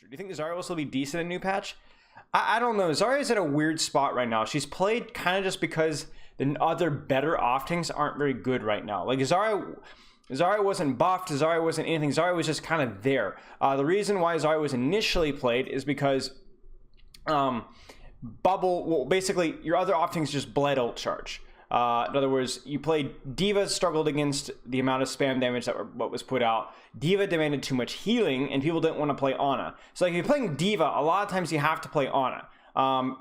future. Do you think Zarya will still be decent in new patch? I don't know. Zarya's in a weird spot right now. She's played kind of just because the other better off-tanks aren't very good right now. Like Zarya wasn't buffed, Zarya wasn't anything. Zarya was just kind of there. The reason why Zarya was initially played is because Bubble, well, basically your other off-tanks just bled ult charge. In other words, you played D.Va, struggled against the amount of spam damage what was put out. D.Va demanded too much healing, and people didn't want to play Ana. So like if you're playing D.Va, a lot of times you have to play Ana. Some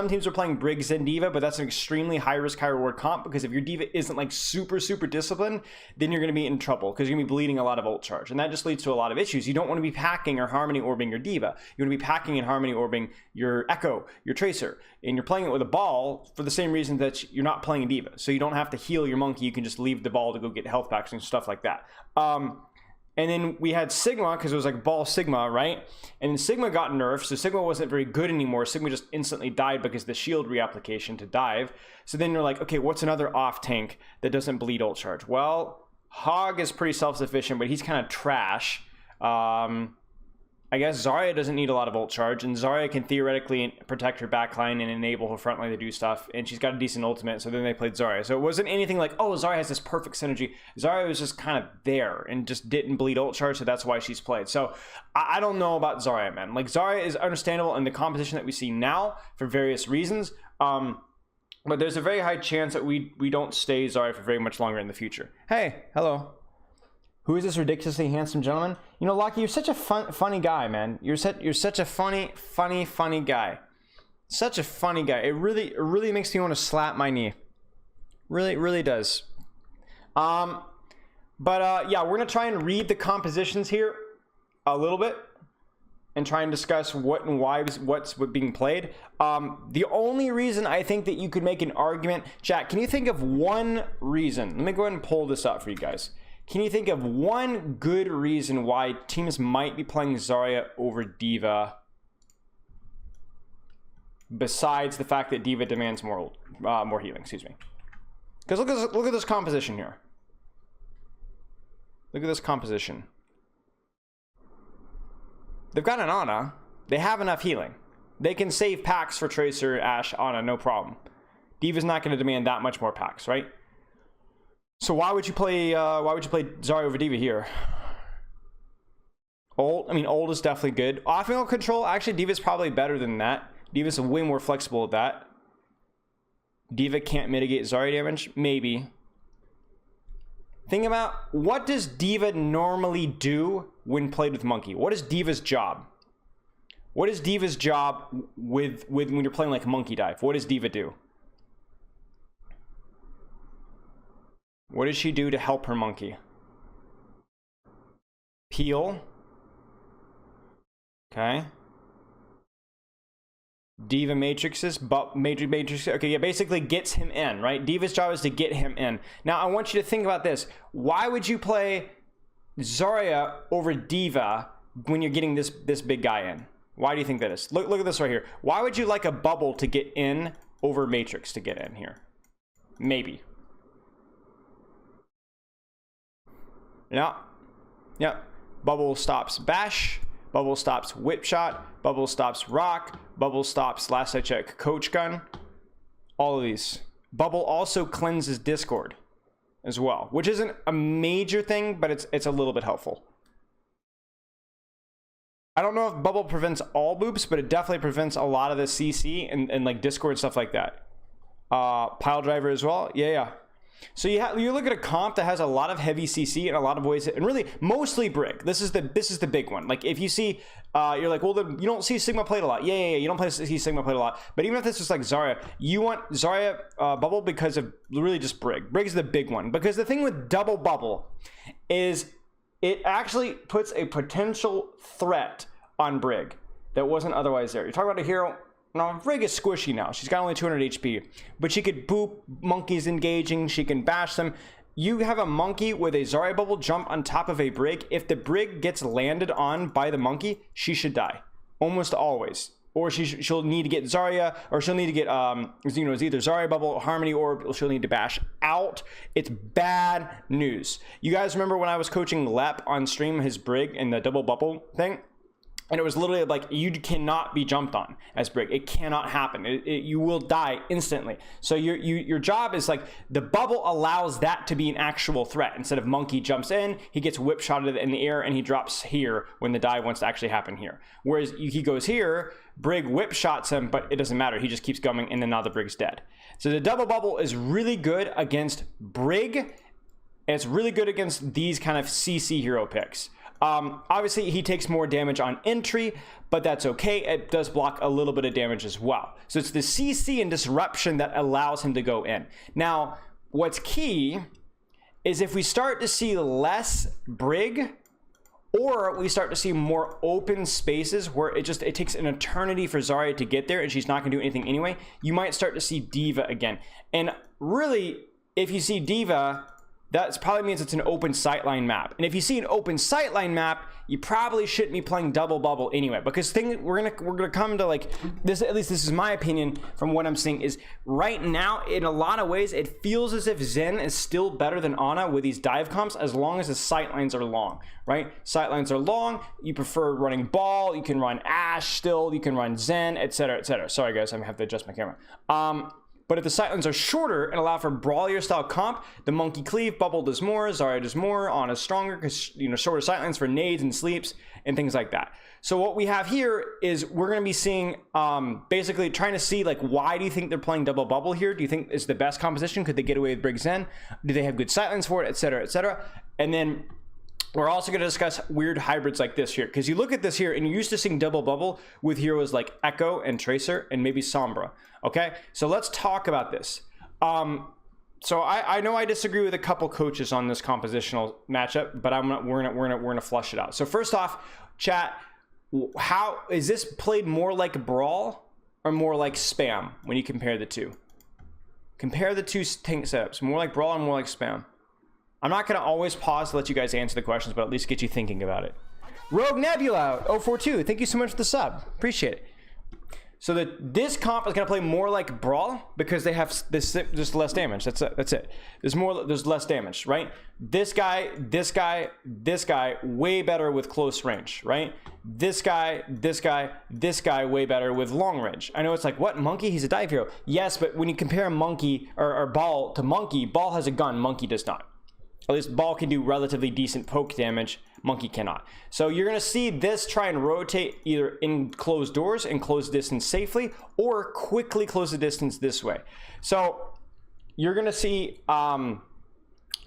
teams are playing Briggs and D.Va, but that's an extremely high risk, high reward comp, because if your D.Va isn't like super disciplined, then you're going to be in trouble because you're going to be bleeding a lot of ult charge, and that just leads to a lot of issues. You don't want to be packing or harmony orbing your D.Va. You want to be packing and harmony orbing your Echo, your Tracer, and you're playing it with a ball for the same reason that you're not playing a D.Va. So you don't have to heal your monkey. You can just leave the ball to go get health packs and stuff like that. And then we had Sigma, because it was like Ball Sigma, right? And then Sigma got nerfed, so Sigma wasn't very good anymore. Sigma just instantly died because the shield reapplication to dive. So then you're like, okay, what's another off tank that doesn't bleed ult charge? Well, Hog is pretty self-sufficient, but he's kind of trash. I guess Zarya doesn't need a lot of ult charge, and Zarya can theoretically protect her backline and enable her frontline to do stuff, and she's got a decent ultimate, so then they played Zarya. So it wasn't anything like, oh, Zarya has this perfect synergy. Zarya was just kind of there and just didn't bleed ult charge, so that's why she's played. So I don't know about Zarya, man. Like, Zarya is understandable in the competition that we see now for various reasons, but there's a very high chance that we don't stay Zarya for very much longer in the future. Hey, hello. Who is this ridiculously handsome gentleman? You know, Lockie, you're such a funny guy, man. You're such a funny guy. Such a funny guy. It really makes me want to slap my knee. Really does. Yeah, we're gonna try and read the compositions here a little bit and try and discuss what and why what's being played. The only reason I think that you could make an argument, chat, can you think of one reason? Let me go ahead and pull this up for you guys. Can you think of one good reason why teams might be playing Zarya over D.Va besides the fact that D.Va demands more healing? Excuse me. Because look at this composition here. Look at this composition. They've got an Ana. They have enough healing. They can save packs for Tracer, Ashe, Ana, no problem. D.Va's not going to demand that much more packs, right? So why would you play Zarya over D.Va here? Ult is definitely good. Off-angle control, actually D.Va's probably better than that. D.Va's way more flexible at that. D.Va can't mitigate Zarya damage? Maybe. Think about, what does D.Va normally do when played with Monkey? What is D.Va's job? What is D.Va's job with when you're playing like Monkey Dive? What does D.Va do? What does she do to help her monkey? Peel. Okay. D.Va matrixes, but matrix. Okay, yeah, basically gets him in, right? D.Va's job is to get him in. Now, I want you to think about this. Why would you play Zarya over D.Va when you're getting this big guy in? Why do you think that is? Look at this right here. Why would you like a bubble to get in over matrix to get in here? Maybe. Yeah. Bubble stops bash. Bubble stops whip shot. Bubble stops rock. Bubble stops, last I checked, coach gun. All of these. Bubble also cleanses Discord as well, which isn't a major thing, but it's a little bit helpful. I don't know if Bubble prevents all boops, but it definitely prevents a lot of the CC and like Discord stuff like that. Pile driver as well. Yeah. So you look at a comp that has a lot of heavy CC and a lot of ways, and really mostly Brig. This is the big one. Like if you see, you're like, well, you don't see Sigma played a lot. Yeah. You don't see Sigma played a lot. But even if this is like Zarya, you want Zarya bubble because of really just Brig. Brig's the big one, because the thing with double bubble is it actually puts a potential threat on Brig that wasn't otherwise there. You're talking about a hero. Now, Brig is squishy now. She's got only 200 HP. But she could boop monkeys engaging. She can bash them. You have a monkey with a Zarya bubble jump on top of a Brig. If the Brig gets landed on by the monkey, she should die. Almost always. Or she'll need to get Zarya, or she'll need to get, it's either Zarya bubble, Harmony Orb, or she'll need to bash out. It's bad news. You guys remember when I was coaching Lep on stream, his Brig and the double bubble thing? And it was literally like, you cannot be jumped on as Brig. It cannot happen. You will die instantly. So your job is like, the bubble allows that to be an actual threat. Instead of Monkey jumps in, he gets whip shotted in the air and he drops here when the dive wants to actually happen here. Whereas he goes here, Brig whip shots him, but it doesn't matter. He just keeps going and then now the Brig's dead. So the double bubble is really good against Brig. And it's really good against these kind of CC hero picks. Obviously, he takes more damage on entry, but that's okay. It does block a little bit of damage as well. So it's the CC and disruption that allows him to go in. Now, what's key is if we start to see less Brig, or we start to see more open spaces where it takes an eternity for Zarya to get there and she's not going to do anything anyway, you might start to see D.Va again. And really, if you see D.Va, that probably means it's an open sightline map. And if you see an open sightline map, you probably shouldn't be playing double bubble anyway. Because we're gonna come to like this, at least this is my opinion from what I'm seeing, is right now, in a lot of ways, it feels as if Zen is still better than Ana with these dive comps as long as the sightlines are long, right? Sightlines are long, you prefer running Ball, you can run Ashe still, you can run Zen, etc., etc. Sorry guys, I have to adjust my camera. But if the sightlines are shorter and allow for brawlier style comp, the Monkey Cleave, Bubble does more, Zarya does more, Ana's stronger because, you know, shorter sightlines for nades and sleeps and things like that. So what we have here is we're going to be seeing, basically trying to see, like, why do you think they're playing double bubble here? Do you think it's the best composition? Could they get away with Brig Zen? Do they have good sightlines for it, etc., etc.? And then we're also going to discuss weird hybrids like this here, because you look at this here and you're used to seeing double bubble with heroes like Echo and Tracer and maybe Sombra. Okay, so let's talk about this. So I know I disagree with a couple coaches on this compositional matchup, but we're gonna flush it out. So first off, chat, how is this played more like Brawl or more like Spam when you compare the two? Compare the two tank setups, more like Brawl and more like Spam. I'm not going to always pause to let you guys answer the questions, but at least get you thinking about it. Rogue Nebula 042, thank you so much for the sub. Appreciate it. So this comp is going to play more like Brawl because they have this just less damage. That's it. There's less damage, right? This guy, way better with close range, right? This guy, way better with long range. I know it's like, what, Monkey? He's a dive hero. Yes, but when you compare Monkey or Ball to Monkey, Ball has a gun, Monkey does not. At least Ball can do relatively decent poke damage, Monkey cannot. So you're going to see this try and rotate either in closed doors and close distance safely, or quickly close the distance this way. So you're going to see a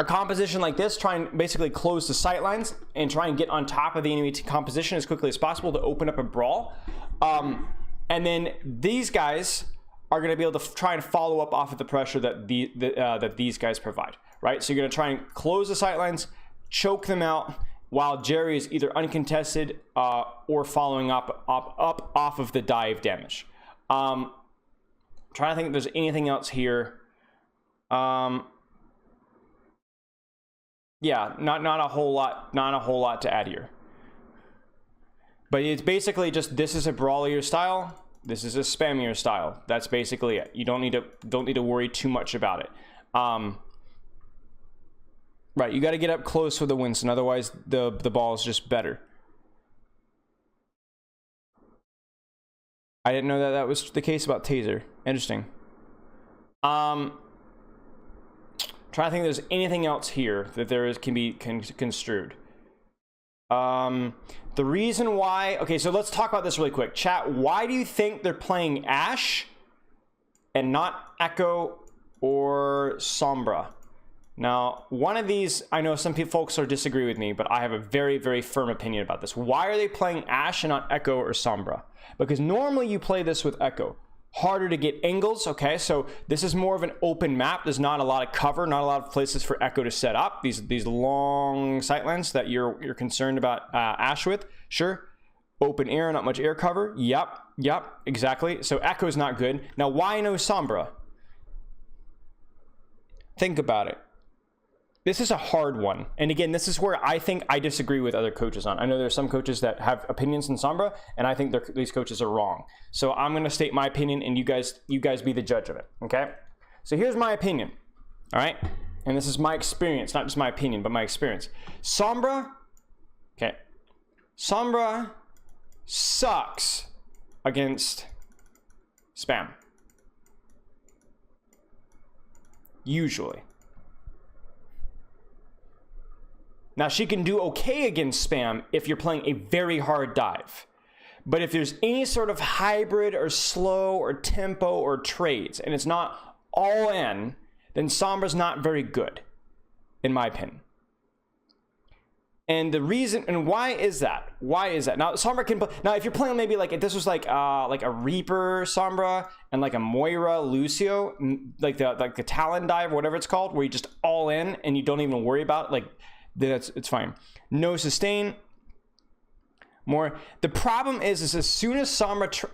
composition like this try and basically close the sightlines and try and get on top of the enemy composition as quickly as possible to open up a Brawl. And then these guys are going to be able to try and follow up off of the pressure that that these guys provide. Right, so you're going to try and close the sightlines, choke them out, while Jerry is either uncontested or following up off of the dive damage. Trying to think if there's anything else here. Yeah, not a whole lot to add here. But it's basically just, this is a brawlier style, this is a spammier style. That's basically it. You don't need to worry too much about it. Right, you got to get up close with the Winston, otherwise the ball is just better. I didn't know that was the case about Taser. Interesting. Trying to think if there's anything else here that can be construed. The reason why, okay, so let's talk about this really quick. Chat, why do you think they're playing Ashe and not Echo or Sombra? Now, one of these, I know some folks are disagree with me, but I have a very, very firm opinion about this. Why are they playing Ashe and not Echo or Sombra? Because normally you play this with Echo. Harder to get angles, okay? So this is more of an open map. There's not a lot of cover, not a lot of places for Echo to set up. These long sightlines that you're concerned about Ashe with. Sure. Open air, not much air cover. Yep, exactly. So Echo's not good. Now, why no Sombra? Think about it. This is a hard one. And again, this is where I think I disagree with other coaches on. I know there's some coaches that have opinions in Sombra, and I think these coaches are wrong. So I'm going to state my opinion, and you guys be the judge of it, okay? So here's my opinion, all right? And this is my experience, not just my opinion, but my experience. Sombra, okay. Sombra sucks against spam. Usually. Now, she can do okay against spam if you're playing a very hard dive. But if there's any sort of hybrid or slow or tempo or trades, and it's not all in, then Sombra's not very good, in my opinion. And the reason, and why is that? Why is that? Now, Sombra can play, now if you're playing maybe like, if this was like a Reaper Sombra and like a Moira Lucio, like the Talon dive, whatever it's called, where you just all in and you don't even worry about it, like, then it's fine. No sustain. More. The problem is as soon as Sombra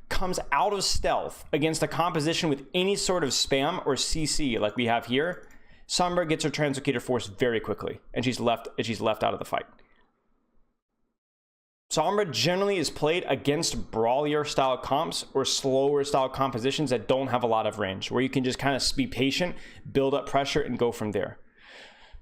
comes out of stealth against a composition with any sort of spam or CC like we have here, Sombra gets her translocator force very quickly, and she's left out of the fight. Sombra generally is played against brawlier style comps or slower style compositions that don't have a lot of range, where you can just kind of be patient, build up pressure, and go from there.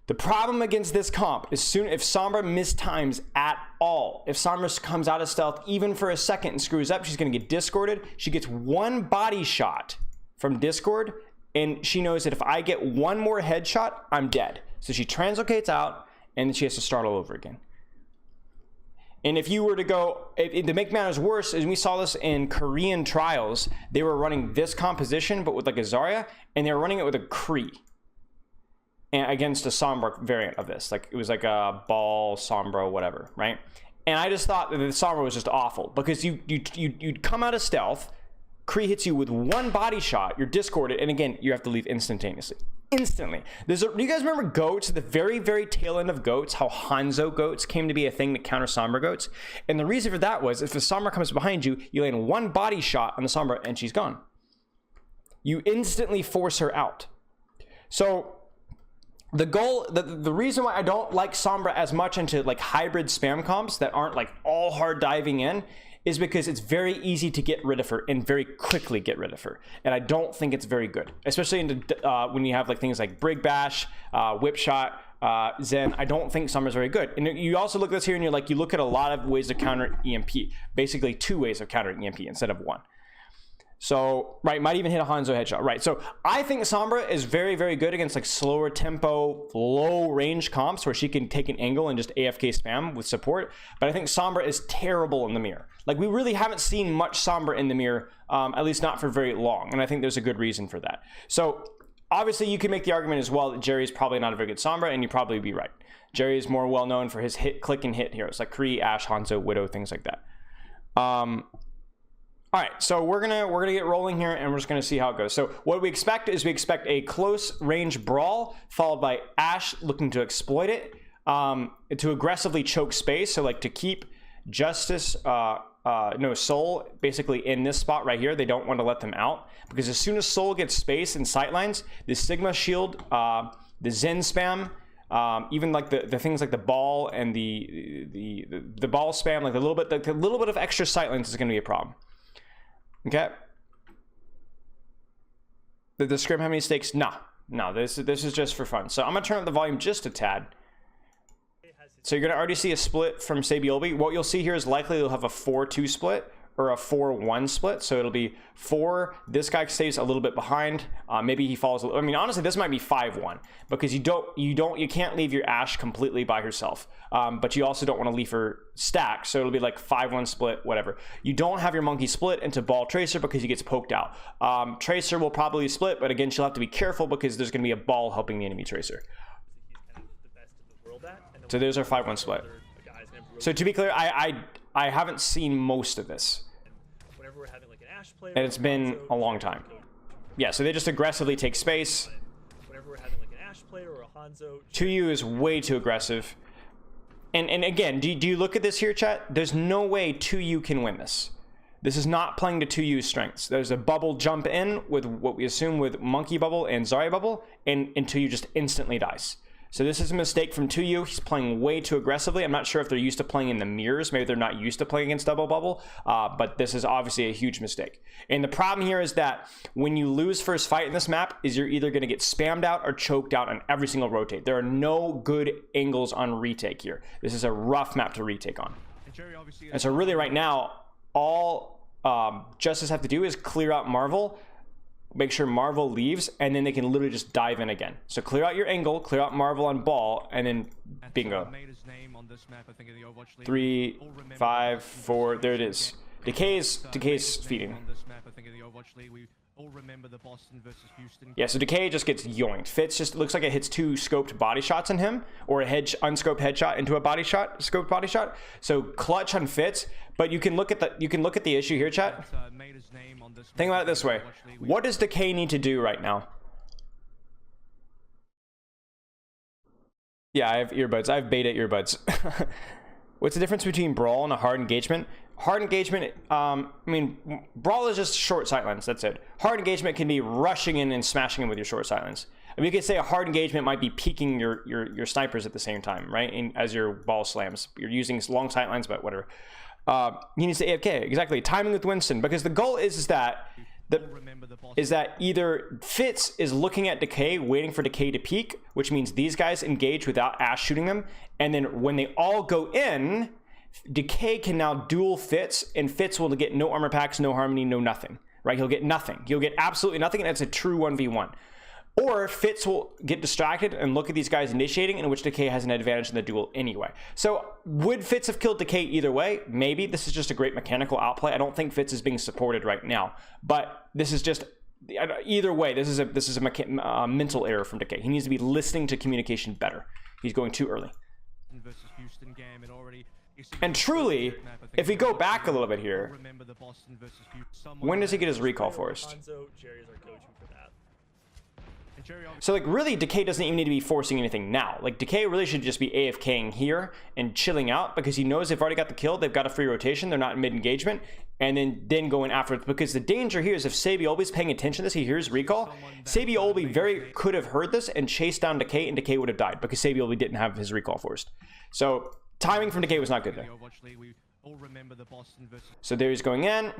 The problem against this comp is if Sombra mistimes at all, if Sombra comes out of stealth even for a second and screws up, she's going to get discorded. She gets one body shot from discord, and she knows that if I get one more headshot, I'm dead. So she translocates out, and then she has to start all over again. And if you were to go, to make matters worse, is we saw this in Korean trials, they were running this composition, but with like a Zarya, and they were running it with a Kree. And against a Sombra variant of this, like it was like a Ball, Sombra, whatever, right? And I just thought that the Sombra was just awful because you'd come out of stealth, Kree hits you with one body shot, you're discorded, and again, you have to leave instantaneously. Instantly. Do you guys remember goats, the very, very tail end of goats, how Hanzo goats came to be a thing to counter Sombra goats? And the reason for that was if the Sombra comes behind you, you land one body shot on the Sombra and she's gone. You instantly force her out. So the goal, the reason why I don't like Sombra as much into like hybrid spam comps that aren't like all hard diving in is because it's very easy to get rid of her and very quickly get rid of her. And I don't think it's very good, especially when you have like things like Brig Bash, Whip Shot, Zen. I don't think Sombra's very good. And you also look at this here and you look at a lot of ways to counter EMP, basically 2 ways of countering EMP instead of 1. So, right, might even hit a Hanzo headshot, right? So I think Sombra is very, very good against like slower tempo, low range comps where she can take an angle and just AFK spam with support. But I think Sombra is terrible in the mirror. Like we really haven't seen much Sombra in the mirror, at least not for very long. And I think there's a good reason for that. So obviously you can make the argument as well that Jerry's probably not a very good Sombra, and you'd probably be right. Jerry is more well known for his click and hit heroes like Kree, Ashe, Hanzo, Widow, things like that. All right, so we're gonna get rolling here, and we're just gonna see how it goes. So what we expect is a close range brawl followed by Ashe looking to exploit it, to aggressively choke space. So like to keep Justice, Soul basically in this spot right here. They don't want to let them out because as soon as Soul gets space and Sightlines, the Sigma shield, the Zen spam. Even like the things like the ball and the ball spam, like a little bit of extra Sightlines is going to be a problem. Okay. The Scrim have any stakes? No. This is just for fun. So I'm gonna turn up the volume just a tad. So you're gonna already see a split from Sabiolbi. What you'll see here is likely you'll have a 4-2 split or a 4-1 split. So it'll be 4. This guy stays a little bit behind. Maybe he falls. I mean, honestly, this might be 5-1 because you can't leave your Ashe completely by herself. But you also don't want to leave her stacked. So it'll be like 5-1 split, whatever. You don't have your monkey split into Ball Tracer because he gets poked out. Tracer will probably split, but again, she'll have to be careful because there's going to be a ball helping the enemy Tracer. So there's our 5-1 split. So to be clear, I haven't seen most of this. And it's been a long time. Yeah, so they just aggressively take space. 2U is way too aggressive. And again, do you look at this here, chat? There's no way 2U can win this. This is not playing to 2U's strengths. There's a bubble jump in with what we assume with Monkey Bubble and Zarya Bubble, and 2U just instantly dies. So this is a mistake from 2U. He's playing way too aggressively. I'm not sure if they're used to playing in the mirrors. Maybe they're not used to playing against double bubble, but this is obviously a huge mistake. And the problem here is that when you lose first fight in this map is you're either going to get spammed out or choked out on every single rotate. There are no good angles on retake here. This is a rough map to retake on. And so really right now, all Justice have to do is clear out Marvel, make sure Marvel leaves, and then they can literally just dive in again. So clear out your angle, clear out Marvel on ball, and then bingo. 3, 5, 4, there it is. Decay's feeding. Yeah, so Decay just gets yoinked. Fitz just looks like it hits 2 scoped body shots on him, or a unscoped headshot into a body shot, scoped body shot. So clutch on Fitz, but you can look at the issue here, chat. Think about it this way: what does Decay need to do right now? Yeah, I have earbuds. I have beta earbuds. What's the difference between Brawl and a hard engagement? Hard engagement, I mean, Brawl is just short sightlines, that's it. Hard engagement can be rushing in and smashing in with your short sightlines. I mean, you could say a hard engagement might be peeking your snipers at the same time, right? As your ball slams. You're using long sightlines, but whatever. You need to say AFK, exactly. Timing with Winston, because the goal is that either Fitz is looking at Decay, waiting for Decay to peek, which means these guys engage without Ash shooting them, and then when they all go in, Decay can now duel Fitz, and Fitz will get no armor packs, no harmony, no nothing, right? He'll get nothing. He'll get absolutely nothing, and it's a true 1v1. Or Fitz will get distracted and look at these guys initiating, in which Decay has an advantage in the duel anyway. So would Fitz have killed Decay either way? Maybe. This is just a great mechanical outplay. I don't think Fitz is being supported right now, but this is just either way. This is a mental error from Decay. He needs to be listening to communication better. He's going too early. And truly, if we go back a little bit here, when does he get his recall forced? So like really, Decay doesn't even need to be forcing anything now. Like Decay really should just be AFKing here and chilling out, because he knows they've already got the kill, they've got a free rotation, they're not in mid-engagement, and then going afterwards. Because the danger here is if Sabiolbe's paying attention to this, he hears recall, Sabiolbe could have heard this and chased down Decay, and Decay would have died because Sabiolbe didn't have his recall forced. So timing from Decay was not good there. So there he's going in.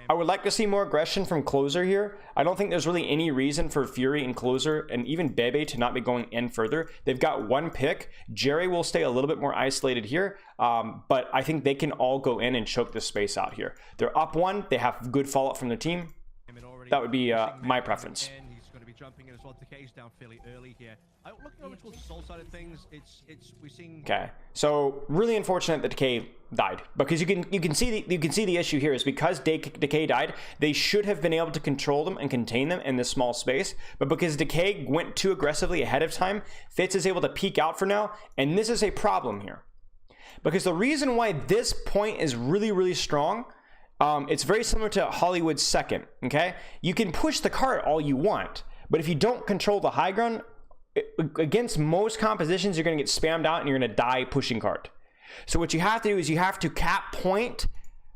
I would like to see more aggression from Closer here. I don't think there's really any reason for Fury and Closer and even Bebe to not be going in further. They've got one pick. Jerry will stay a little bit more isolated here, but I think they can all go in and choke this space out here. They're up 1. They have good follow-up from their team. That would be my preference. Jumping in as well. Decay's down fairly early here. Looking over towards the Soul side of things, we're seeing. Okay, so really unfortunate that Decay died, because you can see the issue here is because Decay died, they should have been able to control them and contain them in this small space, but because Decay went too aggressively ahead of time, Fitz is able to peek out for now, and this is a problem here, because the reason why this point is really strong. It's very similar to Hollywood's second. Okay, you can push the cart all you want, but if you don't control the high ground, against most compositions, you're going to get spammed out and you're going to die pushing cart. So what you have to do is you have to cap point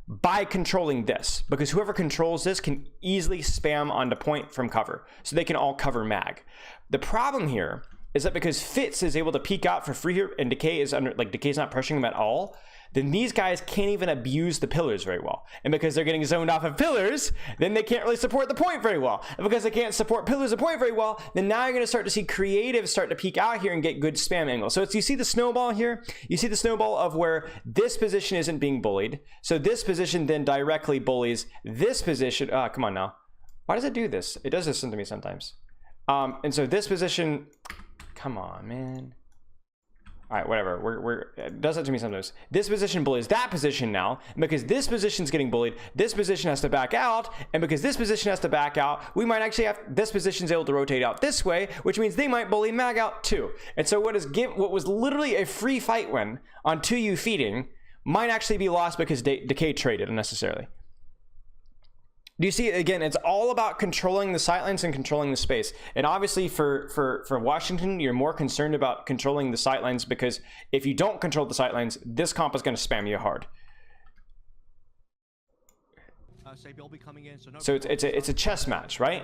by controlling this, because whoever controls this can easily spam onto point from cover, so they can all cover mag. The problem here is that because Fitz is able to peek out for free here, and Decay is Decay's not pressuring him at all, then these guys can't even abuse the pillars very well. And because they're getting zoned off of pillars, then they can't really support the point very well. And because they can't support pillars of point very well, then now you're gonna start to see creatives start to peek out here and get good spam angles. So you see the snowball here? You see the snowball of where this position isn't being bullied. So this position then directly bullies this position. Come on now. Why does it do this? It does this to me sometimes. And so this position, come on, man. All right, whatever. It does that to me sometimes. This position bullies that position now, and because this position's getting bullied, this position has to back out, and because this position has to back out, we might actually have this position's able to rotate out this way, which means they might bully mag out too. And so what was literally a free fight win on 2U feeding might actually be lost because Decay traded unnecessarily. Do you see, again, it's all about controlling the sightlines and controlling the space. And obviously for Washington, you're more concerned about controlling the sightlines, because if you don't control the sightlines, this comp is going to spam you hard. So it's a chess match, right?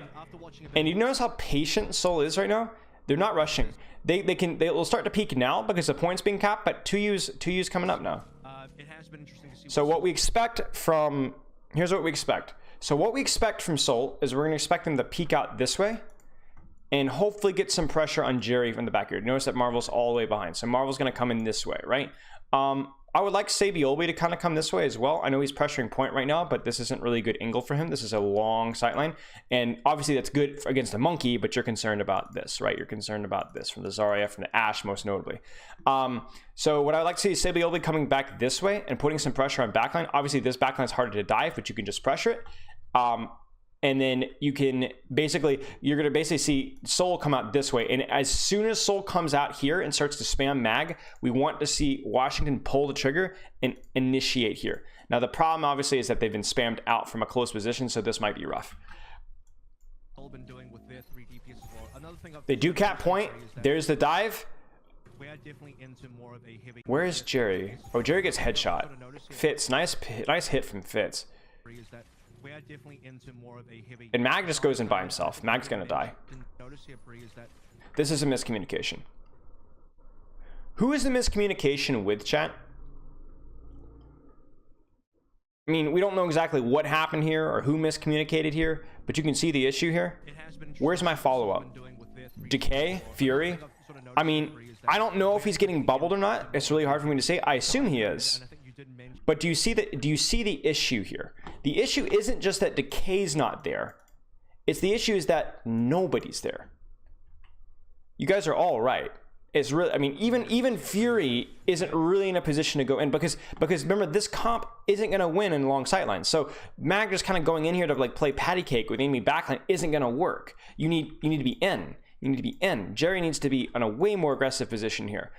And you notice how patient Seoul is right now? They're not rushing. They'll start to peak now because the point's being capped, but 2U's coming up now. So what we expect from, here's what we expect. So what we expect from Seoul is we're going to expect them to peek out this way and hopefully get some pressure on Jerry from the back here. Notice that Marvel's all the way behind. So Marvel's going to come in this way, right? I would like Sabiolbe to kind of come this way as well. I know he's pressuring point right now, but this isn't really a good angle for him. This is a long sightline. And obviously that's good against a monkey, but you're concerned about this, right? You're concerned about this from the Zarya, from the Ashe, most notably. So what I would like to see is Sabiolbe coming back this way and putting some pressure on backline. Obviously this backline is harder to dive, but you can just pressure it. And then you can basically, you're going to basically see Soul come out this way. And as soon as Soul comes out here and starts to spam mag, we want to see Washington pull the trigger and initiate here. Now, the problem obviously is that they've been spammed out from a close position, so this might be rough. They do cap point. There's the dive. Where is Jerry? Oh, Jerry gets headshot. Fitz, nice hit from Fitz. We are definitely into more of a heavy... And Mag just goes in by himself. Mag's gonna die. This is a miscommunication. Who is the miscommunication with, chat? I mean, we don't know exactly what happened here or who miscommunicated here, but you can see the issue here. Where's my follow-up? Decay? Fury? I mean, I don't know if he's getting bubbled or not. It's really hard for me to say. I assume he is. But do you see the issue here? The issue isn't just that Decay's not there. It's the issue is that nobody's there. You guys are all right. It's really, I mean, even Fury isn't really in a position to go in because remember, this comp isn't going to win in long sightlines. So Mag just kind of going in here to like play patty cake with enemy backline isn't going to work. You need to be in. You need to be in. Jerry needs to be on a way more aggressive position here.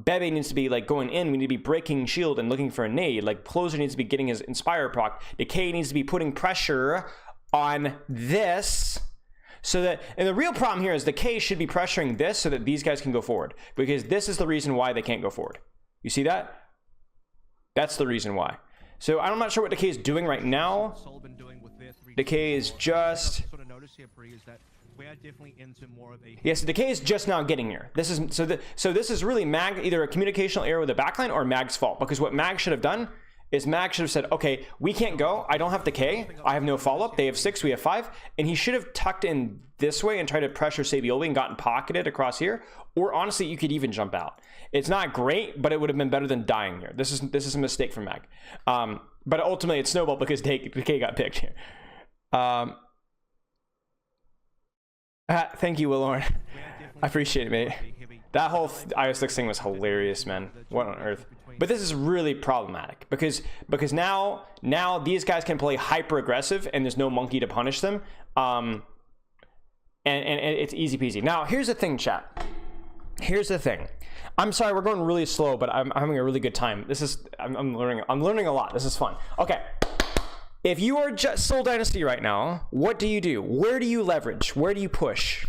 Bebe needs to be like going in. We need to be breaking shield and looking for a nade. Like Closer needs to be getting his Inspire proc. Decay needs to be putting pressure on this. So that, and the real problem here is Decay should be pressuring this so that these guys can go forward. Because this is the reason why they can't go forward. You see that? That's the reason why. So I'm not sure what Decay is doing right now. Decay is just... Yes, Decay is just now getting here. This is so this is really Mag, either a communicational error with the backline or Mag's fault. Because what Mag should have done is Mag should have said, okay, we can't go. I don't have Decay. I have no follow-up. They have 6, we have 5. And he should have tucked in this way and tried to pressure Sabiolbe and gotten pocketed across here. Or honestly, you could even jump out. It's not great, but it would have been better than dying here. This is a mistake from Mag. But ultimately, it snowballed because Decay got picked here. Thank you, Willorn. I appreciate it, mate. That whole IO6 thing was hilarious, man. What on earth? But this is really problematic because now these guys can play hyper aggressive and there's no monkey to punish them. And it's easy peasy. Now, here's the thing, chat. Here's the thing. I'm sorry, we're going really slow, but I'm having a really good time. I'm learning a lot. This is fun. Okay. If you are just Seoul Dynasty right now, what do you do? Where do you leverage? Where do you push?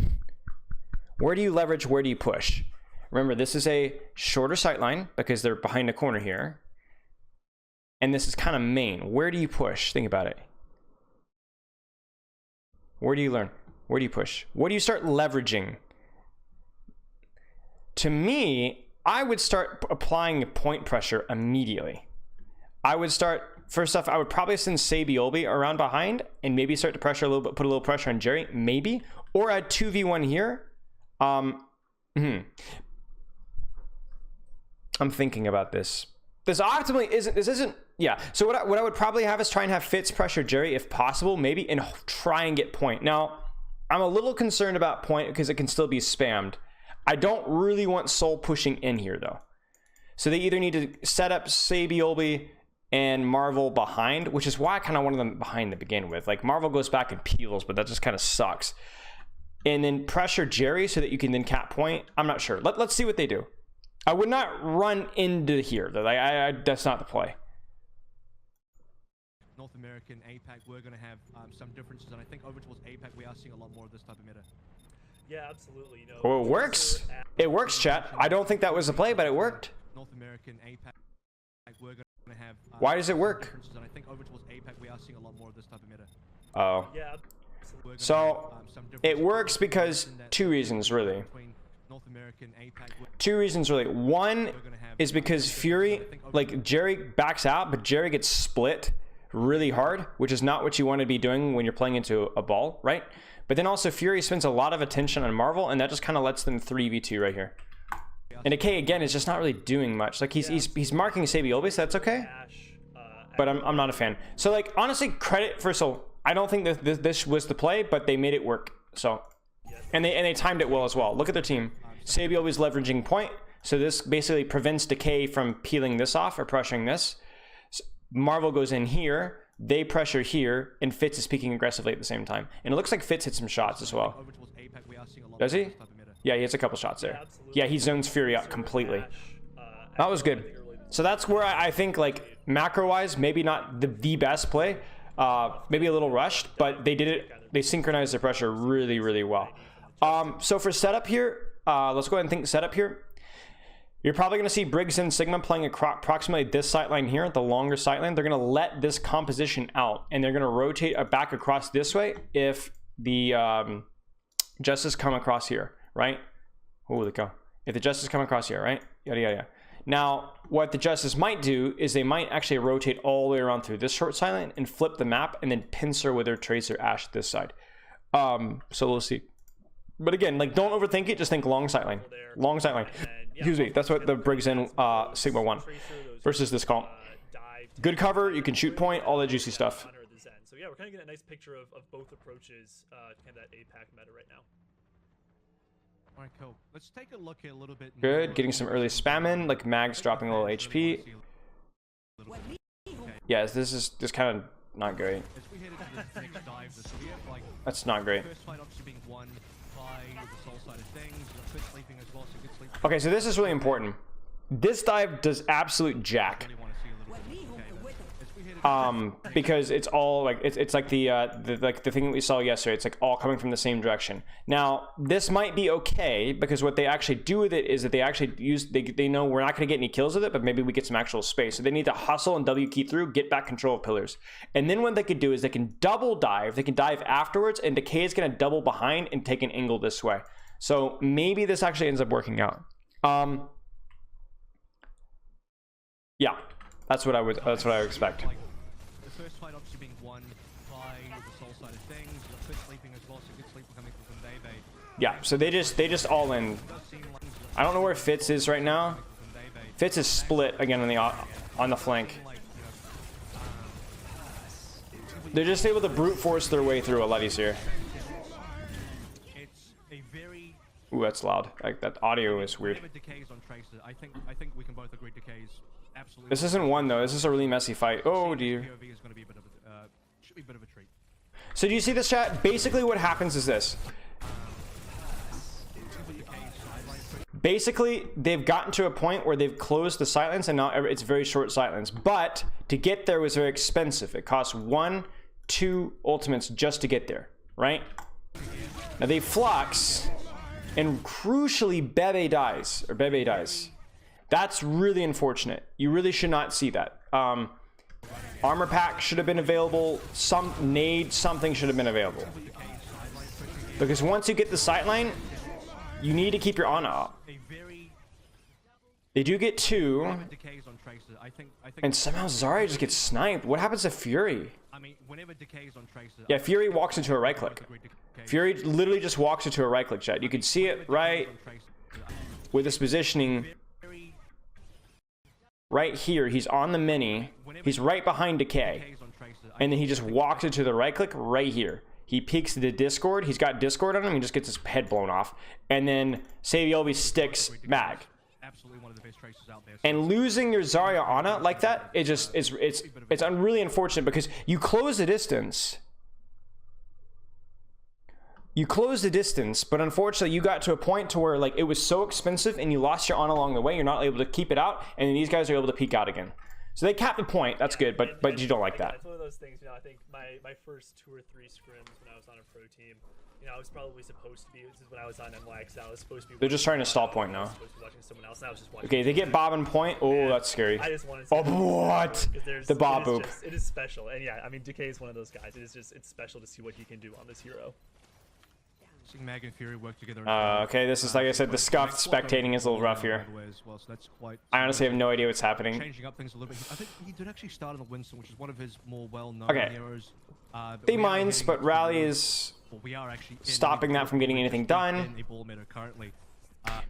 Where do you leverage? Where do you push? Remember, this is a shorter sightline because they're behind a corner here. And this is kind of main. Where do you push? Think about it. Where do you learn? Where do you push? What do you start leveraging? To me, I would start applying point pressure immediately. I would start... First off, I would probably send Sabiolbe around behind and maybe start to pressure a little bit, put a little pressure on Jerry, maybe, or add 2v1 here. I'm thinking about this. This optimally isn't, yeah. So what I would probably have is try and have Fitz pressure Jerry if possible, maybe, and try and get point. Now, I'm a little concerned about point because it can still be spammed. I don't really want Soul pushing in here though. So they either need to set up Sabiolbe and Marvel behind, which is why I kind of wanted them behind to begin with. Like Marvel goes back and peels, but that just kind of sucks. And then pressure Jerry so that you can then cap point. I'm not sure. Let's see what they do. I would not run into here. That's not the play. North American, APAC, we're going to have some differences, and I think over towards APAC, we are seeing a lot more of this type of meta. Yeah, absolutely. You know, well, it works. It works, chat. I don't think that was the play, but it worked. North American, APAC, we're going to have why does it work? And I think over towards APAC, we are seeing a lot more of this type of meta. Oh. Yeah. So it works because two reasons really. Two reasons really. One is because Fury, like Jerry backs out, but Jerry gets split really hard, which is not what you want to be doing when you're playing into a ball, right? But then also Fury spends a lot of attention on Marvel, and that just kind of lets them 3v2 right here. And Decay again is just not really doing much. Like he's marking Sabiobis, that's okay. But I'm not a fan. So like honestly, credit for Seoul. I don't think that this was the play, but they made it work. So and they timed it well as well. Look at their team. Sabiobis leveraging point. So this basically prevents Decay from peeling this off or pressuring this. So Marvel goes in here. They pressure here, and Fitz is peeking aggressively at the same time. And it looks like Fitz hit some shots as well. Does he? Yeah, he hits a couple shots there. Yeah, he zones Fury out completely. That was good. So that's where I think, like, macro-wise, maybe not the best play. Maybe a little rushed, but they did it. They synchronized their pressure really, really well. So for setup here, let's go ahead and think setup here. You're probably going to see Briggs and Sigma playing approximately this sightline here, the longer sightline. They're going to let this composition out, and they're going to rotate back across this way if the Justice come across here, right? Oh, they go. If the Justice come across here, right? Yada, yada, yada. Now, what the Justice might do is they might actually rotate all the way around through this short sightline and flip the map and then pincer with their Tracer Ash this side. So we'll see. But again, like, don't overthink it. Just think long sightline. Long sightline. Excuse me. That's what the Briggs and Sigma won versus this call. Good cover. You can shoot point. All that juicy stuff. So yeah, we're kind of getting a nice picture of both approaches kind of that APAC meta right now. All right, cool. Let's take a look here a little bit. Good. Getting some early spam in, like Mags dropping a little HP. Yes, this is just kind of not great. That's not great. Okay, so this is really important. This dive does absolute jack. Because it's all like it's like the thing that we saw yesterday. It's like all coming from the same direction. Now this might be okay because what they actually do with it is that they actually they know we're not going to get any kills with it, but maybe we get some actual space. So they need to hustle and W key through, get back control of pillars, and then what they could do is they can double dive. They can dive afterwards, and Decay is going to double behind and take an angle this way. So maybe this actually ends up working out. Yeah, that's what I would expect. The first fight obviously being won by the Soul side of things. The first sleeping as well, so good sleep coming from Dave. Yeah, so they just all in. I don't know where Fitz is right now. Fitz is split again on the flank. They're just able to brute force their way through a lot easier. Ooh, that's loud. Like that audio is weird. I think we can both agree Decay's absolutely. This isn't one though. This is a really messy fight. Oh dear. Should be a bit of a treat. So do you see this, chat? Basically what happens is this. Basically, they've gotten to a point where they've closed the sightlines and now it's very short sightlines. But to get there was very expensive. It costs 1, 2 ultimates just to get there, right? Now they flux, and crucially Bebe dies. That's really unfortunate. You really should not see that. Armor pack should have been available. Some nade, something should have been available. Because once you get the sightline, you need to keep your Ana up. They do get 2. And somehow Zarya just gets sniped. What happens to Fury? Yeah, Fury walks into a right click. Fury literally just walks into a right click, chat. You can see it right with this positioning. Right here, he's on the mini. He's right behind Decay. And then he just walks into the right click right here. He peeks the Discord. He's got Discord on him. He just gets his head blown off. And then Sabiobis sticks Mag. And losing your Zarya Ana like that, it's really unfortunate because you close the distance. You close the distance, but unfortunately you got to a point to where like it was so expensive and you lost your Ana along the way. You're not able to keep it out, and then these guys are able to peek out again. So they capped the point. That's good, but you don't like that. It's one of those things, you know. I think my first 2 or 3 scrims when I was on a pro team, you know, I was probably supposed to be. This is when I was on NYX. I was supposed to be. They're just trying to stall point now. Watching someone else, and I was just watching. Okay, they get Bob and point. Oh, that's scary. I just wanted to. Oh, what? The Bob boop. It is special, and yeah, I mean, Decay is one of those guys. It's special to see what he can do on this hero. Seeing Mag and Fury work together. Okay, this is like I said, the scuffed spectating is a little rough here. I honestly have no idea what's happening. Changing up things a little bit. I think he did actually start on the Winston, which is one of his more well-known heroes. B mines, but Rally is stopping that from getting anything done.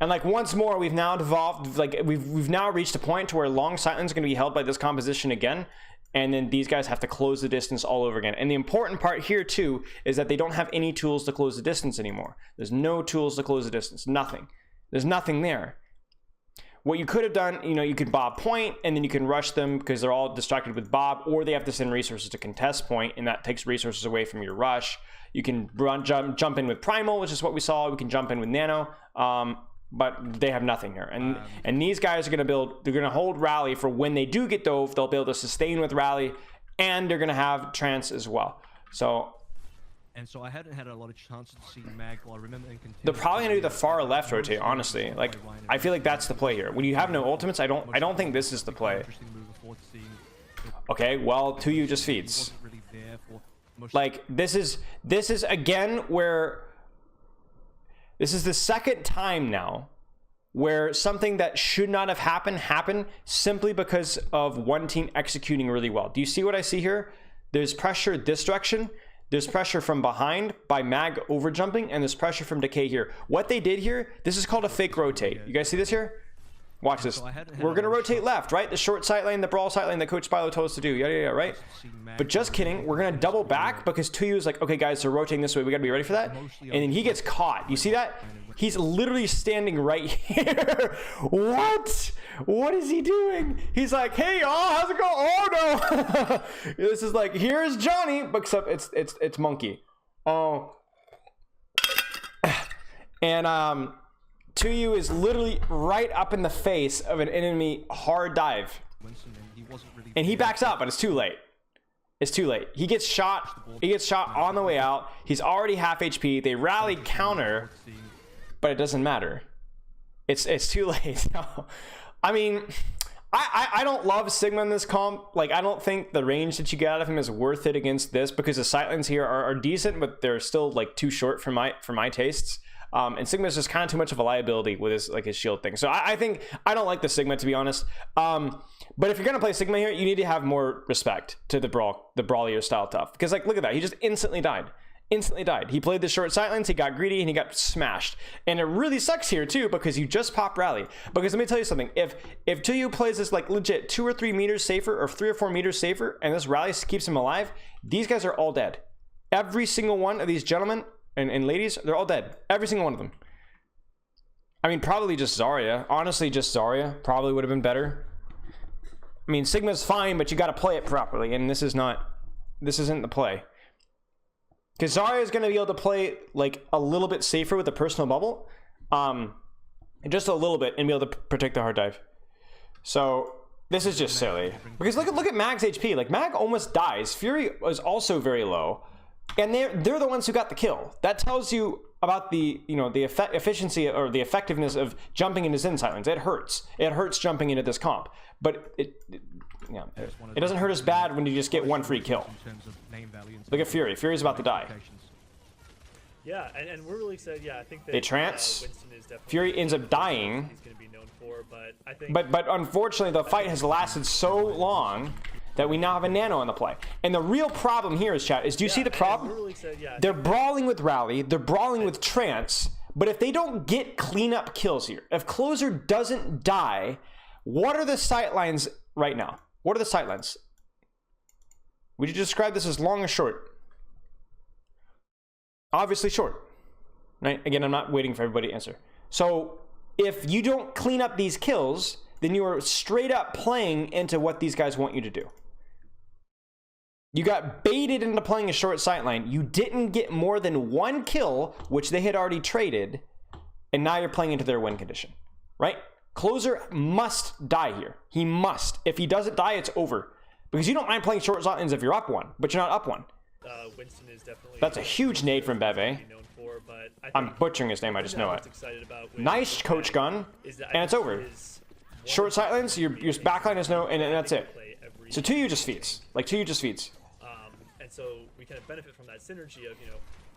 And like once more, we've now devolved, like we've now reached a point to where long Sightlines is going to be held by this composition again, and then these guys have to close the distance all over again. And the important part here too is that they don't have any tools to close the distance anymore. There's no tools to close the distance. Nothing. There's nothing there. What you could have done, you know, you could Bob point, and then you can rush them because they're all distracted with Bob, or they have to send resources to contest point, and that takes resources away from your rush. You can jump in with Primal, which is what we saw. We can jump in with Nano, but they have nothing here. And these guys are going to build, they're going to hold Rally for when they do get dove, they'll be able to sustain with Rally, and they're going to have Trance as well. So... And so I hadn't had a lot of chances to see Mag. Well, I remember in they're probably gonna do the far left rotate, honestly. Like, I feel like that's the play here. When you have no ultimates, I don't think this is the play. Okay, well, 2U just feeds. Like, this is again where this is the second time now where something that should not have happened simply because of one team executing really well. Do you see what I see here? There's pressure this direction. There's pressure from behind by Mag over jumping, and there's pressure from Decay here. What they did here, this is called a fake rotate. You guys see this here? Watch this. We're going to rotate left, right? The short sight lane, the Brawl sight lane that Coach Spilo told us to do. Yeah, right? But just kidding. We're going to double back because 2U is like, okay, guys, they're rotating this way. We got to be ready for that. And then he gets caught. You see that? He's literally standing right here. What? What is he doing? He's like, hey, y'all, how's it going? Oh, no. This is like, here's Johnny, except it's Monkey. Oh. And 2U is literally right up in the face of an enemy hard dive. And he backs up, but it's too late. It's too late. He gets shot. He gets shot on the way out. He's already half HP. They rally counter, but it doesn't matter. It's too late. I mean, I don't love Sigma in this comp. Like, I don't think the range that you get out of him is worth it against this because the Sightlines here are decent, but they're still like too short for my tastes. And Sigma is just kind of too much of a liability with his shield thing. So I think I don't like the Sigma, to be honest. But if you're gonna play Sigma here, you need to have more respect to the brawlier style tough. Because like, look at that, he just instantly died. He played the short sightlines, he got greedy, and he got smashed. And it really sucks here too because you just pop Rally. Because let me tell you something, if 2U plays this like legit 2 or 3 meters safer or 3 or 4 meters safer, and this Rally keeps him alive, these guys are all dead. Every single one of these gentlemen and ladies, they're all dead. Every single one of them. I mean, probably just Zarya. Honestly, just Zarya probably would have been better. I mean, Sigma's fine, but you got to play it properly, and this isn't the play. Because Zarya is going to be able to play like a little bit safer with the personal bubble, just a little bit, and be able to protect the hard dive. So this is just silly. Because look at Mag's HP. Like, Mag almost dies. Fury was also very low. And they're the ones who got the kill. That tells you about the efficiency or the effectiveness of jumping into Zen Sightlines. It hurts. It hurts jumping into this comp. But it doesn't hurt as bad when you just get one free kill. Look at Fury. Fury's about to die. Yeah, and we're really excited. Yeah, I think that they trance. Winston is definitely Fury ends up dying. He's going to be known for, but I think. But unfortunately, the fight has lasted so long that we now have a Nano on the play. And the real problem here is, chat, is do you see the problem? Really excited, yeah, they're brawling with Rally, they're brawling with Trance, but if they don't get cleanup kills here, if Closer doesn't die, what are the sightlines right now? What are the sightlines? Would you describe this as long or short? Obviously short, right? Again, I'm not waiting for everybody to answer. So if you don't clean up these kills, then you are straight up playing into what these guys want you to do. You got baited into playing a short sightline. You didn't get more than one kill, which they had already traded, and now you're playing into their win condition, right? Closer must die here. He must. If he doesn't die, it's over. Because you don't mind playing short sightlines if you're up one, but you're not up one. Winston is definitely. That's a huge nade from Beve. I'm butchering his name, I just know it. Nice coach gun, and it's over. Short sightlines, your backline is no, and that's it. So 2U just feeds. Like 2U just feeds. And so we kind of benefit from that synergy of,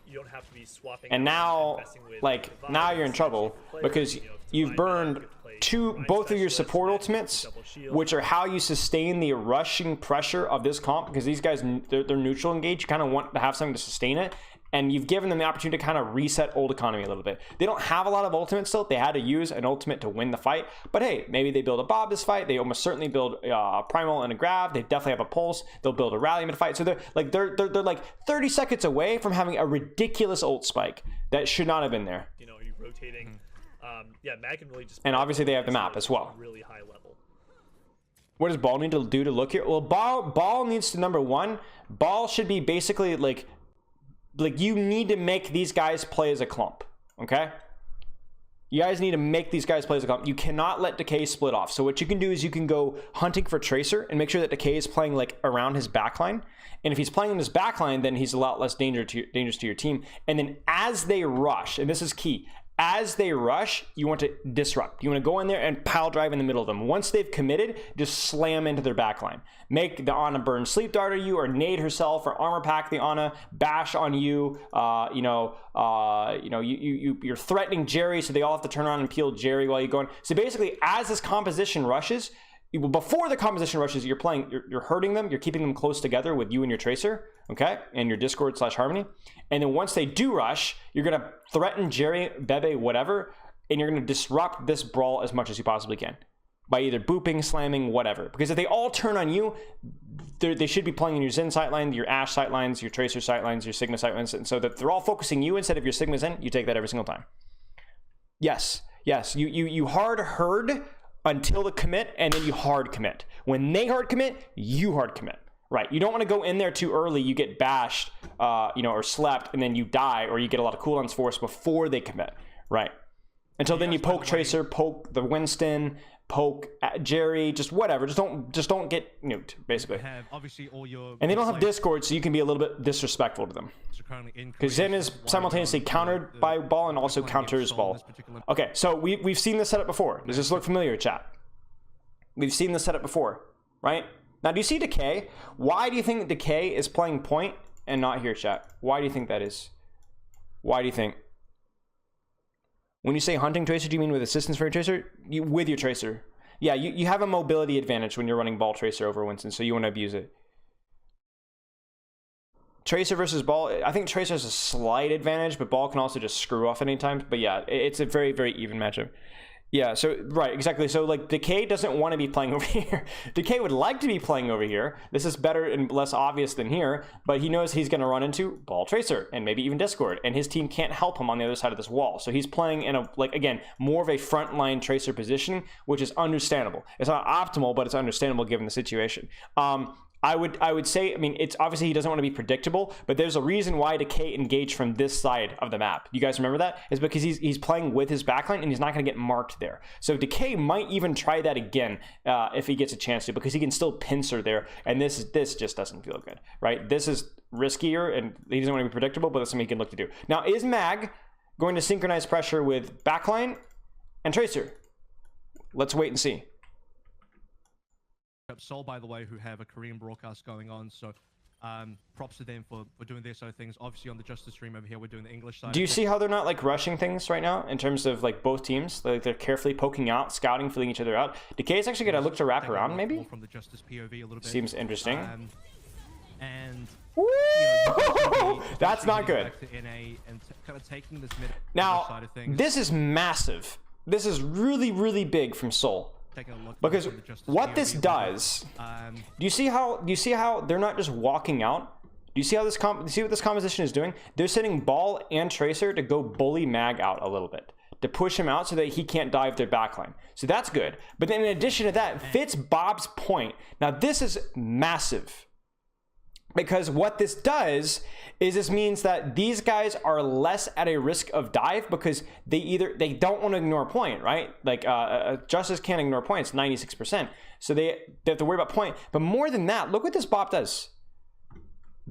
you don't have to be swapping. And now, like, now you're in trouble because you've burned both of your support ultimates, which are how you sustain the rushing pressure of this comp, because these guys, they're neutral engaged. You kind of want to have something to sustain it. and you've given them the opportunity to kind of reset old economy a little bit. They don't have a lot of ultimates still. They had to use an ultimate to win the fight, but hey, maybe they build a Bob this fight. They almost certainly build a Primal and a Grav. They definitely have a Pulse. They'll build a Rally mid fight. So they're like 30 seconds away from having a ridiculous ult spike that should not have been there. You know, are you rotating? Yeah, Mag can really just. And obviously they have the map as well. Really high level. What does Ball need to do to look here? Well, Ball needs to, number one, Ball should be basically like you need to make these guys play as a clump, okay? You guys need to make these guys play as a clump. You cannot let Decay split off. So what you can do is you can go hunting for Tracer and make sure that Decay is playing like around his backline. And if he's playing in his backline, then he's a lot less dangerous to your team. And then as they rush, and this is key, as they rush, you want to disrupt. You want to go in there and pile drive in the middle of them. Once they've committed, just slam into their backline. Make the Ana burn sleep dart you, or nade herself, or armor pack the Ana, bash on you. You're threatening Jerry, so they all have to turn around and peel Jerry while you're going. So basically, as this composition rushes, before the composition rushes, you're hurting them. You're keeping them close together with you and your Tracer, okay, and your Discord / Harmony. And then once they do rush, you're gonna threaten Jerry, Bebe, whatever, and you're gonna disrupt this Brawl as much as you possibly can by either booping, slamming, whatever. Because if they all turn on you, they should be playing in your Zen Sightline, your Ashe Sightlines, your Tracer Sightlines, your Sigma Sightlines, and so that they're all focusing you instead of your Sigma Zen. You take that every single time. Yes, you hard herd until the commit, and then you hard commit. When they hard commit, you hard commit. Right, you don't want to go in there too early. You get bashed, or slept, and then you die, or you get a lot of cooldowns forced before they commit. Right, until then you poke Tracer, poke the Winston, poke Jerry, just whatever. Just don't get nuked, basically. Obviously all your and they don't have Discord, so you can be a little bit disrespectful to them. Because Zen is simultaneously countered by Ball and also counters Ball. Okay, so we've seen this setup before. Does this look familiar, chat? We've seen this setup before, right? Now, do you see Decay? Why do you think Decay is playing point and not here, chat? Why do you think that is? Why do you think? When you say hunting Tracer, do you mean with assistance for your Tracer? With your Tracer. Yeah, you have a mobility advantage when you're running Ball Tracer over Winston, so you want to abuse it. Tracer versus Ball, I think Tracer has a slight advantage, but Ball can also just screw off anytime. But yeah, it's a very, very even matchup. Yeah, so, right, exactly. So, like, Decay doesn't want to be playing over here. Decay would like to be playing over here. This is better and less obvious than here, but he knows he's going to run into Ball Tracer and maybe even Discord, and his team can't help him on the other side of this wall. So he's playing in a, like, again, more of a frontline Tracer position, which is understandable. It's not optimal, but it's understandable given the situation. I would say, I mean, it's obviously he doesn't want to be predictable, but there's a reason why Decay engaged from this side of the map. You guys remember that? It's because he's playing with his backline and he's not going to get marked there. So Decay might even try that again if he gets a chance to, because he can still pincer there, and this just doesn't feel good, right? This is riskier, and he doesn't want to be predictable, but that's something he can look to do. Now, is Mag going to synchronize pressure with backline and Tracer? Let's wait and see. Seoul, by the way, who have a Korean broadcast going on, so props to them for doing their side of things. Obviously on the Justice stream over here, we're doing the English side. Do you see how they're not like rushing things right now in terms of like both teams? Like they're carefully poking out, scouting, feeling each other out. Decay is actually gonna look to wrap around, maybe. From the Justice POV a little bit. Seems interesting. And woo! You know, that's not good. Kind of taking this mid now, side of things. This is massive. This is really, really big from Seoul. Because what this does, do you see how they're not just walking out? Do you see how you see what this composition is doing? They're sending Ball and Tracer to go bully Mag out a little bit, to push him out so that he can't dive their backline. So that's good. But then in addition to that, fits Bob's point. Now this is massive. Because what this does is this means that these guys are less at a risk of dive because they don't want to ignore a point, right? Like Justice can't ignore points, 96%. So they have to worry about point. But more than that, look what this Bop does.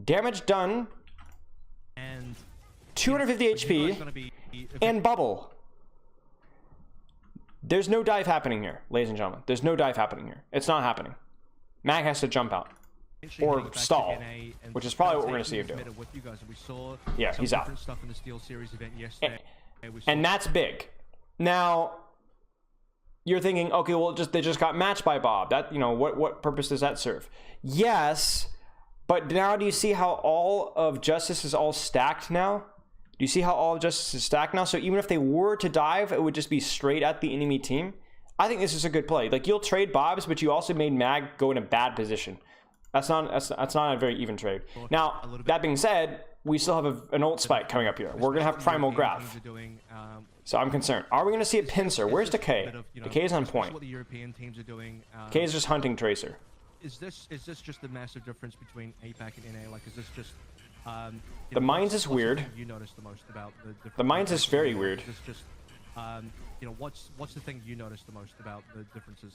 Damage done, and 250 HP, and bubble. There's no dive happening here, ladies and gentlemen. There's no dive happening here. It's not happening. Mag has to jump out. Or stall, which is probably what we're going to see him do. Yeah, he's out. And that's big. Now, you're thinking, okay, well, they just got matched by Bob. That, you know, what purpose does that serve? Yes, But now do you see how all of Justice is all stacked now? Do you see how all of Justice is stacked now? So even if they were to dive, it would just be straight at the enemy team. I think this is a good play. Like, you'll trade Bobs, but you also made Mag go in a bad position. That's not a very even trade. Now, that being said, we still have an ult spike coming up here. We're going to have Primal Graph. So I'm concerned. Are we going to see a pincer? Where's Decay? Decay's on point. What the European teams are doing. Decay's just hunting Tracer. Is this just a massive difference between APAC and NA? Like, is this just the Mines is weird. You notice the most about the Mines is very weird. Is this just what's the thing you notice the most about the differences?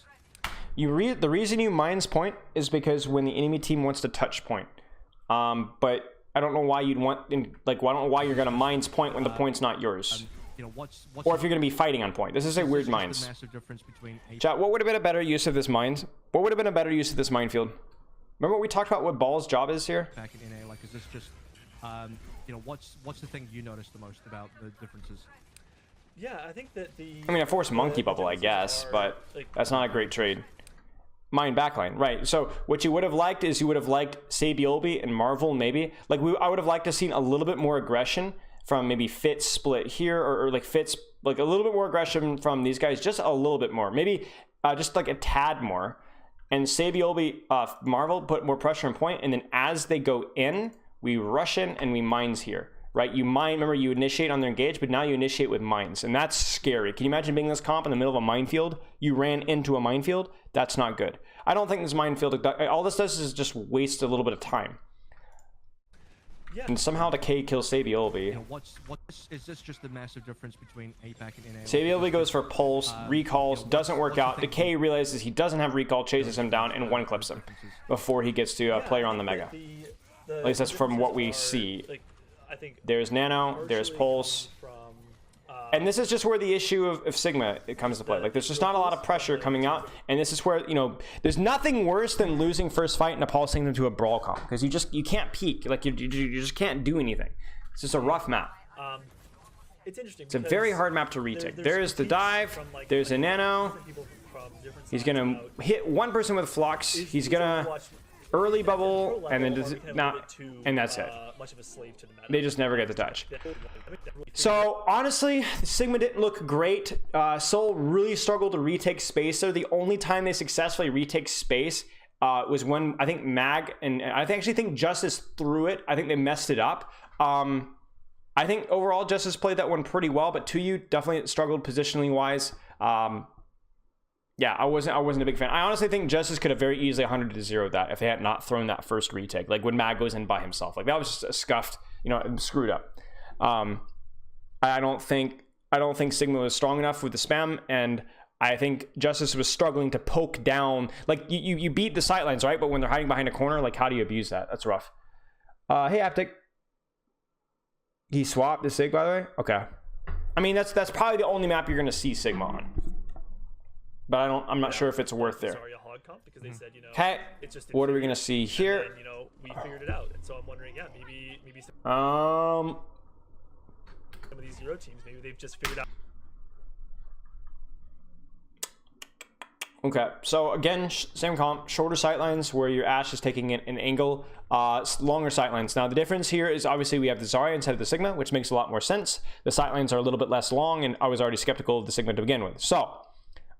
The reason you Mines point is because when the enemy team wants to touch point. But I don't know why you'd want, I don't know why you're gonna Mines point when the point's not yours. Or if you're gonna be fighting on point. This is a weird Mines. Chat, what would have been a better use of this Mines? What would have been a better use of this minefield? Remember what we talked about what Ball's job is here? Back in NA, like, is this just what's the thing you notice the most about the differences? Yeah, I think that I mean, I forced Monkey Bubble, I guess, but that's not a great trade. Mine backline, right? So what you would have liked is you would have liked Sabiolbi and Marvel, maybe. Like, I would have liked to seen a little bit more aggression from maybe Fitz split here, or like Fitz, like a little bit more aggression from these guys, just a little bit more, maybe just like a tad more. And Sabiolbi, Marvel put more pressure on point, and then as they go in, we rush in and we Mines here. Right, you mine. Remember, you initiate on their engage, but now you initiate with Mines, and that's scary. Can you imagine being this comp in the middle of a minefield? You ran into a minefield. That's not good. I don't think this minefield. All this does is just waste a little bit of time. Yeah. And somehow Decay kills Sabiolbi. Is this just the massive difference between APAC and NA? Sabiolbi goes for pulse, recalls, doesn't work out. Decay realizes he doesn't have recall, chases him down, and one clips him before he gets to play on the Mega. At least that's from what we see. I think there's Nano, there's Pulse, and this is just where the issue of Sigma comes to play. Like, there's just not a lot of pressure coming out, and this is where, there's nothing worse than losing first fight and pulsing them to a Brawl comp, because you can't peek. Like, you just can't do anything. It's just a rough map. It's interesting. It's a very hard map to retake. There's the dive, there's a Nano. He's gonna hit one person with Flux. He's gonna early bubble, and then and that's it. They just never get the touch. So honestly, Sigma didn't look great. Seoul really struggled to retake space there. The only time they successfully retake space was when I think Mag and I actually think Justice threw it. I think they messed it up. I think overall Justice played that one pretty well, but 2U definitely struggled positionally wise. Yeah, I wasn't a big fan. I honestly think Justice could have very easily 100-0 that if they had not thrown that first retake. Like, when Mag goes in by himself, like, that was just a scuffed, screwed up. I don't think Sigma was strong enough with the spam, and I think Justice was struggling to poke down. Like, you beat the sightlines, right? But when they're hiding behind a corner, like, how do you abuse that? That's rough. Hey, Aptic. He swapped the Sig, by the way. Okay. I mean, that's probably the only map you're gonna see Sigma on. But I'm not sure if it's worth there. Zarya hog comp because they said, hey, it's just what are we gonna see here? And then, we figured it out, and so I'm wondering, yeah, maybe some of these Euro teams, maybe they've just figured out. Okay, so again, same comp, shorter sightlines where your Ashe is taking an angle, longer sightlines. Now the difference here is obviously we have the Zarya instead of the Sigma, which makes a lot more sense. The sightlines are a little bit less long, and I was already skeptical of the Sigma to begin with. So.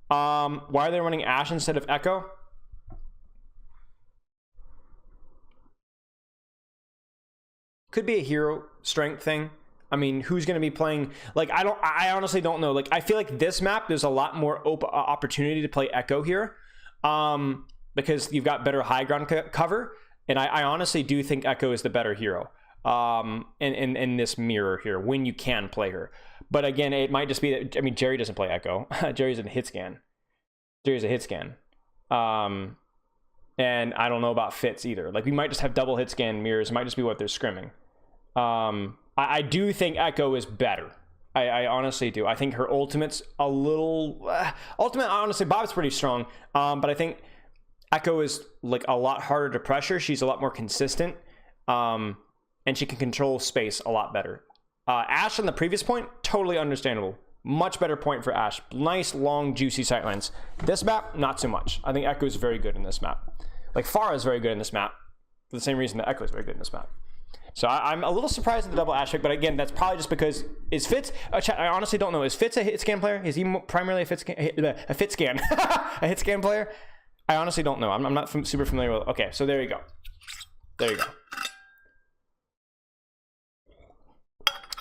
Why are they running Ashe instead of Echo? Could be a hero strength thing. I mean, who's going to be playing? Like, I honestly don't know. Like, I feel like this map, there's a lot more opportunity to play Echo here, because you've got better high ground cover, and I honestly do think Echo is the better hero. In this mirror here, when you can play her. But again, it might just be that, I mean, Jerry doesn't play Echo. Jerry's a hitscan. Jerry's a hitscan. And I don't know about Fitz either. Like, we might just have double hitscan mirrors. It might just be what they're scrimming. I do think Echo is better. I honestly do. I think her ultimate's a little... ultimate, honestly, Bob's pretty strong. But I think Echo is, like, a lot harder to pressure. She's a lot more consistent. And she can control space a lot better. Ashe on the previous point, totally understandable. Much better point for Ashe. Nice, long, juicy sightlines. This map, not so much. I think Echo is very good in this map. Like, Pharah is very good in this map. for the same reason that Echo is very good in this map. So I'm a little surprised at the double Ash pick, but again, that's probably just because is Fitz. I honestly don't know. Is Fitz a hit scan player? Is he primarily a Fitz scan, a hit scan player? I honestly don't know. I'm not super familiar with. Okay, so there you go. There you go.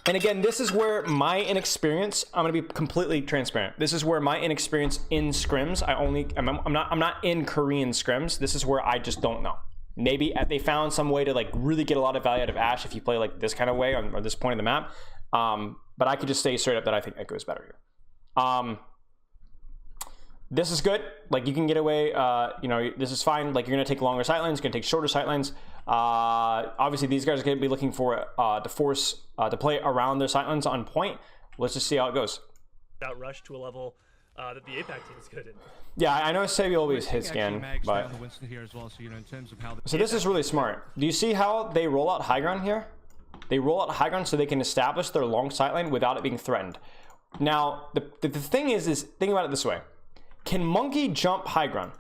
And again, this is where my inexperience, I'm going to be completely transparent. This is where my inexperience in scrims, I'm not in Korean scrims. This is where I just don't know. Maybe they found some way to like really get a lot of value out of Ash if you play like this kind of way on this point of the map. But I could just say straight up that I think Echo is better here. This is good. Like you can get away, you know, this is fine. Like you're going to take longer sightlines, you're going to take shorter sightlines. Obviously these guys are going to be looking for to force to play around their sightlines on point. Let's just see how it goes. That rush to a level that the APAC team is good in. Yeah, I know Sebi always hit scan, but so this is really smart. Do you see how they roll out high ground here? They roll out high ground so they can establish their long sightline without it being threatened. Now the thing is think about it this way: can Monkey jump high ground?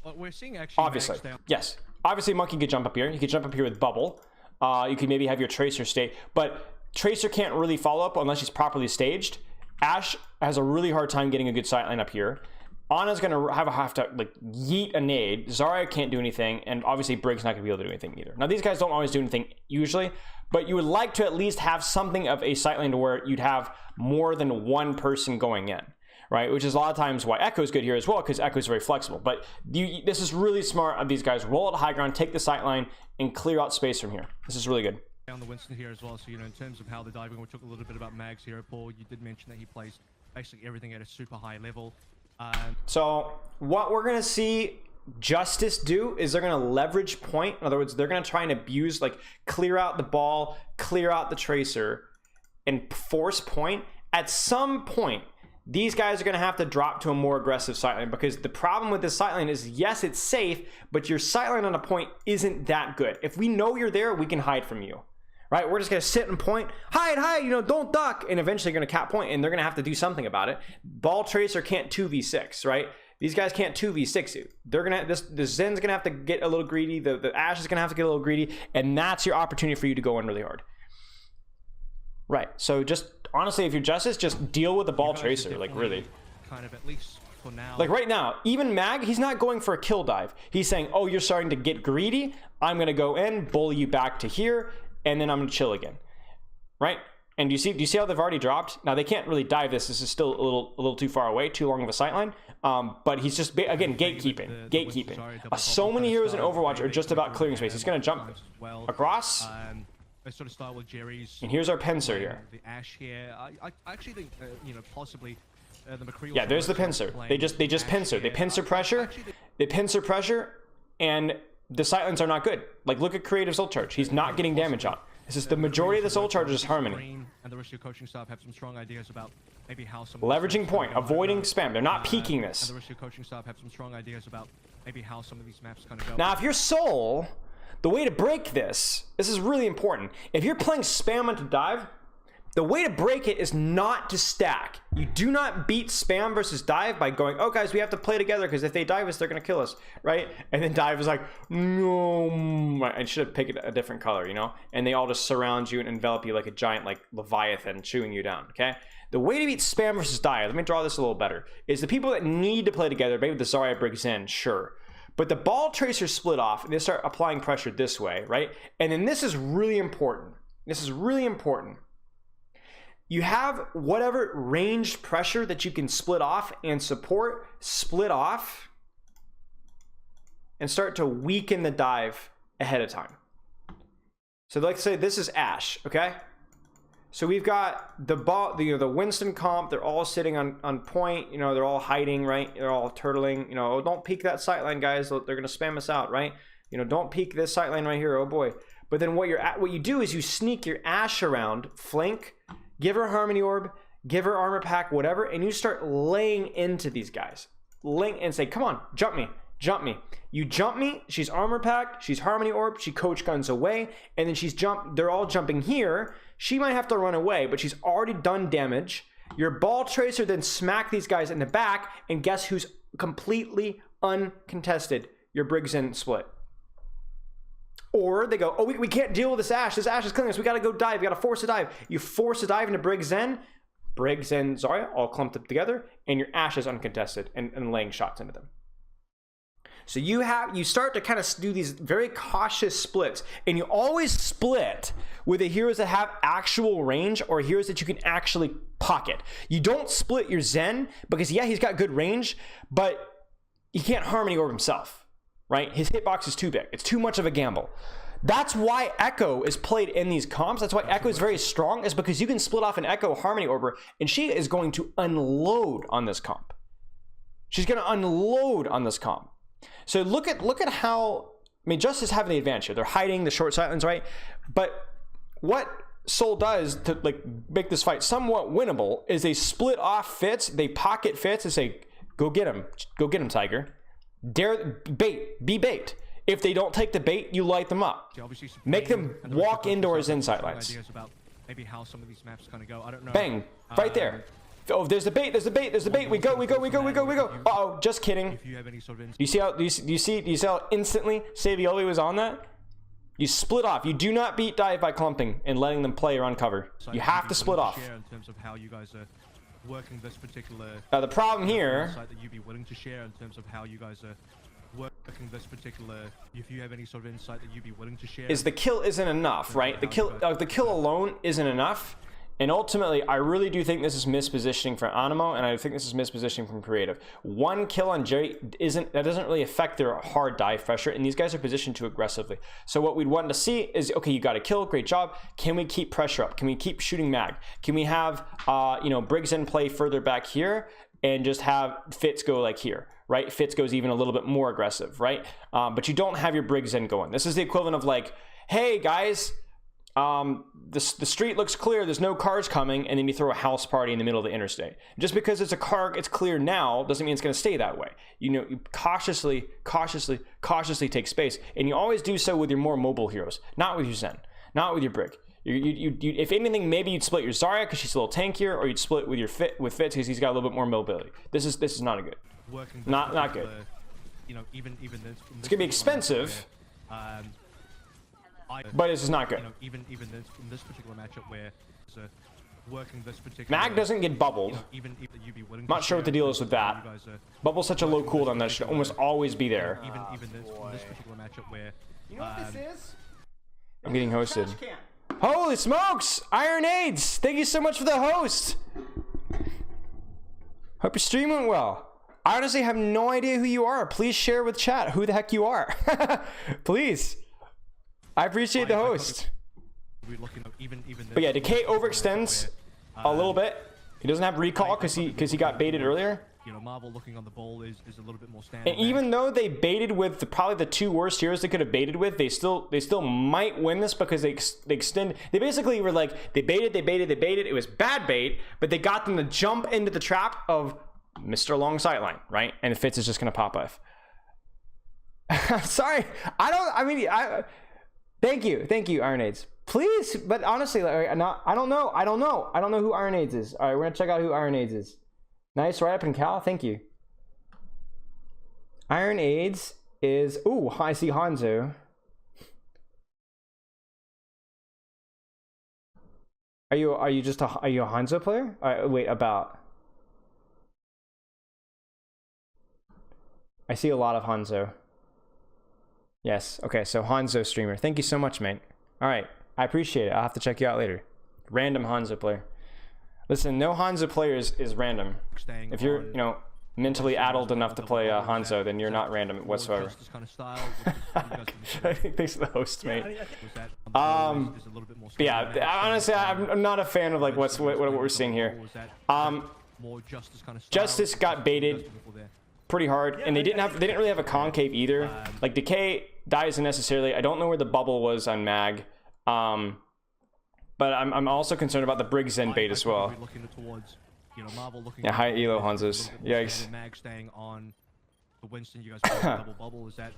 Well, we're seeing actually obviously, yes. Obviously, Monkey could jump up here. You could jump up here with Bubble. You could maybe have your Tracer stay, but Tracer can't really follow up unless she's properly staged. Ash has a really hard time getting a good sightline up here. Ana's gonna have to like yeet a nade. Zarya can't do anything, and obviously Brig's not gonna be able to do anything either. Now these guys don't always do anything usually, but you would like to at least have something of a sightline to where you'd have more than one person going in, right? Which is a lot of times why Echo's good here as well, because Echo's very flexible. But this is really smart of these guys. Roll out high ground, take the sightline, and clear out space from here. This is really good. On the Winston here as well, so you know, in terms of how the diving, we talked a little bit about Mags here. Paul, you did mention that he plays basically everything at a super high level. So what we're gonna see Justice do is they're gonna leverage point. In other words, they're gonna try and abuse, like clear out the ball, clear out the Tracer, and force point. At some point, these guys are gonna have to drop to a more aggressive sightline, because the problem with this sightline is, yes, it's safe, but your sightline on a point isn't that good. If we know you're there, we can hide from you. Right, we're just gonna sit and point, hide, you know, don't duck, and eventually you're gonna cap point, and they're gonna have to do something about it. Ball Tracer can't 2v6, right? These guys can't 2v6 you. They're gonna the Zen's gonna have to get a little greedy. The Ash is gonna have to get a little greedy, and that's your opportunity for you to go in really hard. Right. So just honestly, if you're Justice, just deal with the Ball Tracer, like really. Kind of at least for now. Like right now, even Mag, he's not going for a kill dive. He's saying, "Oh, you're starting to get greedy. I'm gonna go in, bully you back to here." And then I'm gonna chill again, right? And do you see how they've already dropped? Now they can't really dive this. This is still a little too far away, too long of a sightline. But he's just again gatekeeping. So many heroes in Overwatch are just about clearing space. He's gonna jump across. Let's sort of start with Jerry's. And here's our pincer here. The Ash here. I actually think you know, possibly the McCree. Yeah, there's the pincer. They just pincer. They pincer pressure. They pincer pressure, and the sightlines are not good. Like, look at Creative's ult charge. He's not getting damage on. This is the majority of this ult charge is Harmony. And the rest of your coaching staff have some strong ideas about maybe how some leveraging point, avoiding spam. They're not peeking this. And the rest of your coaching staff have some strong ideas about maybe how some of these maps kind of go. Now, if you're Soul, the way to break this is really important. If you're playing spam into dive, the way to break it is not to stack. You do not beat spam versus dive by going, "Oh guys, we have to play together because if they dive us, they're gonna kill us," right? And then dive is like, "No, I should have picked a different color," you know? And they all just surround you and envelop you like a giant, like Leviathan chewing you down. Okay. The way to beat spam versus dive, let me draw this a little better, is the people that need to play together. Maybe the Zarya Briggs in, sure. But the Ball Tracer split off and they start applying pressure this way, right? And then this is really important. This is really important. You have whatever ranged pressure that you can split off and support, split off, and start to weaken the dive ahead of time. So like say this is Ash, okay? So we've got the ball, the Winston comp, they're all sitting on point, you know, they're all hiding, right? They're all turtling, you know, oh, don't peek that sightline, guys, they're gonna spam us out, right? You know, don't peek this sightline right here, oh boy. But then what you do is you sneak your Ash around, flank, give her Harmony Orb, give her Armor Pack, whatever, and you start laying into these guys. Link and say, "Come on, jump me, jump me." You jump me, she's Armor Packed, she's Harmony Orb, she Coach Guns away, and then they're all jumping here. She might have to run away, but she's already done damage. Your Ball Tracer then smack these guys in the back, and guess who's completely uncontested? Your Briggs in split. Or they go, oh, we can't deal with this Ashe. This Ashe is killing us. We got to go dive. We got to force a dive. You force a dive into Briggs and Zarya all clumped up together, and your Ashe is uncontested and laying shots into them. So you start to kind of do these very cautious splits, and you always split with the heroes that have actual range or heroes that you can actually pocket. You don't split your Zen because, yeah, he's got good range, but he can't Harmony Orb himself, right? His hitbox is too big. It's too much of a gamble. That's why Echo is played in these comps. That's why Echo is very strong, is because you can split off an Echo Harmony Orber, and she is going to unload on this comp. She's going to unload on this comp. So look at how, I mean, Justice having the advantage here. They're hiding the short sightlines, right? But what Seoul does to like make this fight somewhat winnable is they split off Fitz, they pocket Fitz and say, go get him, Tiger. Be bait. If they don't take the bait, you light them up. Make them walk indoors in sightlines. Maybe how some of these maps kind of go. I don't know. Bang, right there. Oh, there's the bait. We go. Uh-oh, just kidding. If you have any sort of you see how instantly Savioli was on that? You split off. You do not beat dive by clumping and letting them play around cover. You have to split off. In terms of how you guys are working this particular. The problem here. That you'd be willing to share in terms of how you guys are working this particular. If you have any sort of insight that you'd be willing to share. Is the kill isn't enough, right? The kill alone isn't enough. And ultimately, I really do think this is mispositioning for Animo, and I think this is mispositioning from Creative. One kill on Jerry doesn't really affect their hard dive pressure, and these guys are positioned too aggressively. So what we'd want to see is, okay, you got a kill, great job. Can we keep pressure up? Can we keep shooting mag? Can we have Briggs in play further back here and just have Fitz go like here, right? Fitz goes even a little bit more aggressive, right? But you don't have your Briggs in going. This is the equivalent of like, hey guys, the street looks clear, there's no cars coming, and then you throw a house party in the middle of the interstate. Just because it's a car, it's clear now, doesn't mean it's going to stay that way. You cautiously take space, and you always do so with your more mobile heroes, not with your Zen, not with your Brig. If anything, maybe you'd split your Zarya because she's a little tankier, or you'd split with Fitz because he's got a little bit more mobility. This is not a good, not good. It's gonna be expensive. But this is not good. Even in this particular matchup where working this particular Mag doesn't get bubbled. Not sure what the deal is with that. Bubble's such a low cooldown that it should almost always be there. Even in this particular matchup where you know what this is? I'm getting hosted. Holy smokes! Iron AIDS! Thank you so much for the host. Hope your stream went well. I honestly have no idea who you are. Please share with chat who the heck you are. Please. I appreciate the host. But yeah, Decay overextends a little bit. He doesn't have recall because he got baited earlier. Marvel looking on the ball is a little bit more standard. And even though they baited with probably the two worst heroes they could have baited with, they still might win this because they extend. They basically were like they baited. It was bad bait, but they got them to jump into the trap of Mr. Long Sightline, right? And Fitz is just gonna pop off. Sorry, Thank you, Iron AIDS. Please, but honestly, I don't know who Iron AIDS is. All right, we're gonna check out who Iron AIDS is. Nice, right up in Cal. Thank you. Iron AIDS is. Ooh, I see Hanzo. Are you a Hanzo player? Wait, about. I see a lot of Hanzo. Yes. Okay. So Hanzo streamer. Thank you so much, mate. All right. I appreciate it. I'll have to check you out later. Random Hanzo player. Listen, no Hanzo player is random. If you're, mentally addled enough to play Hanzo, then you're not random whatsoever. Thanks to the host, mate. Yeah. Honestly, I'm not a fan of like what we're seeing here. Justice got baited pretty hard, and they didn't really have a concave either. Like Decay dies necessarily. I don't know where the bubble was on Mag, but I'm also concerned about the Briggs Zen bait as well. Yeah, high elo Hanzos. Yikes. Mag staying on the Winston, you guys double bubble. Is that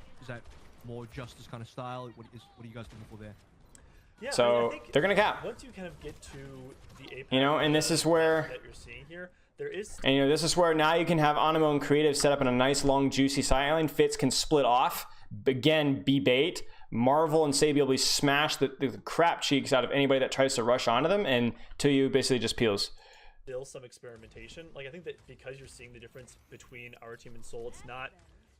more Justice kind of style? What are you guys looking for there? Yeah, so I think they're gonna cap. Once you kind of get to the apex, and this is where that you're seeing here. There is... And this is where now you can have Animo and Creative set up in a nice long juicy sideline. Fitz can split off, again be bait, Marvel and Sabiel smash the crap cheeks out of anybody that tries to rush onto them, and Tuyu basically just peels. Still some experimentation. Like, I think that because you're seeing the difference between our team and Seoul, it's not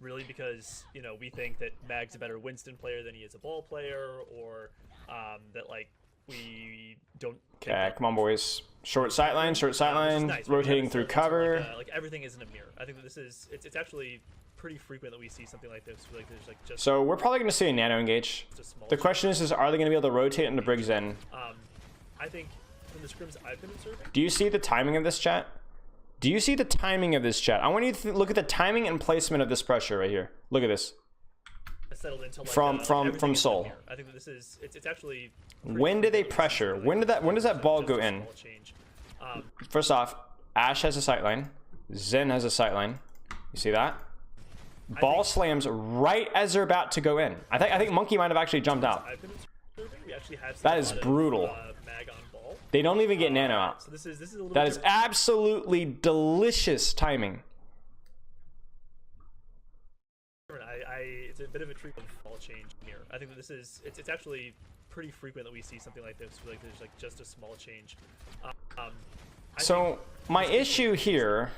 really because, you know, we think that Mag's a better Winston player than he is a ball player, or that, like, we don't... Okay, come on, boys. Short sightline, nice. rotating through cover. Like, everything isn't a mirror. I think that this is... It's actually pretty frequent that we see something like this. Like, there's, like, just... So we're probably going to see a nano engage. The question is are they going to be able to rotate into Briggs in? I think from the scrims I've been observing... Do you see the timing of this, chat? Do you see the timing of this, chat? I want you to look at the timing and placement of this pressure right here. Look at this. Settled into, like, from Seoul. I think that this is... It's actually... When do they pressure? When does that ball go in? First off, Ash has a sightline. Zen has a sightline. You see that? Ball slams right as they're about to go in. I think Monkey might have actually jumped out. That is brutal. They don't even get nano out. So this is a little that is absolutely delicious timing. It's a bit of a treatment ball change here. I think that this is it's actually pretty frequent that we see something like this, where, like, there's, like, just a small change. So my issue here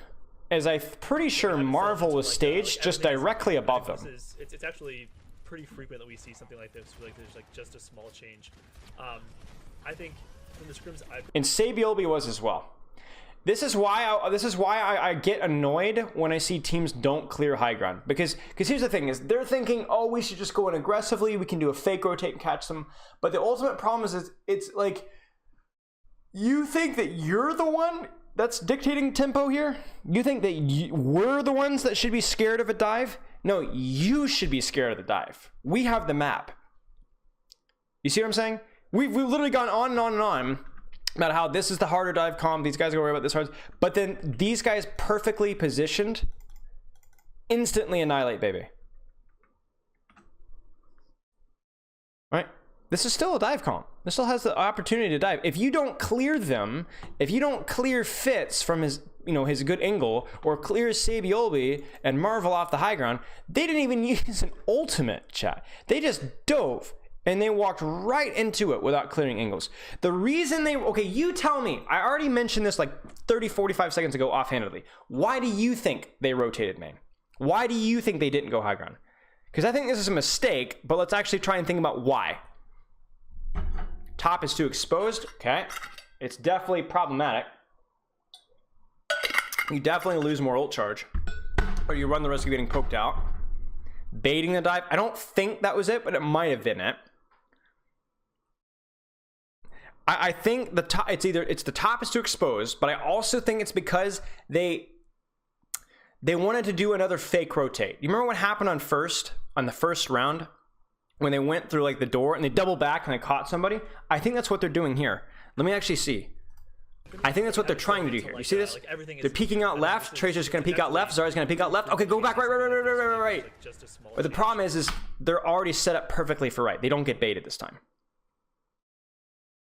is I'm pretty sure Marvel was staged just directly above them. It's actually pretty frequent that we see something like this, where, like, there's, like, just a small change. I think from the scrims and Sabiel was as well. This is why I get annoyed when I see teams don't clear high ground, because here's the thing: is they're thinking, oh, we should just go in aggressively, we can do a fake rotate and catch them. But the ultimate problem is it's like, you think that you're the one that's dictating tempo here? You think that we're the ones that should be scared of a dive? No, you should be scared of the dive. We have the map. You see what I'm saying? We've literally gone on and on and on about how this is the harder dive comp, these guys are gonna worry about this hard, but then these guys perfectly positioned instantly annihilate, baby. Right? This is still a dive comp. This still has the opportunity to dive. If you don't clear them, if you don't clear Fitz from his, you know, his good angle, or clear Sabiolbi and Marvel off the high ground, they didn't even use an ultimate, chat. They just dove. And they walked right into it without clearing angles. The reason they... Okay, you tell me. I already mentioned this like 30, 45 seconds ago offhandedly. Why do you think they rotated main? Why do you think they didn't go high ground? Because I think this is a mistake, but let's actually try and think about why. Top is too exposed. Okay. It's definitely problematic. You definitely lose more ult charge, or you run the risk of getting poked out. Baiting the dive. I don't think that was it, but it might have been it. I think the top, it's the top is too exposed, but I also think it's because they wanted to do another fake rotate. You remember what happened on the first round when they went through, like, the door and they double back and they caught somebody? I think that's what they're doing here. Let me actually see. I think that's what they're trying to do here. You see this? They're peeking out left. Tracer's gonna peek out left. Zarya's gonna peek out left. Okay, go back right. But the problem is they're already set up perfectly for right. They don't get baited this time.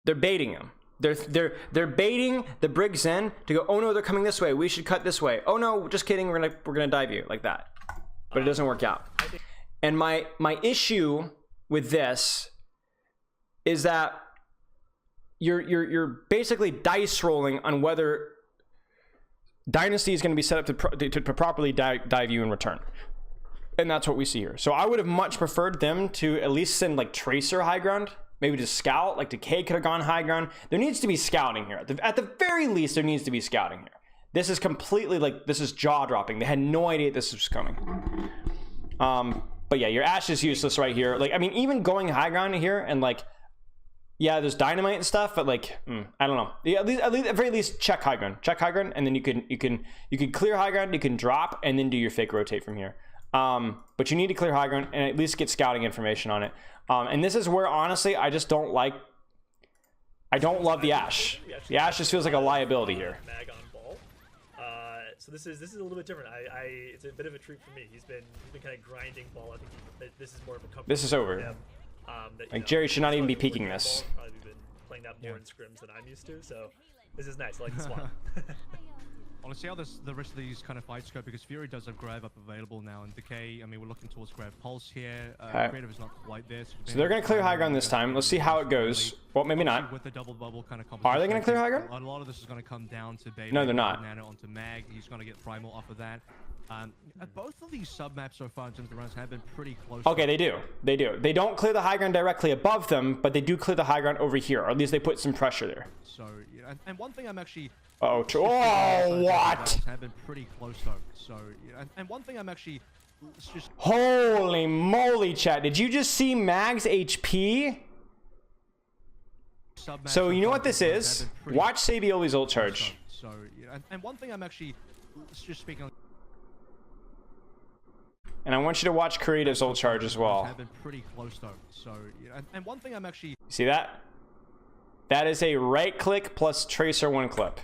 They're baiting them. They're baiting the Briggs in to go, oh no, they're coming this way. We should cut this way. Oh no, just kidding. We're gonna dive you like that. But it doesn't work out. And my issue with this is that you're basically dice rolling on whether Dynasty is going to be set up to properly dive you in return. And that's what we see here. So I would have much preferred them to at least send, like, Tracer high ground, maybe to scout. Like, Decay could have gone high ground. There needs to be scouting here. At the very least, there needs to be scouting here. This is completely, like, this is jaw-dropping. They had no idea this was coming. But yeah, your Ash is useless right here. Like, I mean, even going high ground here and, like, yeah, there's dynamite and stuff, but, like, I don't know. Yeah, at the very least, check high ground, and then you can clear high ground, you can drop, and then do your fake rotate from here. But you need to clear high ground and at least get scouting information on it. And this is where, honestly, I just don't like. I don't love the Ash. The Ash just feels like a liability here. Mag on ball. So this is a little bit different. It's a bit of a treat for me. He's been kind of grinding ball. I think this is more of a comfort. This is over. Him. Like, Jerry should not even be peeking this. Probably been playing that more in scrims than I'm used to, so this is nice. I like the swap. Well, let's see how the rest of these kind of fights go, because Fury does have Grav up available now, and Decay, I mean, we're looking towards Grav Pulse here. Creative is not quite there. So they're going to clear high ground this time. Let's see how it goes. Well, maybe not. With the double bubble kind of Are they going to clear high ground? A lot of this is going to come down to Baby. No, they're not. Nano onto Mag. He's going to get Primal off of that. Both of these sub-maps so far in terms of the rounds have been pretty close. Okay, they do. They do. They don't clear the high ground directly above them, but they do clear the high ground over here, or at least they put some pressure there. So, yeah, and one thing I'm actually... Oh, what? Have been pretty close though. So, yeah, and one thing I'm actually just... Holy moly, chat. Did you just see Mag's HP? So, you know what this is? Watch Sabioli's ult charge. So, yeah, and one thing I'm actually just speaking on... And I want you to watch Creative's ult charge as well. Have been pretty close though. So, yeah, and one thing I'm actually... See that? That is a right click plus Tracer 1 clip.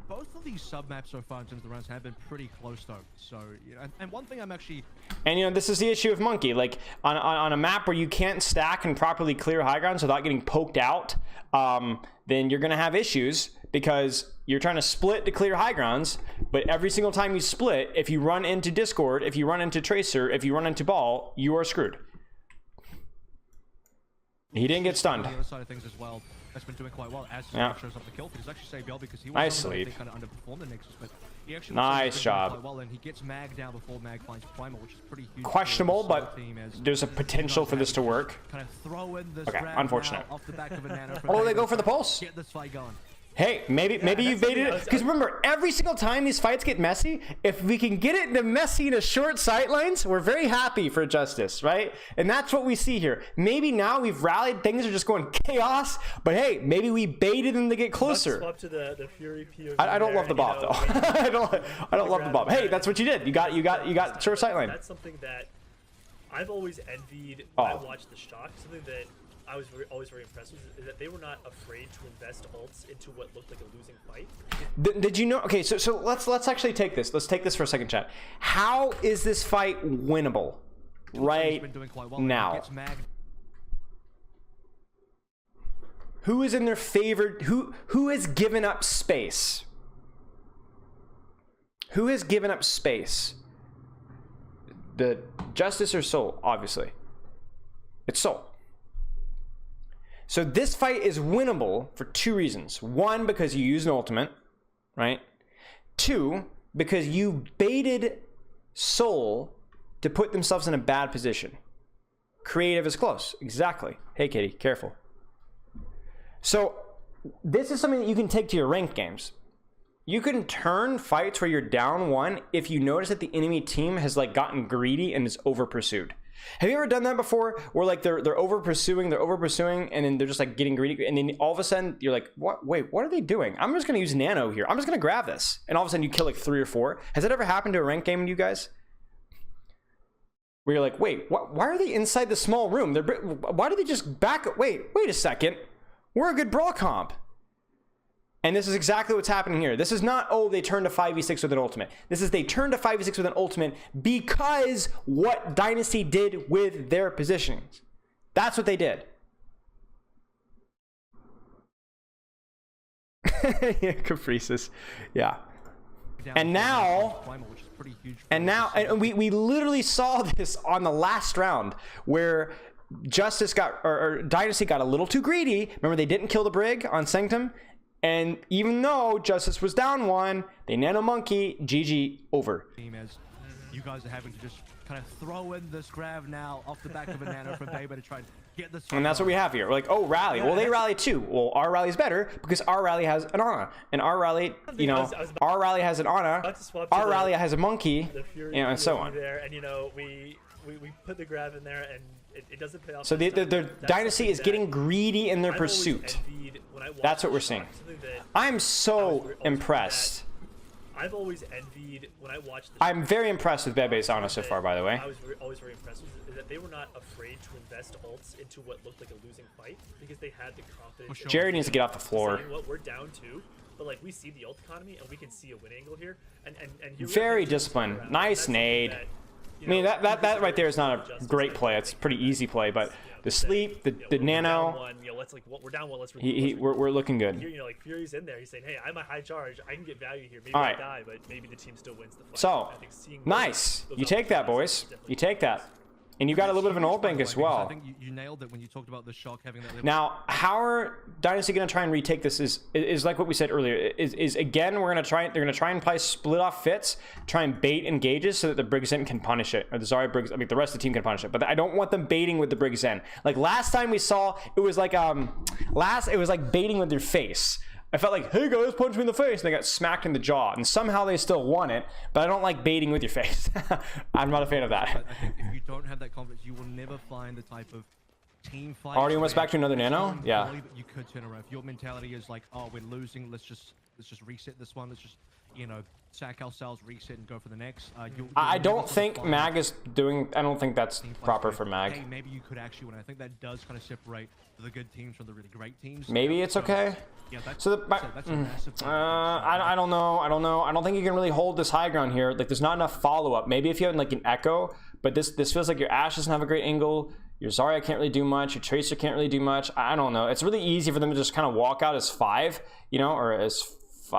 Both of these sub-maps so far in terms of the rounds have been pretty close though. So, yeah, and one thing I'm actually... And you know, this is the issue of Monkey. Like, on a map where you can't stack and properly clear high grounds without getting poked out, then you're going to have issues because you're trying to split to clear high grounds, but every single time you split, if you run into Discord, if you run into Tracer, if you run into Ball, you are screwed. He didn't get stunned. On the other side of things as well, that's been doing quite well as he shows up the kill. He's actually Sabiel because he was nice sleep. They kind of underperformed the Nexus, but he actually nice job. Quite well, and he gets Mag down before Mag finds Primal, which is pretty huge. Questionable, but there's a potential for this to work. Kind of throw in this okay, unfortunate. off the back of a nano oh, they go for the pulse. Get this fight going. Hey, maybe you've baited it. Because remember, every single time these fights get messy, if we can get it into messy in a short sightlines, we're very happy for Justice, right? And that's what we see here. Maybe now we've rallied, things are just going chaos, but hey, maybe we baited them to get closer. Swap to the Fury POV I don't love the bob though. I don't love the bob. Hey, that's what you did. You got short sightline. That's something that I've always envied when I watched the Shock. Something that I was always very impressed with is that they were not afraid to invest ults into what looked like a losing fight. Did you know? Okay, so let's actually take this. Let's take this for a second, chat. How is this fight winnable right now? Who is in their favorite? Who has given up space? Who has given up space? The Justice or Soul? Obviously, it's Soul. So this fight is winnable for two reasons. One, because you use an ultimate, right? Two, because you baited Soul to put themselves in a bad position. Creative is close. Exactly. Hey, Kitty, careful. So this is something that you can take to your ranked games. You can turn fights where you're down one if you notice that the enemy team has like gotten greedy and is over pursued. Have you ever done that before? Where like they're over pursuing, and then they're just like getting greedy, and then all of a sudden you're like, what? Wait, what are they doing? I'm just gonna use nano here. I'm just gonna grab this, and all of a sudden you kill like 3 or 4. Has that ever happened to a ranked game, you guys? Where you're like, wait, why are they inside the small room? Why do they just back? Wait a second. We're a good brawl comp. And this is exactly what's happening here. This is not, oh, they turned to 5v6 with an ultimate. This is they turned to 5v6 with an ultimate because what Dynasty did with their positionings. That's what they did. Yeah, Caprices. Yeah. And now, we literally saw this on the last round where Justice got, or Dynasty got a little too greedy. Remember, they didn't kill the Brig on Sanctum. And even though Justice was down 1, they nano monkey, GG, over. As you guys are having to just kind of throw in this grab now off the back of a nano from Baby to try and get this. And that's what we have here. We're like, oh, rally. Well, they rally too. Well, our rally's better because our rally has an Ana. And our rally, you know, our rally has an Ana. Our rally has a monkey, you know, and so on. There, and, you know, we put the grab in there and it doesn't pay off. So the Dynasty is getting greedy in their pursuit. That's what we're seeing. I'm so impressed. I've always envied when I watched. I'm very impressed with Bebe's Ana so far, by the way. I was always very impressed with is that they were not afraid to invest ults into what looked like a losing fight because they had the confidence. Jerry needs to get off the floor. What we're down to, but like we see the ult economy and we can see a win angle here. And very disciplined. Nice nade. you I mean, know, that right there is not a Justice, great I play. think It's a pretty easy play, but the say, sleep, the we're down nano, one, you know, let's like we're down one. Let's we're looking good. you know, like Fury's in there. He's saying, hey, I'm a high charge. I can get value here. Maybe All I right. die, but maybe the team still wins the fight. So, I think seeing nice. those You take that, boys. opportunities is definitely You take that. And you got a little bit of an ult bank as I well. think you nailed it when you talked about the shock having that. Now, how are Dynasty going to try and retake this is like what we said earlier. Is again, they're going to try and play split off fits, try and bait engages so that the Briggs Zen can punish it, or the Zarya Briggs. I mean, the rest of the team can punish it. But I don't want them baiting with the Briggs Zen. Like last time we saw, it was like it was like baiting with their face. I felt like, hey guys, punch me in the face, and they got smacked in the jaw, and somehow they still won it. But I don't like baiting with your face. I'm not a fan of that. I think if you don't have that confidence, you will never find the type of team fight. Already almost back to another nano? Yeah. But you could turn around. If your mentality is like, oh, we're losing, let's just reset this one. Let's just, you know, sack ourselves, reset, and go for the next. I don't think Mag is doing. I don't think that's team fights proper where, for Mag. Hey, maybe you could actually win. I think that does kind of separate the good teams from the really great teams. Maybe it's So, okay. Yeah, that's, So that's a massive point. I don't know. I don't think you can really hold this high ground here. Like, there's not enough follow up. Maybe if you had like an Echo, but this feels like your Ashe doesn't have a great angle. Your Zarya can't really do much. Your Tracer can't really do much. I don't know. It's really easy for them to just kind of walk out as 5, you know, or as 5,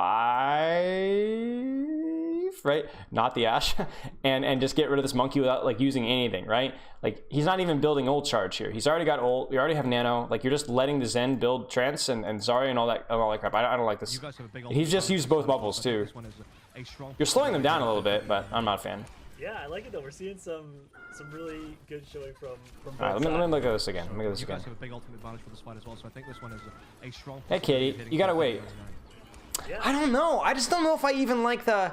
right? Not the Ashe, and just get rid of this monkey without like using anything, right? Like, he's not even building ult charge here. He's already got ult. You already have nano. Like, you're just letting the Zen build trance and Zarya and all that crap. I don't like this. You guys have a big He's just used both bubbles too. This one is a strong You're slowing them down a little bit, but I'm not a fan. Yeah, I like it though. We're seeing some really good showing from both All right, let me look at this again. Let me look at this You guys again. have a big ultimate advantage for this fight as well, so I think this one is a strong. Hey, Kitty, you gotta wait. I don't know. I just don't know if I even like the.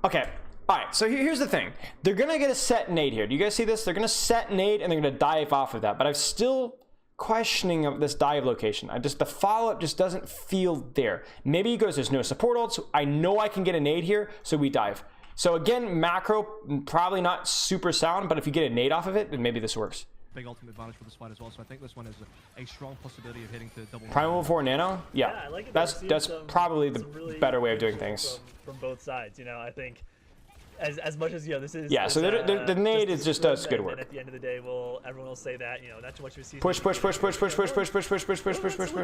Okay. All right. So here's the thing. They're gonna get a set nade here. Do you guys see this? They're gonna set nade and they're gonna dive off of that. But I'm still questioning of this dive location. The follow up just doesn't feel there. Maybe he goes, there's no support ult. So I know I can get a nade here, so we dive. So again, macro probably not super sound, but if you get a nade off of it, then maybe this works. Big ultimate advantage for this fight as well, so I think this one is a strong possibility of hitting to double. Primal 4 nano? Yeah, I like it. that's probably the really better way of doing good things. from both sides. You know, I think as much as, you know, this is Yeah, so the nade is just does good work. And at the end of the day, everyone will say that, you know, not too much of a season. Push.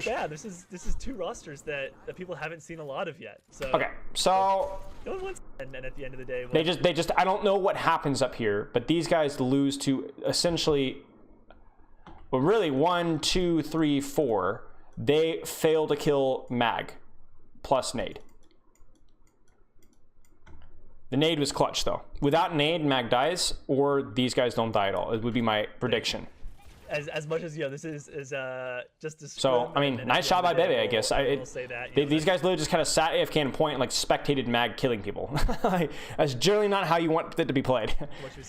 Yeah, this is two rosters that people haven't seen a lot of yet. So Okay, so no one wants, and at the end of the day, they just I don't know what happens up here, but these guys lose to essentially, well, really 1, 2, 3, 4. They fail to kill Mag plus nade. The nade was clutch though. Without nade, Mag dies, or these guys don't die at all. It would be my prediction. as much as, you know, this is just a So I mean, nice job by Bebe, I guess. We'll say that, you know, These guys literally just kind of sat AFK in point and like spectated Mag killing people. That's generally not how you want it to be played. Do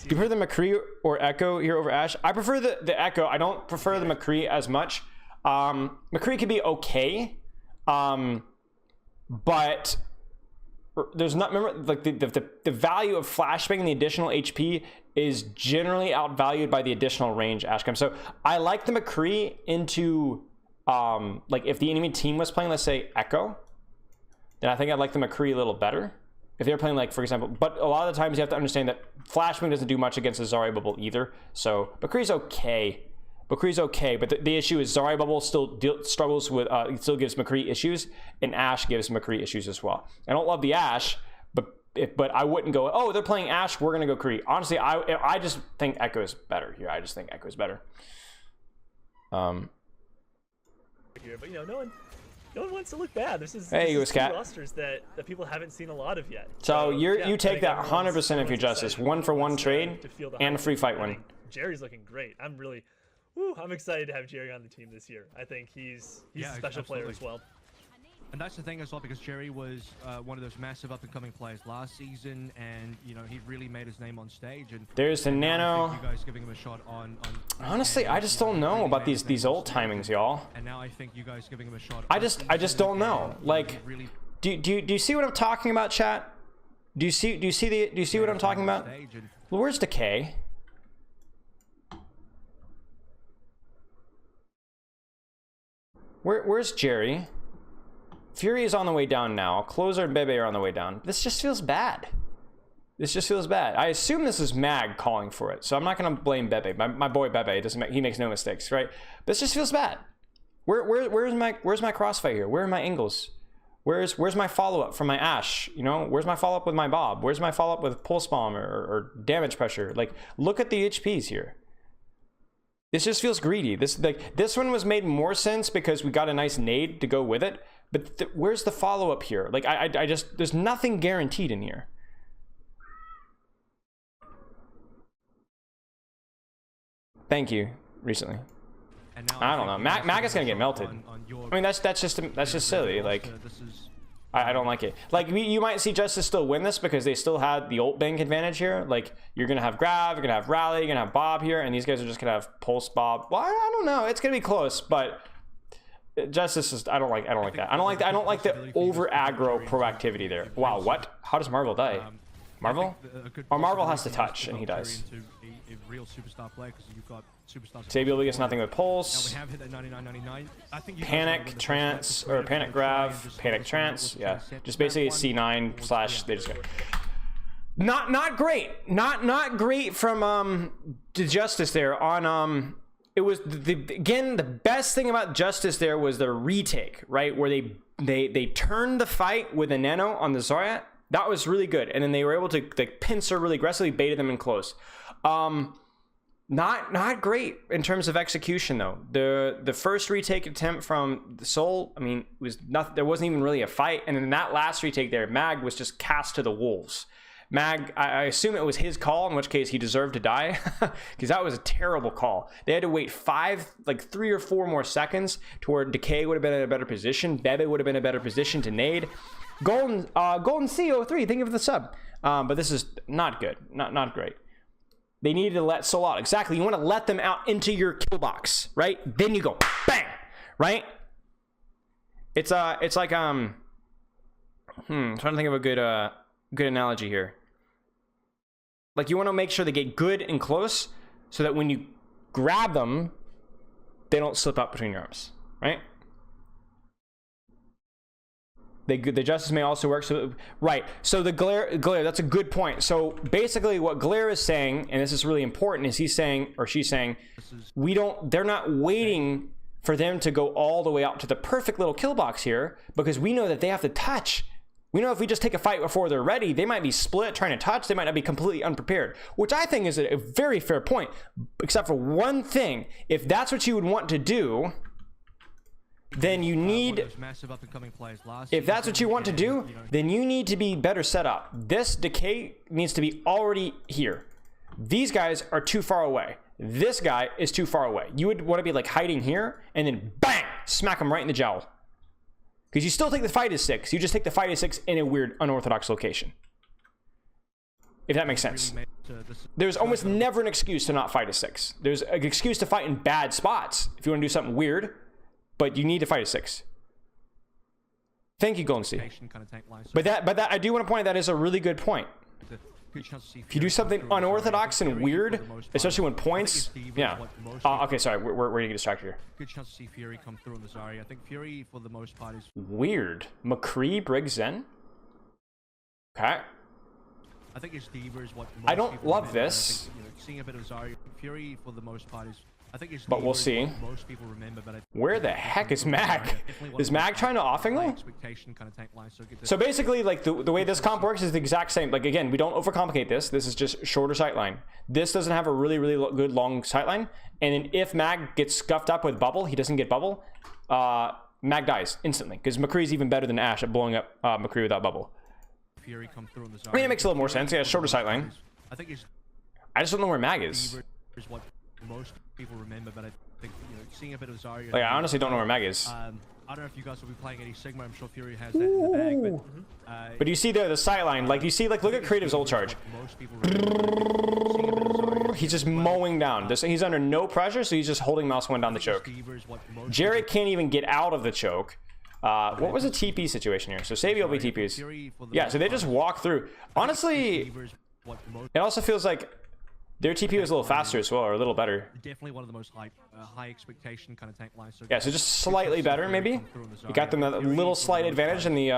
you prefer the McCree or Echo here over Ashe? I prefer the Echo. I don't prefer the McCree as much. McCree could be okay, but there's not, remember, like the value of flashbang and the additional HP is generally outvalued by the additional range Ashe comes. So I like the McCree into like if the enemy team was playing, let's say Echo, then I think I'd like the McCree a little better. If they're playing, like, for example, but a lot of the times you have to understand that flashbang doesn't do much against the Zarya bubble either. So McCree's okay. McCree's okay, but the issue is Zarya bubble still struggles with, it still gives McCree issues, and Ashe gives McCree issues as well. I don't love the Ashe, but I wouldn't go, oh, they're playing Ashe, we're gonna go Cree. Honestly, I just think Echo is better here. I just think Echo is better. Here, but, you know, no one wants to look bad. This is two Cat rosters that people haven't seen a lot of yet. So yeah, you take that 100% of your justice, 1-for-1 trade, and a free fight win. Jerry's looking great. I'm excited to have Jerry on the team this year. I think he's a special player as well. And that's the thing as well, because Jerry was one of those massive up-and-coming players last season, and, you know, he really made his name on stage. And there's the nano. I think you guys giving him a shot on honestly, I just don't know about these ult timings, y'all. And now I think you guys giving him a shot. I just don't know. Like, do you see what I'm talking about, chat? Do you see what I'm talking about? Well, where's Decay? Where's Jerry? Fury is on the way down now. Closer and Bebe are on the way down. This just feels bad. This just feels bad. I assume this is Mag calling for it, so I'm not gonna blame Bebe. My boy Bebe he makes no mistakes, right? But this just feels bad. Where's my crossfire here? Where are my angles? Where's my follow-up from my Ashe? You know, where's my follow-up with my Bob? Where's my follow-up with pulse bomb or damage pressure? Like, look at the HPs here. This just feels greedy. This one was made more sense because we got a nice nade to go with it. But where's the follow-up here? Like, I just, there's nothing guaranteed in here. Thank you. Recently. I don't know. Mag is gonna get melted. I mean, that's just silly. Like, I don't like it. Like, you might see Justice still win this because they still had the ult bank advantage here. Like, you're gonna have Grav, you're gonna have Rally, you're gonna have Bob here, and these guys are just gonna have Pulse Bob. Well, I don't know. It's gonna be close, but Justice is. I don't like that. I don't like the over aggro proactivity there. Wow, what? How does Marvel die? Marvel? Or Marvel has to touch, and he dies. Sabiel gets nothing with Pulse. Panic, Trance, or Panic Grav, Panic Trance. Yeah, just basically C9 / they just go. Not great. Not great from the Justice there on it was again the best thing about Justice there was the retake, right, where they turned the fight with a nano on the Zarya. That was really good, and then they were able to pincer really aggressively, baited them in close. Not great in terms of execution though. The first retake attempt from the Soul, I mean, was nothing. There wasn't even really a fight, and then that last retake there, Mag was just cast to the wolves. Mag, I assume it was his call, in which case he deserved to die, because that was a terrible call. They had to wait 3 or 4 more seconds to where Decay would have been in a better position. Bebe would have been in a better position to nade. Golden CO3, thank you for the sub. But this is not good, not great. They needed to let Soul out. Exactly, you want to let them out into your kill box, right? Then you go bang, right? It's like trying to think of a good analogy here. Like, you want to make sure they get good and close so that when you grab them, they don't slip up between your arms, right? The Justice may also work, so right. So the glare, that's a good point. So basically what Glare is saying, and this is really important, is he's saying, or she's saying, they're not waiting for them to go all the way out to the perfect little kill box here, because we know that they have to touch. We know if we just take a fight before they're ready, they might be split trying to touch, they might not be completely unprepared, which I think is a very fair point, except for one thing. If that's what you would want to do, then you need, if that's what you want to do, then you need to be better set up. This Decay needs to be already here. These guys are too far away. This guy is too far away. You would want to be like hiding here and then bang, smack him right in the jowl. Because you still take the fight as 6. You just take the fight as 6 in a weird, unorthodox location. If that makes sense. There's almost never an excuse to not fight as 6. There's an excuse to fight in bad spots if you want to do something weird, but you need to fight as 6. Thank you, Golden Sea. But that I do want to point out that is a really good point. If you do something unorthodox and weird, especially when points, yeah. Okay, sorry, we're getting distracted here. Good chance to see Fury come through on the Zarya. I think Fury, for the most part, is weird. McCree, Briggs, Zen. Okay. I think his Diva is what. I don't love this. Think, seeing a bit of Zarya, Fury, for the most part, is. I think it's, but we'll see. Most people remember, but where the heck is Mag? Is Mag trying to off angle? So basically, like the way this comp works is the exact same. Like, again, we don't overcomplicate this. This is just shorter sightline. This doesn't have a really good long sightline. And then if Mag gets scuffed up with bubble, he doesn't get bubble. Mag dies instantly because McCree's even better than Ashe at blowing up McCree without bubble. I mean, it makes a little more sense. Yeah, shorter sightline. I just don't know where Mag is. Most people remember, but I think seeing a bit of Zarya. Like, I honestly don't know where Mag is. I don't know if you guys will be playing any Sigma. I'm sure Fury has that in the bag. But you see there the sightline, like you see, like look at Creative's ult charge. He's just mowing down. He's under no pressure, so he's just holding mouse 1 down the choke. Jared can't even get out of the choke. What was the TP situation here? So Sabiel will be TPs. Yeah, so they just walk through. Honestly, it also feels like Their TP was a little faster as well, or a little better. Definitely one of the most high expectation kind of tank lines. So Yeah, so just slightly better, maybe. You got them a little slight advantage in the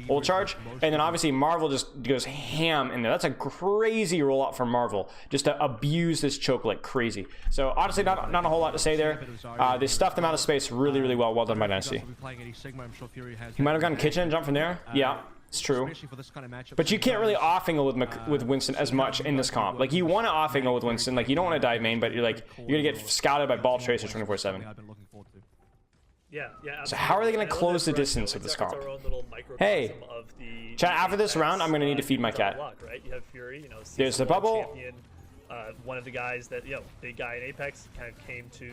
ult charge. And then obviously Marvel just goes ham in there. That's a crazy rollout from Marvel, just to abuse this choke like crazy. So honestly, not a whole lot to say there. They stuffed them out of space really, really well. Well done by Dynasty. He might have gone kitchen and jumped from there. Yeah. It's true, but you can't really off-angle with Winston as much in this comp. Like, you want to off-angle with Winston, like, you don't want to dive main, but you're gonna get scouted by ball tracers 24/7. Yeah. So how are they gonna close the distance with this comp? Hey, chat, after this round, I'm gonna need to feed my cat. There's the bubble. One of the guys that, big guy in Apex, kind of came into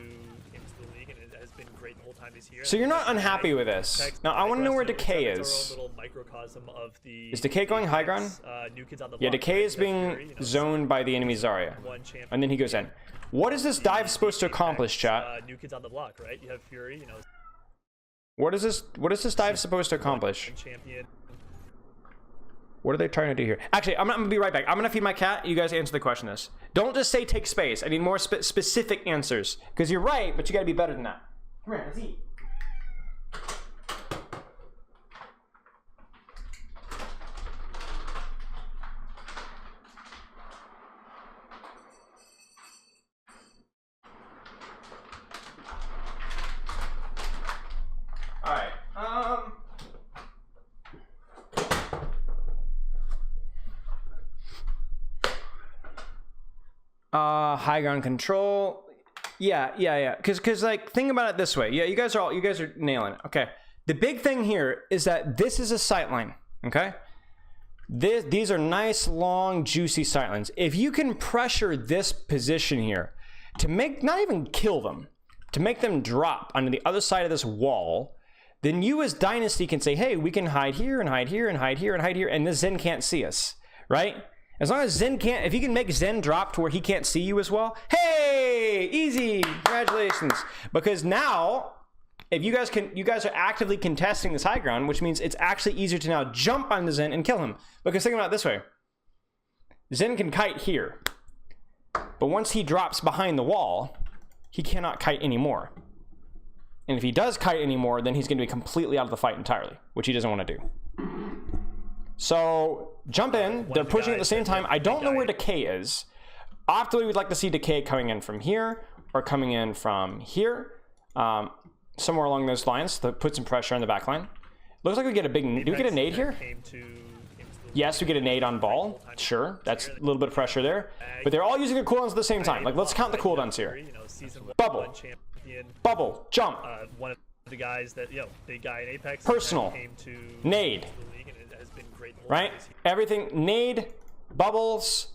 the league and it has been great the whole time he's here. So you're not unhappy with this. Now I want to know where Decay is. Is Decay going high ground? Yeah, Decay is being zoned by the enemy Zarya. And then he goes in. What is this dive supposed to accomplish, chat? New kids on the block, right? You have Fury, What is this dive supposed to accomplish? What are they trying to do here? Actually, I'm gonna be right back. I'm gonna feed my cat. You guys answer the question this. Don't just say take space. I need more specific answers. Because you're right, but you gotta be better than that. Come here, let's eat. Alright, high ground control. Yeah. Cause like, think about it this way. Yeah, you guys are nailing it. Okay. The big thing here is that this is a sightline. Okay. These are nice, long, juicy sightlines. If you can pressure this position here to make, not even kill them, to make them drop onto the other side of this wall, then you as Dynasty can say, hey, we can hide here and hide here and hide here and hide here, and this Zen can't see us, right? As long as Zen can't, if you can make Zen drop to where he can't see you as well, hey, easy, congratulations. Because now, if you guys are actively contesting this high ground, which means it's actually easier to now jump on the Zen and kill him. Because think about it this way. Zen can kite here. But once he drops behind the wall, he cannot kite anymore. And if he does kite anymore, then he's going to be completely out of the fight entirely, which he doesn't want to do. So jump in. They're pushing at the same time. I don't know where Decay is. Optimally, we'd like to see Decay coming in from here or coming in from here. Somewhere along those lines to put some pressure on the back line. Looks like we get a big... Do we get a nade here? Yes, we get a nade on ball. Sure, that's a little bit of pressure there. But they're all using their cooldowns at the same time. Like, let's count the cooldowns here. Bubble. Bubble. Jump. One of the guys that, big guy in Apex. Personal. Nade. Right? Everything. Nade. Bubbles.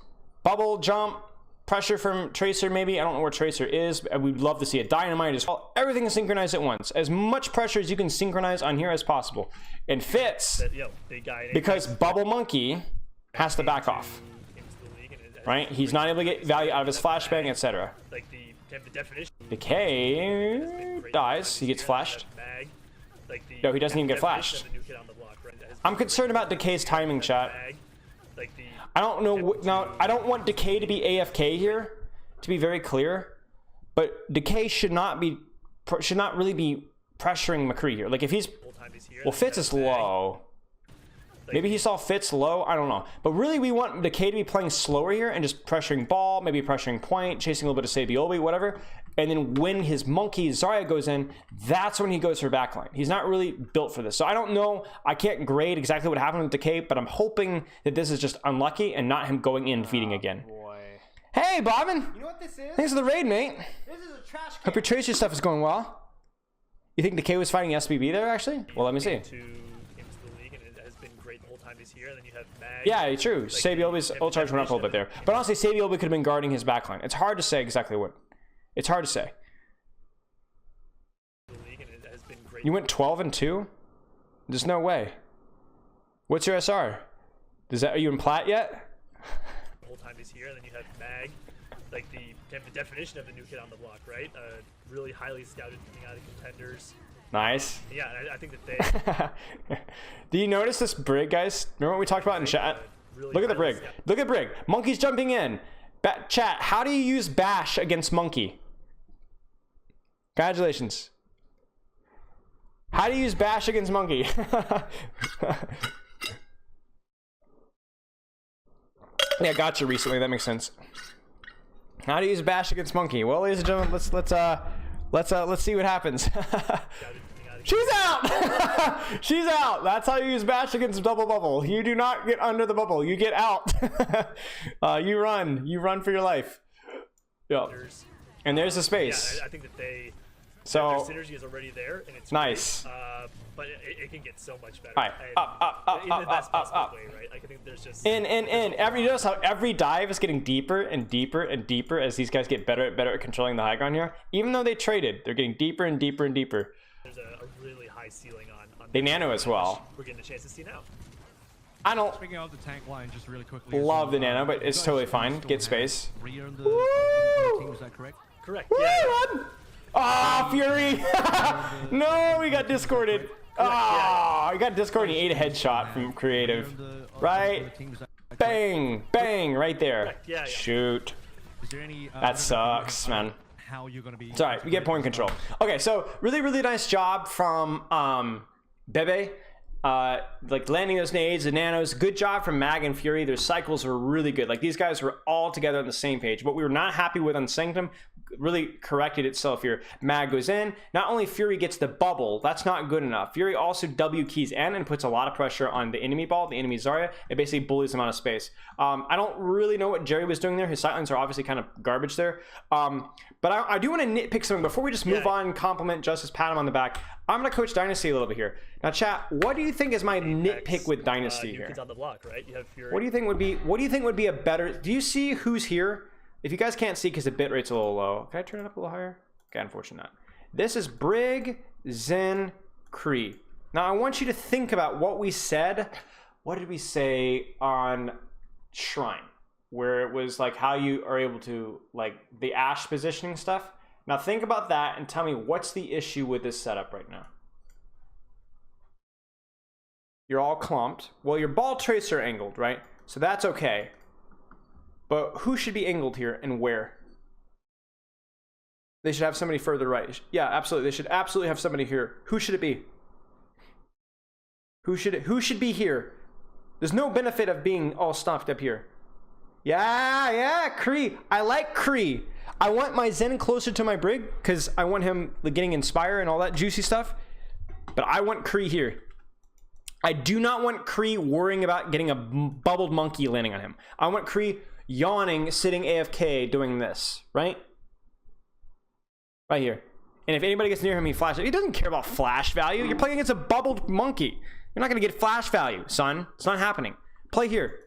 Bubble. Jump. Pressure from Tracer, maybe. I don't know where Tracer is. We'd love to see it. Dynamite as well. Everything is synchronized at once. As much pressure as you can synchronize on here as possible. And fits because Bubble Monkey has to back off. Right? He's not able to get value out of his flashbang, etc. Decay dies. He gets flashed. No, he doesn't even get flashed. I'm concerned about Decay's timing, chat. I don't know. Now, I don't want Decay to be AFK here, to be very clear. But Decay should not really be pressuring McCree here. Like, if he's... Well, Fitz is low. Maybe he saw Fitz low. I don't know. But really, we want Decay to be playing slower here and just pressuring ball, maybe pressuring point, chasing a little bit of Sabioli, whatever. And then when his monkey Zarya goes in, that's when he goes for backline. He's not really built for this. So I don't know. I can't grade exactly what happened with Decay, but I'm hoping that this is just unlucky and not him going in feeding again. Boy. Hey, Bobbin. You know what this is? Thanks for the raid, mate. This is a trash can. Hope your Tracer stuff is going well. You think Decay was fighting SBB there, actually? Well, let me see. Yeah, true. Sabioli's ult charge went up a little bit there. But honestly, Sabioli could have been guarding his backline. It's hard to say exactly what. It's hard to say. You went 12-2? There's no way. What's your SR? Are you in plat yet? The whole time he's here, and then you have Mag, like the definition of the new kid on the block, right? Really highly scouted coming out of contenders. Nice. Yeah, I think that they... Do you notice this brig, guys? Remember what we talked about in chat? Really Look at the brig. Look at the brig. Monkey's jumping in. Chat, how do you use bash against monkey? Congratulations. How do you use bash against monkey? Yeah, gotcha recently. That makes sense. How do you use bash against monkey? Well, ladies and gentlemen, let's see what happens. She's out. She's out. That's how you use bash against double bubble. You do not get under the bubble. You get out. You run. You run for your life. Yeah. And there's the space. Yeah, I think that they. So their synergy is already there, and it's nice. Great, but it can get so much better. All right, up, in the best possible way, right? Like, I think there's just in. You notice how every dive is getting deeper and deeper and deeper as these guys get better at controlling the high ground here. Even though they traded, they're getting deeper and deeper and deeper. There's a really high ceiling on they nano as well. We're getting a chance to see now. I don't Speaking of the tank line, just really quickly. love the nano, but it's totally fine. Get space. Zarya on the team, is that correct? Correct. Woo! Yeah. Ah, Fury! No, we got discorded. Ah, I got discorded. He ate a headshot from creative. Right? Bang, bang, right there. Yeah. Shoot. Is there any, That sucks, man. How you're gonna be? It's all right. We get point control. Okay, so really nice job from Bebe. Like landing those nades, the nanos. Good job from Mag and Fury. Their cycles were really good. Like these guys were all together on the same page. What we were not happy with on Sanctum really corrected itself here. Mag goes in. Not only Fury gets the bubble, that's not good enough. Fury also W keys in and puts a lot of pressure on the enemy ball, the enemy Zarya. It basically bullies them out of space. I don't really know what Jerry was doing there. His sightlines are obviously kind of garbage there. But I do want to nitpick something before we just move on, compliment Justice, pat him on the back. I'm going to coach Dynasty a little bit here. Now, chat, what do you think is my nitpick with Dynasty here? Kids on the block, right? You have Fury. What do you think would be a better? Do you see who's here? If you guys can't see because the bit rate's a little low, can I turn it up a little higher? Okay, unfortunately not. This is Brig, Zen, Kree. Now I want you to think about what we said. What did we say on Shrine? Where it was like how you are able to like the Ashe positioning stuff. Now think about that and tell me what's the issue with this setup right now. You're all clumped. Well, your ball tracer angled, right? So that's okay. But who should be angled here and where? They should have somebody further right. Yeah, absolutely. They should absolutely have somebody here. Who should it be? Who should be here? There's no benefit of being all stuffed up here. Yeah, Kree. I like Kree. I want my Zen closer to my Brig because I want him getting Inspire and all that juicy stuff. But I want Kree here. I do not want Kree worrying about getting a bubbled monkey landing on him. I want Kree yawning, sitting AFK doing this, right? Right here. And if anybody gets near him, he flashes. He doesn't care about flash value. You're playing against a bubbled monkey. You're not going to get flash value, son. It's not happening. Play here.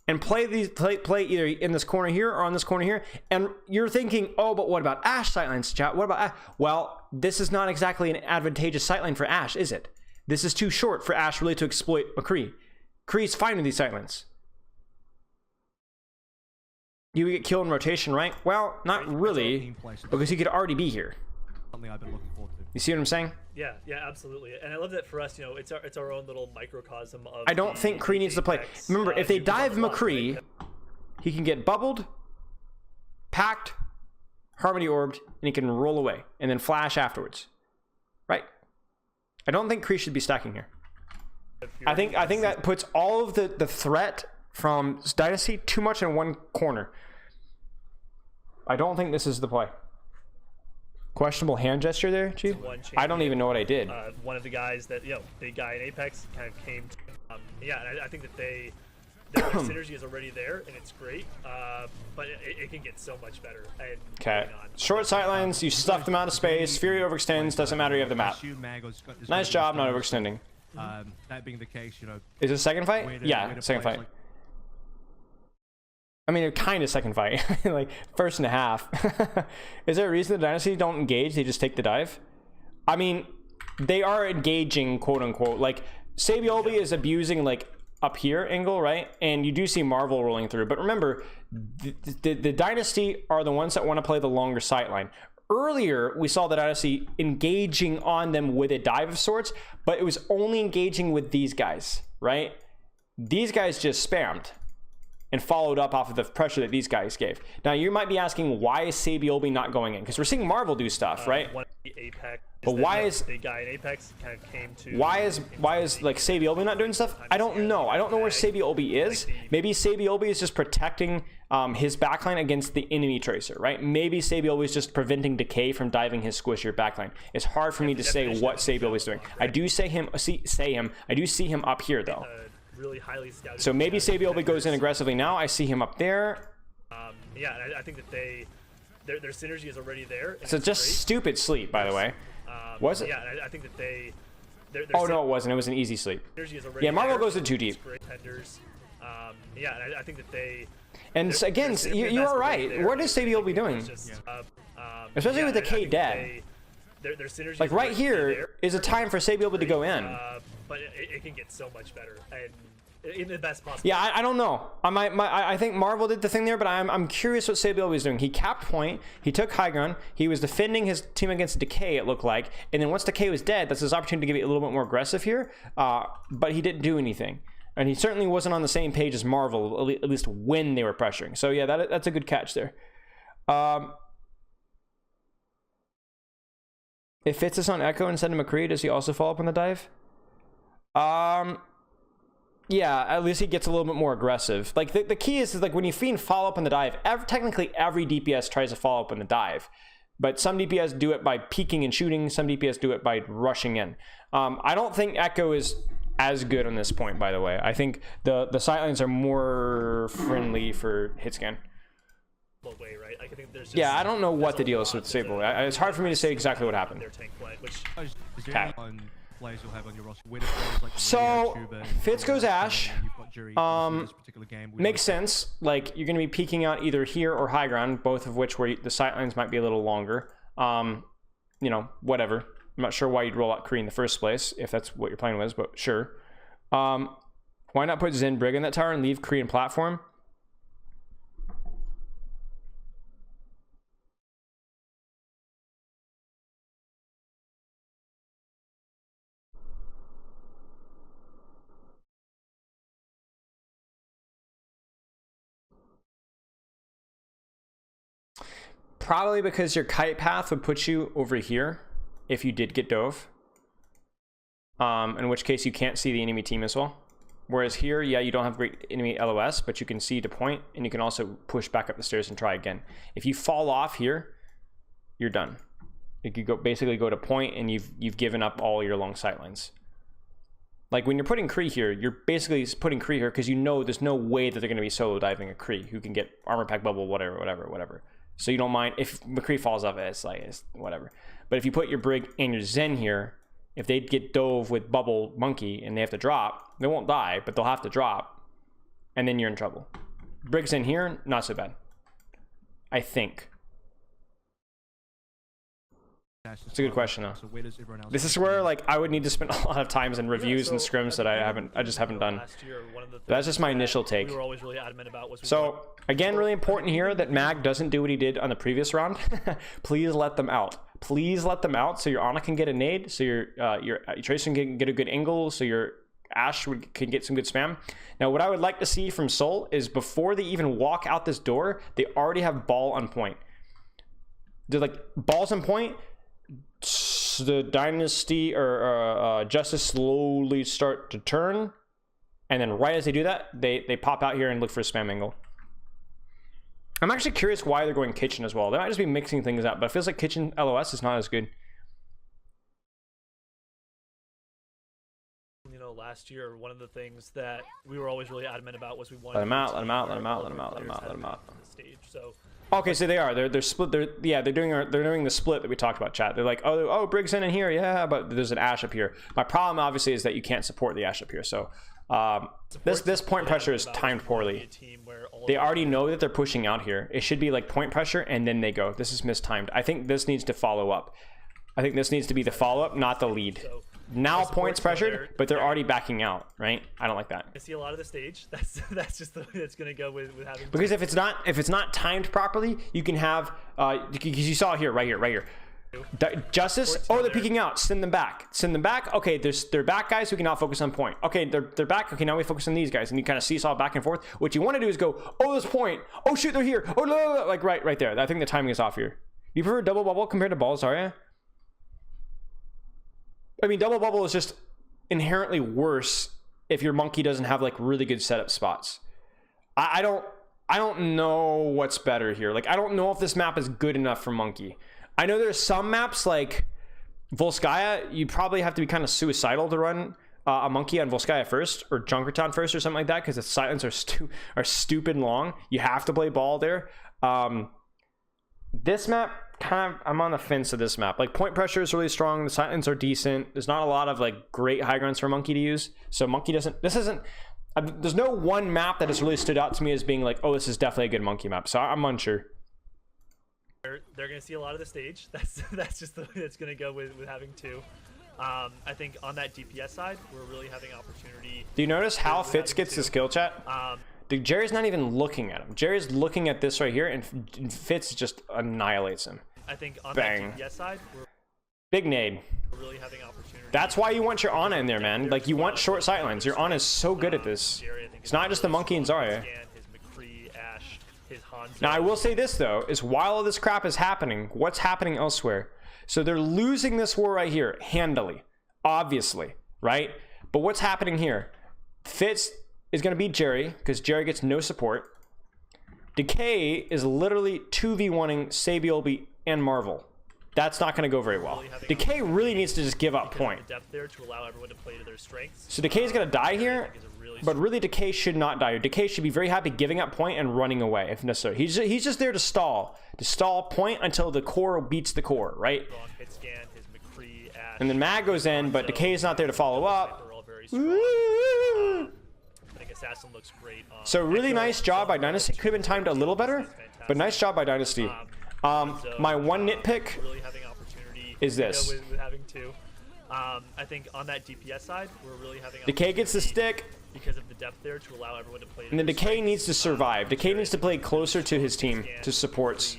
And play either in this corner here or on this corner here. And you're thinking, oh, but what about Ashe sightlines, chat? What about Ashe? Well, this is not exactly an advantageous sightline for Ashe, is it? This is too short for Ashe really to exploit a Kree. Kree's fine with these sightlines. You would get killed in rotation, right? Well, not really, because he could already be here. Something I've been looking forward to. You see what I'm saying? Yeah, absolutely. And I love that for us, you know, it's our own little microcosm of I don't think Kree needs to play. Remember, if they dive McCree, he can get bubbled, packed, Harmony orbed, and he can roll away and then flash afterwards. Right? I don't think Kree should be stacking here. I think that puts all of the threat from Dynasty too much in one corner. I don't think this is the play. Questionable hand gesture there, Chief? I don't even know what I did. One of the guys that, you know, big guy in Apex kind of came to, yeah, and I think that their synergy is already there, and it's great, but it can get so much better. Okay. Short sightlines, you stuff them out of space, Fury overextends, doesn't matter, you have the map. Nice job not overextending. That being the case, you know... Is it a second fight? Yeah, second fight. I mean, kind of second fight, like first and a half. Is there a reason the Dynasty don't engage? They just take the dive? I mean, they are engaging, quote unquote. Like, Sabiolbi is abusing, like, up here angle, right? And you do see Marvel rolling through. But remember, the Dynasty are the ones that want to play the longer sightline. Earlier, we saw the Dynasty engaging on them with a dive of sorts, but it was only engaging with these guys, right? These guys just spammed. and followed up off of the pressure that these guys gave. Now, you might be asking, why is Sabiobi not going in? Because we're seeing Marvel do stuff, right? One of the Apex, But why is big guy in Apex kind of came to? why is like Sabiobi not doing stuff? I don't know. I don't know where Sabiobi is. Maybe Sabiobi is just protecting his backline against the enemy tracer, right? Maybe Sabiobi is just preventing Decay from diving his squishier backline. It's hard for me to say what Sabiobi is doing. I do say him. I do see him up here though. Really highly scouted. So maybe Sabiobi goes in aggressively now. I see him up there. Yeah, and I think that their synergy is already there. So just great. Stupid sleep, by the way. Was it? Yeah, and I think that their Oh no, it wasn't. It was an easy sleep. synergy is already Yeah, Marvel there. goes in too deep. It's great tenders. Yeah, and I think that they. And again, you are right. What is Sabiobi doing? Especially with the K dead. Their synergy Like is right already here there. is a time for Sabiobi to go in. But it can get so much better, and in the best possible. Yeah, I don't know. I think Marvel did the thing there, but I'm curious what Sabiobi is doing. He capped point. He took high ground. He was defending his team against Decay, it looked like. And then once Decay was dead, that's his opportunity to get a little bit more aggressive here. But he didn't do anything. And he certainly wasn't on the same page as Marvel, at least when they were pressuring. So yeah, that's a good catch there. If Fitz is on Echo instead of McCree, does he also follow up on the dive? Yeah, at least he gets a little bit more aggressive. Like the key is like when you fiend follow up on the dive, technically every DPS tries to follow up on the dive. But some DPS do it by peeking and shooting, some DPS do it by rushing in. I don't think Echo is as good on this point, by the way. I think the Sightlines are more friendly for hitscan. Way, right? Like, I think there's just, Yeah, I don't know what the deal is with Sable. It's hard for me to say exactly what happened. Their tank play, which Is there Okay. any players you'll have on your roster? Where the players like So, Rio, Chuba, Fitz goes Ash. You've got Jury in this particular game. We Makes sense. Like, you're going to be peeking out either here or high ground, both of which where the Sightlines might be a little longer. You know, whatever. I'm not sure why you'd roll out Kree in the first place, if that's what your plan was, but sure. Why not put Zen Brig in that tower and leave Kree in platform? Probably because your kite path would put you over here if you did get dove. In which case you can't see the enemy team as well. Whereas here, yeah, you don't have great enemy LOS, but you can see to point, and you can also push back up the stairs and try again. If you fall off here, you're done. You could basically go to point, and you've given up all your long sightlines. Like when you're putting Kree here, you're basically putting Kree here because you know there's no way that they're going to be solo diving a Kree who can get armor pack bubble, whatever. So you don't mind if McCree falls off it, it's whatever. But if you put your Brig and your Zen here, if they get dove with bubble monkey and they have to drop, they won't die, but they'll have to drop, and then you're in trouble. Brig's in here, not so bad, I think. It's a good question though. So where does everyone else This is where like I would need to spend a lot of times in reviews and scrims that I just haven't done. last year, one of the That's just my things that initial take. We were always really adamant about was So again, really important here that Mag doesn't do what he did on the previous round. Please let them out. Please let them out so your Ana can get a nade, so your Tracer can get a good angle, so your Ashe can get some good spam. Now, what I would like to see from Soul is before they even walk out this door, they already have ball on point. They're like balls on point. The Dynasty or Justice slowly start to turn, and then right as they do that, they pop out here and look for a spam angle. I'm actually curious why they're going kitchen as well. They might just be mixing things up, but it feels like kitchen LOS is not as good. You know, last year, one of the things that we were always really adamant about was we wanted Let them out, to let them out, where let them out, all let of them our out, let them players out, let them had out. on the stage. So Okay, so they are. They're split. They're doing the split that we talked about, chat. They're like, oh, Briggs in here, yeah, but there's an Ashe up here. My problem obviously is that you can't support the Ashe up here. So this point pressure is timed poorly. They already know that they're pushing out here. It should be like point pressure and then they go. This is mistimed. I think this needs to follow up. I think this needs to be the follow up, not the lead. Now points pressured, but they're already backing out, right? I don't like that. I see a lot of the stage. That's just the way it's gonna go with having. Because if it's not timed properly, you can have because you saw here, right here. Justice. Oh, they're peeking out. Send them back. Send them back. Okay, they're back, guys. We can now focus on point. Okay, they're back. Okay, now we focus on these guys, and you kind of seesaw back and forth. What you want to do is go, oh, this point. Oh shoot, they're here. Oh no, like right there. I think the timing is off here. You prefer double bubble compared to Brawl, Zarya? I mean, double bubble is just inherently worse if your monkey doesn't have like really good setup spots. I don't know what's better here. Like, I don't know if this map is good enough for monkey. I know there's some maps like Volskaya, you probably have to be kind of suicidal to run a monkey on Volskaya first, or Junkertown first, or something like that, because the sightlines are stupid long. You have to play ball there. This map, kind of, I'm on the fence of this map. Like, point pressure is really strong. The sightlines are decent. There's not a lot of like great high grounds for monkey to use. So monkey doesn't. This isn't. There's no one map that has really stood out to me as being like, oh, this is definitely a good monkey map. So I'm unsure. They're going to see a lot of the stage. That's just the way it's going to go with having two. I think on that DPS side, we're really having opportunity. Do you notice how Fitz gets the skill chat? Dude, Jerry's not even looking at him. Jerry's looking at this right here, and Fitz just annihilates him. I think on Bang. that DPS side, Big nade. we're really having opportunity. That's why you want your Ana in there, man. Like, you want short sightlines. Your Ana is so good at this. It's not just the monkey and Zarya. Now, I will say this, though, is while all this crap is happening, what's happening elsewhere? So they're losing this war right here, handily, obviously, right? But what's happening here? Fitz is going to beat Jerry, because Jerry gets no support. Decay is literally 2v1ing Sabiolby and Marvel. That's not going to go very well. Decay really needs to just give up point. So Decay's going to die here, but really Decay should not die. Decay should be very happy giving up point and running away if necessary. He's just there to stall point until the core beats the core, right? And then Mag goes in, but Decay's not there to follow up. So really nice job by Dynasty. Could have been timed a little better, but nice job by Dynasty. My one nitpick is this. I think on that DPS side, we're really having Decay gets the stick because of the depth there to allow everyone to play. And then Decay needs to survive. Decay needs to play closer to his team, to supports.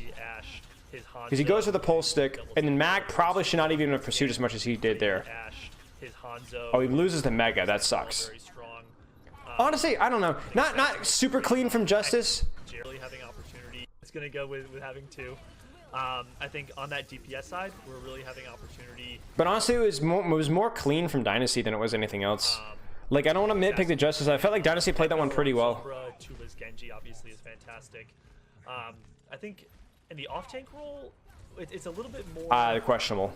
Because he goes with a pole stick, and then Mag probably should not even have pursued as much as he did there. Oh, he loses the Mega. That sucks. Honestly, I don't know. Not super clean from Justice. It's gonna go with having two. I think on that DPS side, we're really having opportunity. But honestly, it was more clean from Dynasty than it was anything else. Like, I don't want to nitpick the Justice. I felt like Dynasty played that one pretty well. Sombra, Tuba's Genji obviously is fantastic. I think in the off-tank role, it's a little bit more questionable.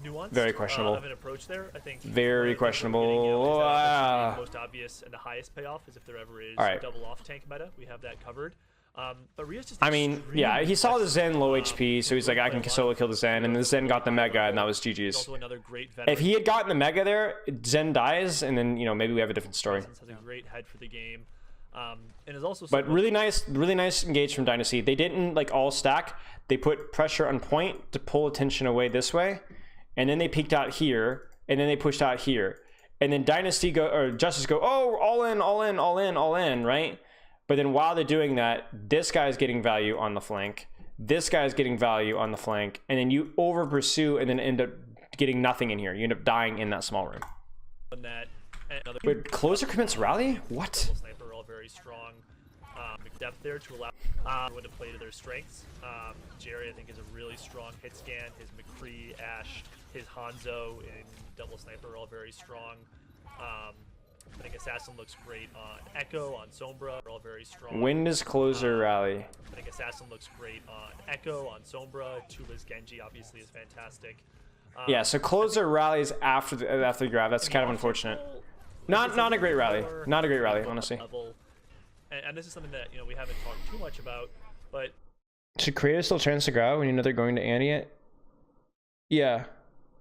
Nuanced, Very questionable. Of an approach there. I think very questionable. The most obvious and the highest payoff is if there ever is right. double off-tank meta. We have that covered. But Rhea's just I mean, yeah, he saw the Zen low HP, so he's like, I can solo kill the Zen, and the Zen got the Mega, and that was GG's. If he had gotten the Mega there, Zen dies, and then, you know, maybe we have a different story. Has a great head for the game. And is also but really nice engage from Dynasty. They didn't like all stack. They put pressure on point to pull attention away this way, and then they peeked out here, and then they pushed out here, and then Dynasty or Justice go, oh, all in, all in, all in, all in, right? But then while they're doing that, this guy's getting value on the flank, this guy's getting value on the flank, and then you over pursue and then end up getting nothing in here. You end up dying in that small room. Wait, closer commits rally? What? Sniper are all very strong. Depth there to allow everyone to play to their strengths. Jerry, I think, is a really strong hit scan. His McCree, Ashe, his Hanzo, and double sniper are all very strong. I think Assassin looks great on Echo, on Sombra, are all very strong. When does closer rally? I think Assassin looks great on Echo, on Sombra. Tuba's Genji obviously is fantastic. Yeah, so closer rallies after the grab. That's kind of unfortunate. Not a great rally. Not a great rally, honestly. And this is something that, you know, we haven't talked too much about, but should creators still chance to grab when you know they're going to ante it? Yeah,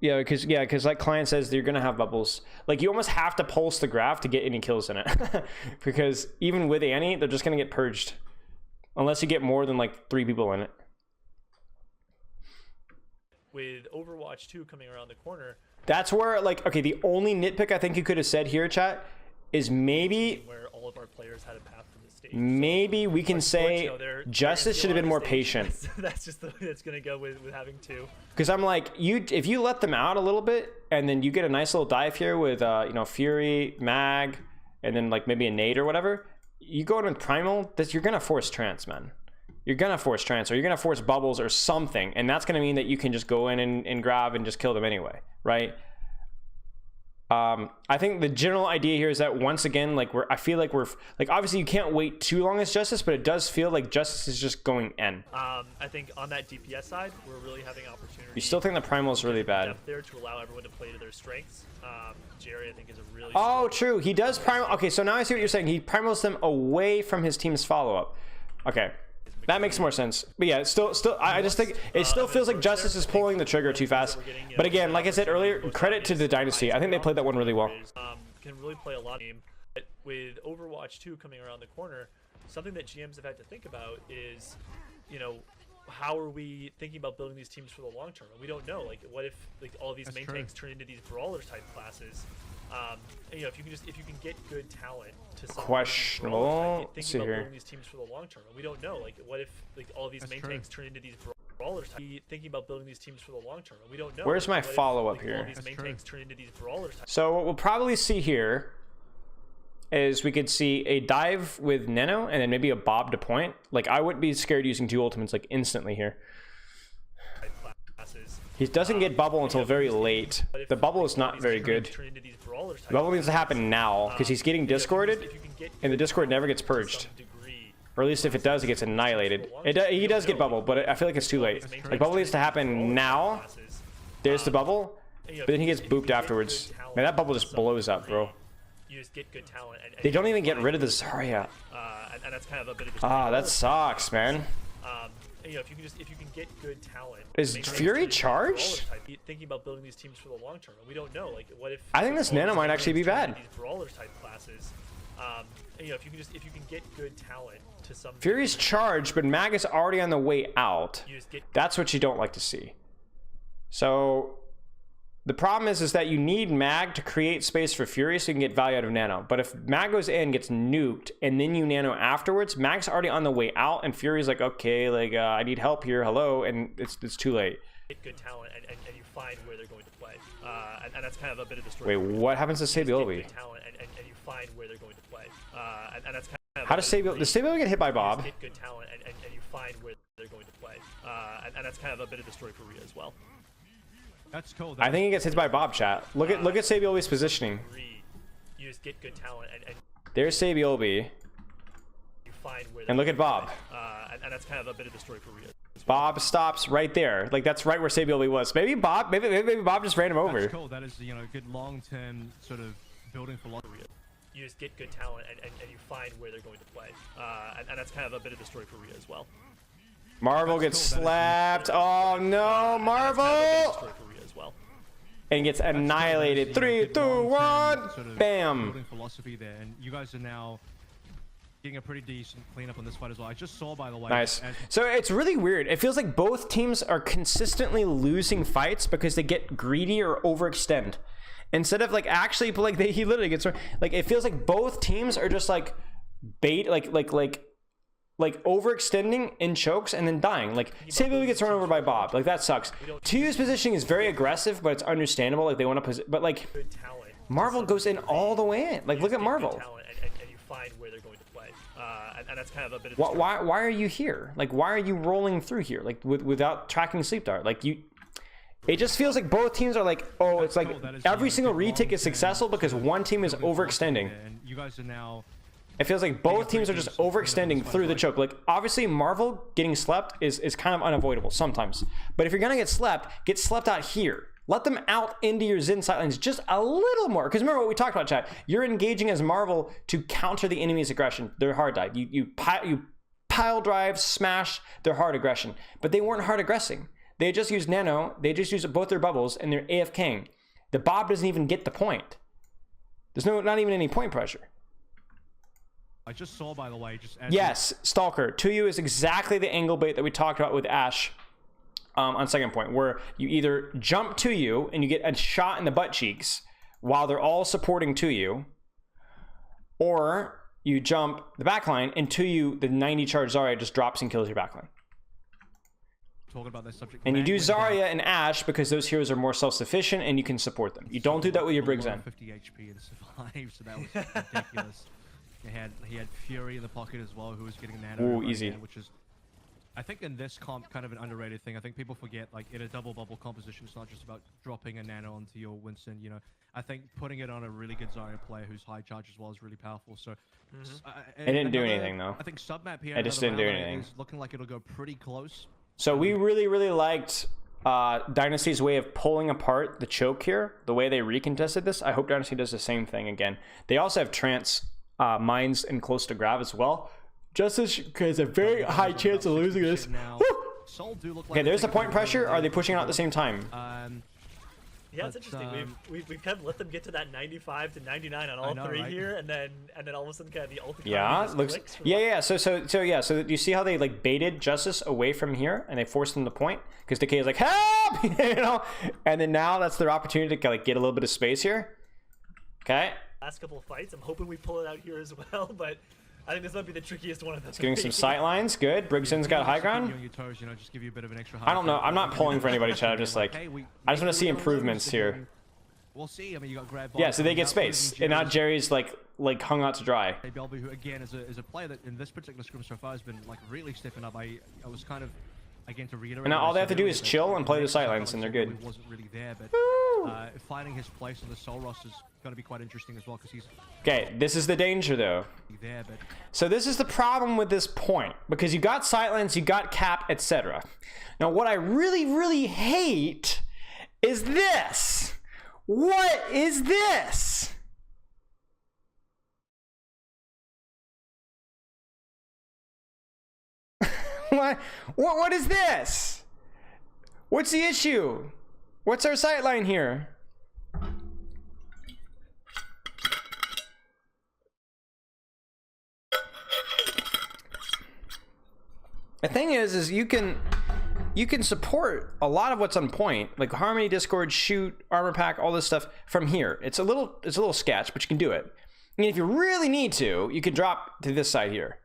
because like client says, you're gonna have bubbles. Like, you almost have to pulse the graph to get any kills in it, because even with ante, they're just gonna get purged unless you get more than like 3 people in it. With Overwatch 2 coming around the corner, that's where, like, okay, the only nitpick I think you could have said here, chat, is maybe where all of our players had a path from the maybe we can say Justice should have been more patient. That's just the way it's gonna go with having two. Because I'm like, if you let them out a little bit, and then you get a nice little dive here with you know, Fury, Mag, and then like maybe a nade or whatever, you go in with Primal, you're gonna force trance, man. You're gonna force trance, or you're gonna force bubbles or something, and that's gonna mean that you can just go in and grab and just kill them anyway, right? I think the general idea here is that once again, like I feel like we're like, obviously you can't wait too long as Justice, but it does feel like Justice is just going N. I think on that DPS side, we're really having opportunity. You still think the Primal is really bad? There to allow everyone to play to their strengths. Jerry, I think, is a really. Oh, true. He does Primal. Okay, so now I see what you're saying. He Primals them away from his team's follow-up. Okay. That makes more sense. But yeah, still, I just think it still feels like Justice is pulling the trigger too fast. But again, like I said earlier, credit to the Dynasty. I think they played that one really well. Can really play a lot of game. But with Overwatch 2 coming around the corner, something that GMs have had to think about is, you know, how are we thinking about building these teams for the long term? And we don't know. Like, what if like all these main tanks turn into these brawlers type classes? You know, if you can get good talent to some questionable. Let's see here. These teams for the long term, and we don't know. Like, what if like all these main tanks turn into these brawlers? Thinking about building these teams for the long term, and we don't know. Where's my follow-up like, here? All these main tanks turn into these brawlers. So what we'll probably see here is we could see a dive with Nano and then maybe a Bob to point. Like, I wouldn't be scared using two ultimates like instantly here. He doesn't get bubble until very late. The bubble is not very good. The bubble needs to happen now because he's getting discorded, and the discord never gets purged. Or at least if it does, it gets annihilated. He does get bubble, but I feel like it's too late. Like, bubble needs to happen now. There's the bubble, but then he gets booped afterwards. Man, that bubble just blows up, bro. They don't even get rid of the Zarya. Ah, that sucks, man. You know, if you can get good talent. Is Fury charged? Thinking about building these teams for the long term, and we don't know. Like, what if? I think this Nano might actually be bad. These brawlers type classes. You know, if you can get good talent to some. Fury's charged, but Mag is already on the way out. That's what you don't like to see. So the problem is that you need Mag to create space for Fury so you can get value out of Nano. But if Mag goes in, gets nuked, and then you Nano afterwards, Mag's already on the way out, and Fury's like, okay, like, I need help here, hello, and it's too late. Get good talent, and you find where they're going to play. And that's kind of a bit of the story. Wait, what happens to Sabiolbi? And you find where they're going to play. And that's kind of how does Sabiolbi... Does Sabiolbi get hit by Bob? Get good talent, and you find where they're going to play. And that's kind of a bit of the story for Rhea as well. That's cool. I think he gets hit by Bob, chat. Look at Sabiolbi's positioning. You just get good talent, and there's Sabiolbi. You find where and look at Bob. And that's kind of a bit of the story for Rhea. Bob stops right there. Like, that's right where Sabiolbi was. Maybe Bob just ran him over. That's cool. That is, you know, good long-term sort of building philosophy. You just get good talent, and you find where they're going to play. And that's kind of a bit of the story for Rhea as well. Marvel gets slapped. Oh no, Marvel! And gets annihilated. 3, 2, 1. Bam. Building philosophy there, and you guys are now getting a pretty decent cleanup on this fight as well. I just saw, by the way. Nice. So it's really weird. It feels like both teams are consistently losing fights because they get greedy or overextend. Instead of like actually, like he literally gets like, it feels like both teams are just like bait, like overextending in chokes and then dying. Like, Sabiolbi gets run over by Bob. Like, that sucks. 2U's positioning is very aggressive, but it's understandable. Like, they want to but like, Marvel goes in all the way in. Like, look at Marvel. And you find where they're going to play. And that's kind of a bit of why are you here? Like, why are you rolling through here? Like, without tracking sleep dart? Like, it just feels like both teams are like, oh, it's like every single retake is successful because one team is overextending. And you guys are now. It feels like both teams are just overextending through the choke. Like, obviously, Marvel getting slept is kind of unavoidable sometimes. But if you're going to get slept out here. Let them out into your Zen Sightlines just a little more. Because remember what we talked about, chat. You're engaging as Marvel to counter the enemy's aggression. Their hard dive. You pile drive, smash their hard aggression. But they weren't hard aggressing. They just used Nano. They just used both their bubbles, and they're AFKing. The Bob doesn't even get the point. There's not even any point pressure. I just saw, by the way, yes, Stalker. 2U is exactly the angle bait that we talked about with Ashe on second point, where you either jump 2U and you get a shot in the butt cheeks while they're all supporting 2U, or you jump the backline, and 2, the 90 charge Zarya just drops and kills your backline. Talking about this subject. And you do Zarya and Ashe because those heroes are more self-sufficient and you can support them. You don't do that with your Briggs Zen. 50 HP and survive, so that was ridiculous. He had Fury in the pocket as well, who was getting nano. Ooh, easy. Again, which is, I think in this comp, kind of an underrated thing. I think people forget, like, in a double bubble composition, it's not just about dropping a nano onto your Winston, you know. I think putting it on a really good Zarya player who's high charge as well is really powerful. So, I didn't do anything, though. I think submap here. I just didn't do anything. Is looking like it'll go pretty close. So we really liked Dynasty's way of pulling apart the choke here, the way they recontested this. I hope Dynasty does the same thing again. They also have trance mines and close to grab as well. Justice has a very high chance of losing this. Okay, there's the point pressure. Are they pushing out at the same time? Yeah, it's interesting. We've kind of let them get to that 95 to 99 on all three here, and then all of a sudden kind of the ultimate. Yeah, looks. Yeah. So you see how they like baited Justice away from here, and they forced him to point because Decay is like help, you know, and then now that's their opportunity to like get a little bit of space here. Okay. Last couple of fights, I'm hoping we pull it out here as well, but I think this might be the trickiest one of them. It's getting some sightlines. Good. Briggson's got high ground. I don't know. I'm not pulling for anybody, Chad. I'm just like, I just want to see improvements here. We'll see. I mean, you got grab. Yeah, so they get space, and now Jerry's like hung out to dry. Belby, who again is a player that in this particular scrim so far has been like really stepping up. I was kind of again to reiterate. And now all they have to do is chill and play the sightlines, and they're good. He wasn't really there, but finding his place on the Soul roster is going to be quite interesting as well because he's. Okay, this is the danger though. So this is the problem with this point because you got sightlines, you got cap, etc. Now what I really hate is this. What is this? What is this? What's the issue? What's our sightline here? The thing is you can support a lot of what's on point, like Harmony, Discord, Shoot, Armor Pack, all this stuff from here. It's a little sketch, but you can do it. I mean, if you really need to, you can drop to this side here,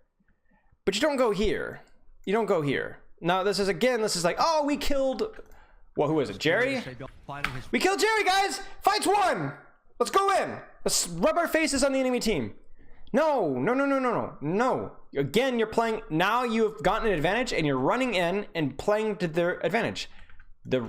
but you don't go here. You don't go here. Now this is like, oh, we killed. Well, who is it? Jerry? We killed Jerry, guys. Fight's won. Let's go in. Let's rub our faces on the enemy team. No. Again, you're playing. Now you've gotten an advantage and you're running in and playing to their advantage. The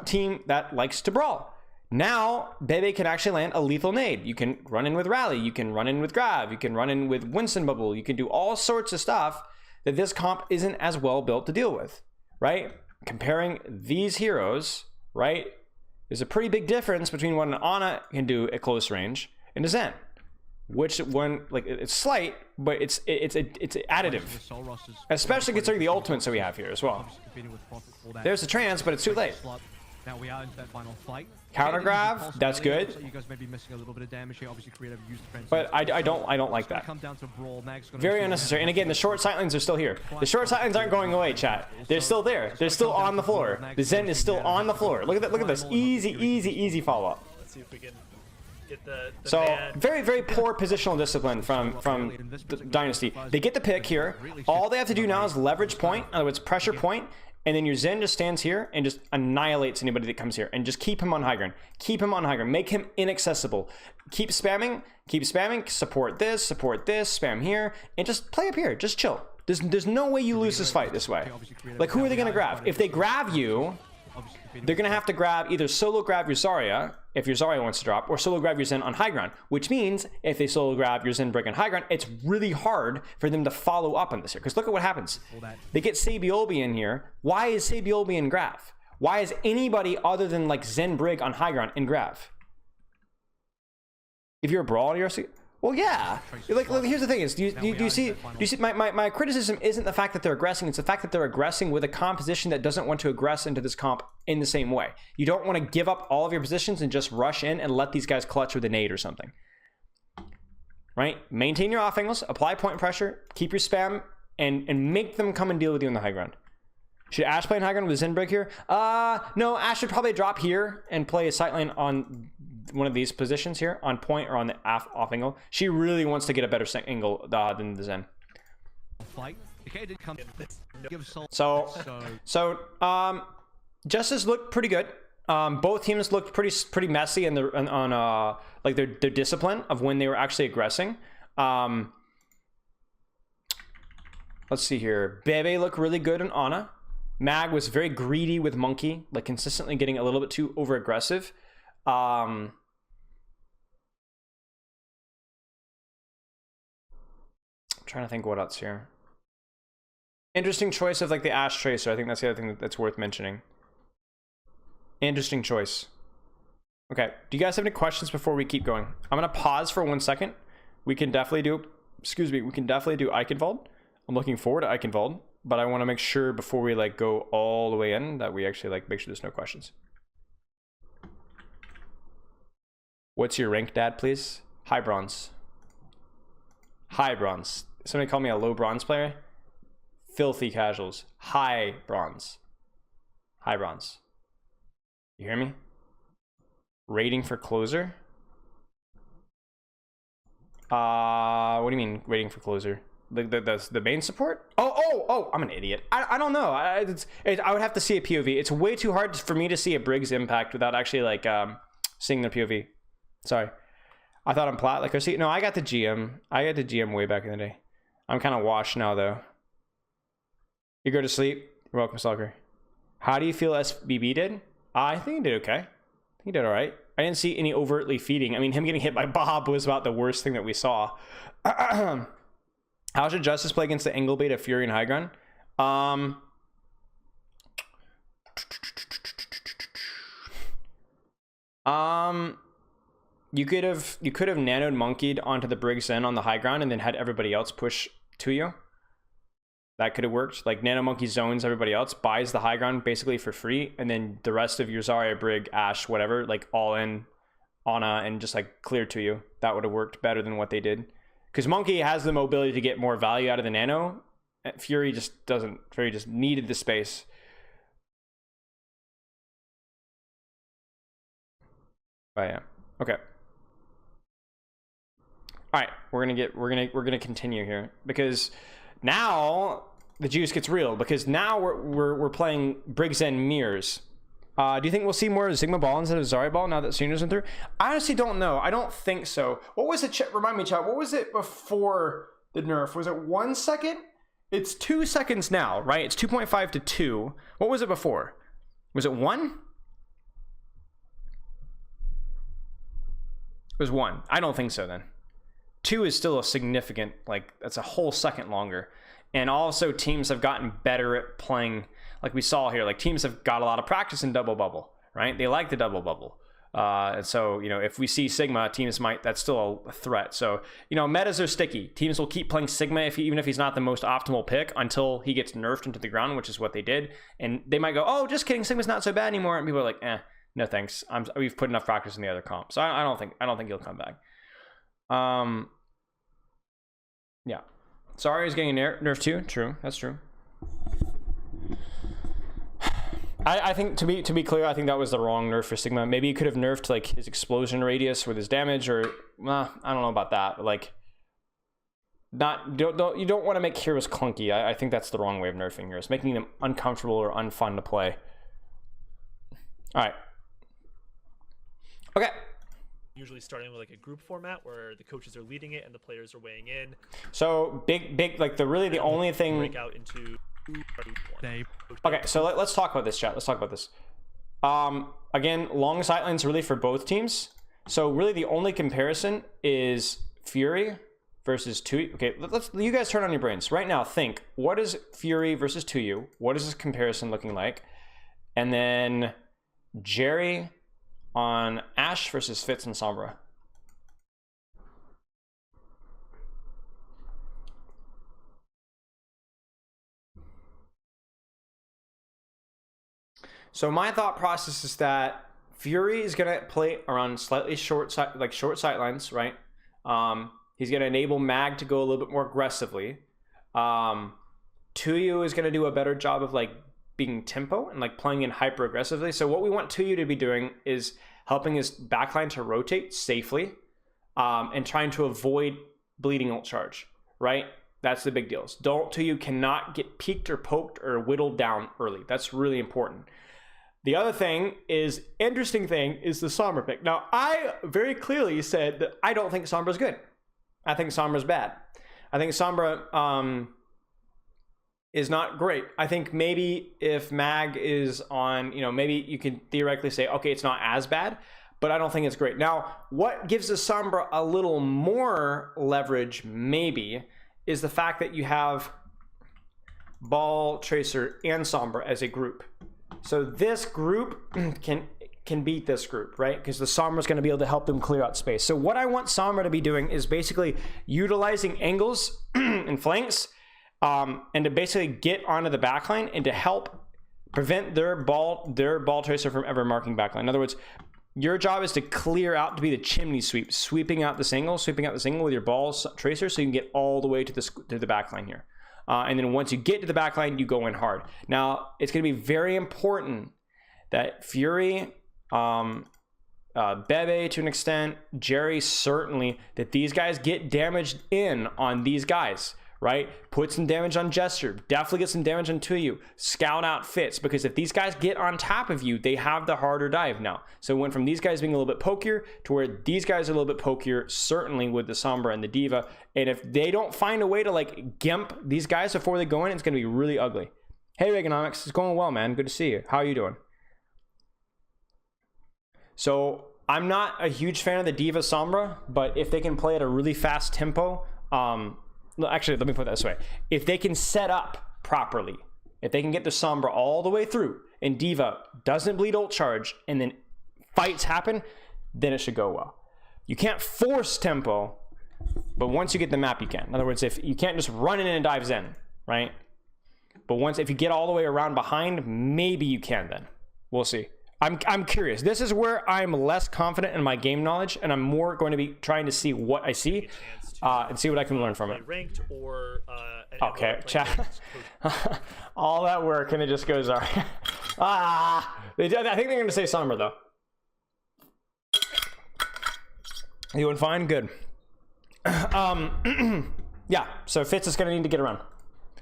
team that likes to brawl. Now, Bebe can actually land a lethal nade. You can run in with Rally. You can run in with Grab. You can run in with Winston Bubble. You can do all sorts of stuff that this comp isn't as well built to deal with, right? Comparing these heroes, right? There's a pretty big difference between what an Ana can do at close range and a Zen. Which one, like, it's slight, but it's additive, especially considering the ultimates that we have here as well. There's the trance, but it's too late. Now we are into that final fight. Counter grab, that's good. You guys may be missing a little bit of damage here. Obviously, creative use the trance. But I don't like that. Very unnecessary. And again, the short sightlines are still here. The short sightlines aren't going away, chat. They're still there. They're still on the floor. The Zen is still on the floor. Look at that. Look at this. Easy follow up. Let's see if we can get the so man. very poor positional discipline from the Dynasty. They get the pick here. All they have to do now is leverage point. In other words, pressure point. And then your Zen just stands here and just annihilates anybody that comes here. And just keep him on high ground. Keep him on high ground. Make him inaccessible. Keep spamming. Support this, spam here. And just play up here. Just chill. There's no way you lose this fight this way. Like, who are they going to grab? If they grab you, they're going to have to grab either solo grab your Zarya, if your Zarya wants to drop, or solo grab your Zen on high ground. Which means, if they solo grab your Zen break on high ground, it's really hard for them to follow up on this here. Because look at what happens. They get Sabiolbi in here. Why is Sabiolbi in Graph? Why is anybody other than like Zen Brig on high ground in Graph? If you're a Brawl, you're well, yeah. Like, here's the thing: is do you see my criticism isn't the fact that they're aggressing; it's the fact that they're aggressing with a composition that doesn't want to aggress into this comp in the same way. You don't want to give up all of your positions and just rush in and let these guys clutch with a nade or something. Right? Maintain your off angles, apply point pressure, keep your spam, and make them come and deal with you in the high ground. Should Ashe play in high ground with Zen break here? No, Ashe should probably drop here and play a sightline on one of these positions here on point or on the off angle. She really wants to get a better angle than the Zen. Fight. Okay, did come. Give Soul. So Justice looked pretty good. Both teams looked pretty messy in on like their discipline of when they were actually aggressing. Let's see here. Bebe looked really good on Ana. Mag was very greedy with Monkey, like consistently getting a little bit too over aggressive. I'm trying to think what else here. Interesting choice of like the Ash Tracer. I think that's the other thing that's worth mentioning. Interesting choice. Okay, do you guys have any questions before we keep going? I'm gonna pause for 1 second. We can definitely do, excuse me, we can definitely do Eichenwald. I'm looking forward to Eichenwald, but I want to make sure before we like go all the way in that we actually like make sure there's no questions. What's your rank, Dad, please? High bronze. High bronze. Somebody call me a low bronze player? Filthy casuals. High bronze. High bronze. You hear me? Rating for closer? What do you mean rating for closer? The main support? Oh, I'm an idiot. I don't know. I would have to see a POV. It's way too hard for me to see a Briggs impact without actually like seeing the POV. Sorry. I thought I'm plat. Like I see. No, I got the GM. I got the GM way back in the day. I'm kind of washed now though. You go to sleep. You're welcome, Stalker. How do you feel SBB did? I think he did okay. He did all right. I didn't see any overtly feeding. I mean, him getting hit by Bob was about the worst thing that we saw. How should Justice play against the angle bait of Fury and High Ground? You could have nanoed monkeyed onto the Briggs Zen on the high ground and then had everybody else push to you. That could have worked. Like Nano Monkey zones everybody else, buys the high ground basically for free, and then the rest of your Zarya, Brig, Ashe, whatever, like all in Ana and just like clear to you. That would have worked better than what they did. Because Monkey has the mobility to get more value out of the Nano. Fury just doesn't. Fury just needed the space. But yeah. Okay. All right, we're gonna continue here because now the juice gets real because now we're playing Briggs and Mirrors. Do you think we'll see more Sigma Ball instead of Zarya Ball now that Sunya's in through? I honestly don't know. I don't think so. What was it? Remind me, chat. What was it before the nerf? Was it 1 second? It's 2 seconds now, right? It's 2.5 to 2. What was it before? Was it 1? It was 1. I don't think so then. 2 is still a significant, like, that's a whole second longer. And also teams have gotten better at playing, like we saw here, like teams have got a lot of practice in double bubble, right? They like the double bubble. And so, you know, if we see Sigma, teams might, that's still a threat. So, you know, metas are sticky. Teams will keep playing Sigma even if he's not the most optimal pick until he gets nerfed into the ground, which is what they did. And they might go, oh, just kidding, Sigma's not so bad anymore. And people are like, no thanks. We've put enough practice in the other comp. So I don't think he'll come back. Yeah. Zarya is getting nerfed too. True. That's true. I think to be clear, I think that was the wrong nerf for Sigma. Maybe he could have nerfed like his explosion radius with his damage, or I don't know about that. But, like, you don't want to make heroes clunky. I think that's the wrong way of nerfing heroes, making them uncomfortable or unfun to play. All right. Okay. Usually starting with like a group format where the coaches are leading it and the players are weighing in. So big like the only thing. Break out into. Okay, so let's talk about this, chat. Let's talk about this. Again, long sightlines really for both teams. So really the only comparison is Fury versus 2U. Okay, you guys turn on your brains right now. Think, what is Fury versus 2U? What is this comparison looking like? And then Jerry on Ashe versus Fitz and Sombra. So my thought process is that Fury is gonna play around slightly short sightlines, right? He's gonna enable Mag to go a little bit more aggressively. 2U is gonna do a better job of like being tempo and like playing in hyper aggressively. So what we want 2U to be doing is helping his backline to rotate safely, and trying to avoid bleeding ult charge, right? That's the big deals. You cannot get peeked or poked or whittled down early. That's really important. The other thing is, interesting thing is the Sombra pick. Now, I very clearly said that I don't think Sombra's good. I think Sombra's bad. I think Sombra is not great. I think maybe if Mag is on, maybe you can theoretically say, okay, it's not as bad, but I don't think it's great. Now, what gives the Sombra a little more leverage, maybe, is the fact that you have Ball, Tracer, and Sombra as a group. So this group can beat this group, right? Because the Sombra is going to be able to help them clear out space. So what I want Sombra to be doing is basically utilizing angles and flanks, and to basically get onto the backline and to help prevent their ball tracer from ever marking backline. In other words, your job is to clear out, to be the chimney sweep, sweeping out the single with your ball tracer, so you can get all the way to the backline here. And then once you get to the backline, you go in hard. Now, it's going to be very important that Fury, Bebe to an extent, Jerry certainly, that these guys get damaged in on these guys, right? Put some damage on Jester, definitely get some damage on Tuyu, scout out Fitz, because if these guys get on top of you, they have the harder dive now. So it went from these guys being a little bit pokier to where these guys are a little bit pokier, certainly with the Sombra and the Diva. And if they don't find a way to like gimp these guys before they go in, it's going to be really ugly. Hey, Reaganomics, it's going well, man. Good to see you. How are you doing? So I'm not a huge fan of the Diva Sombra, but if they can play at a really fast tempo, actually, let me put it this way. If they can set up properly, if they can get the Sombra all the way through and Diva doesn't bleed ult charge and then fights happen, then it should go well. You can't force tempo, but once you get the map, you can. In other words, if you can't just run in and dives in, right? But if you get all the way around behind, maybe you can then. We'll see. I'm curious. This is where I'm less confident in my game knowledge, and I'm more going to be trying to see what I see and see what I can learn from it. Ranked or okay, chat. All that work and it just goes. I think they're going to say Sombra though. You doing fine? Good. Yeah. So Fitz is going to need to get around.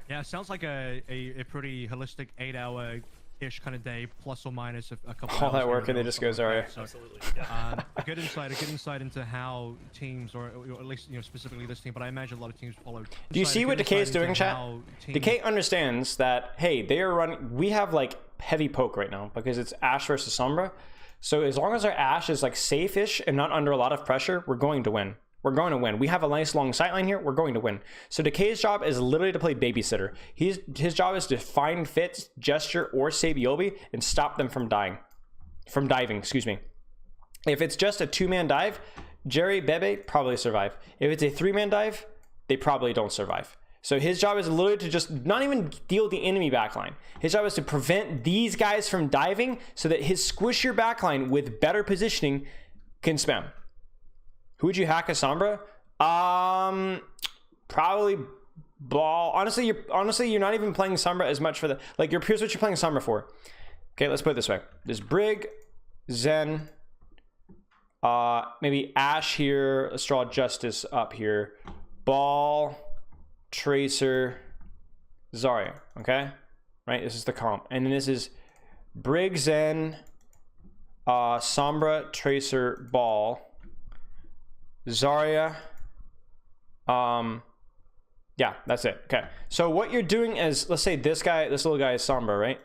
Yeah, it sounds like a pretty holistic 8-hour-ish kind of day, plus or minus a couple. All that work and it just goes. Zarya. So, absolutely. Yeah. A good insight into how teams, or at least specifically this team, but I imagine a lot of teams follow. Do you see what Decay is doing, chat? Decay understands that, hey, they are running. We have like heavy poke right now because it's Ashe versus Sombra. So as long as our Ashe is like safe-ish and not under a lot of pressure, we're going to win. We're going to win. We have a nice long sightline here. We're going to win. So Decay's job is literally to play babysitter. His job is to find Fitz, Gesture, or Sabiobi and stop them from diving. Excuse me. If it's just a 2-man dive, Jerry, Bebe probably survive. If it's a 3-man dive, they probably don't survive. So his job is literally to just not even deal with the enemy backline. His job is to prevent these guys from diving so that his squishier backline with better positioning can spam. Who would you hack as Sombra? Probably Brawl. Honestly, you're not even playing Sombra as much for the here's what you're playing Sombra for. Okay, let's put it this way. There's Brig, Zen, maybe Ashe here. Let's draw Justice up here. Ball, Tracer, Zarya. Okay, right. This is the comp, and then this is Brig, Zen, Sombra, Tracer, Ball. Zarya, yeah, that's it. Okay, so what you're doing is, let's say this little guy is Sombra, right?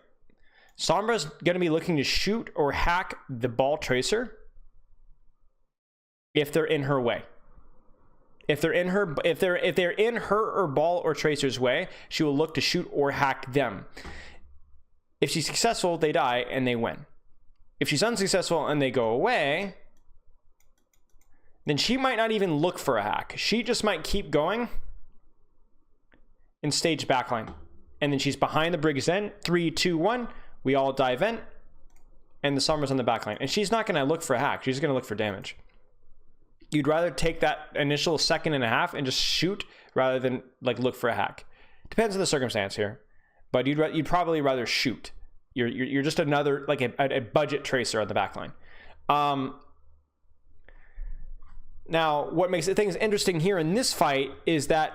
Sombra's gonna be looking to shoot or hack the ball tracer if they're in her way. If they're in her or ball or tracer's way, she will look to shoot or hack them. If she's successful, they die and they win. If she's unsuccessful and they go away, then she might not even look for a hack. She just might keep going and stage backline. And then she's behind the Briggs Zen. 3, 2, 1. We all dive in. And the Sombra's on the backline. And she's not going to look for a hack. She's going to look for damage. You'd rather take that initial second and a half and just shoot rather than like look for a hack. Depends on the circumstance here. But you'd probably rather shoot. You're just another, like a budget tracer on the backline. Now, what makes things interesting here in this fight is that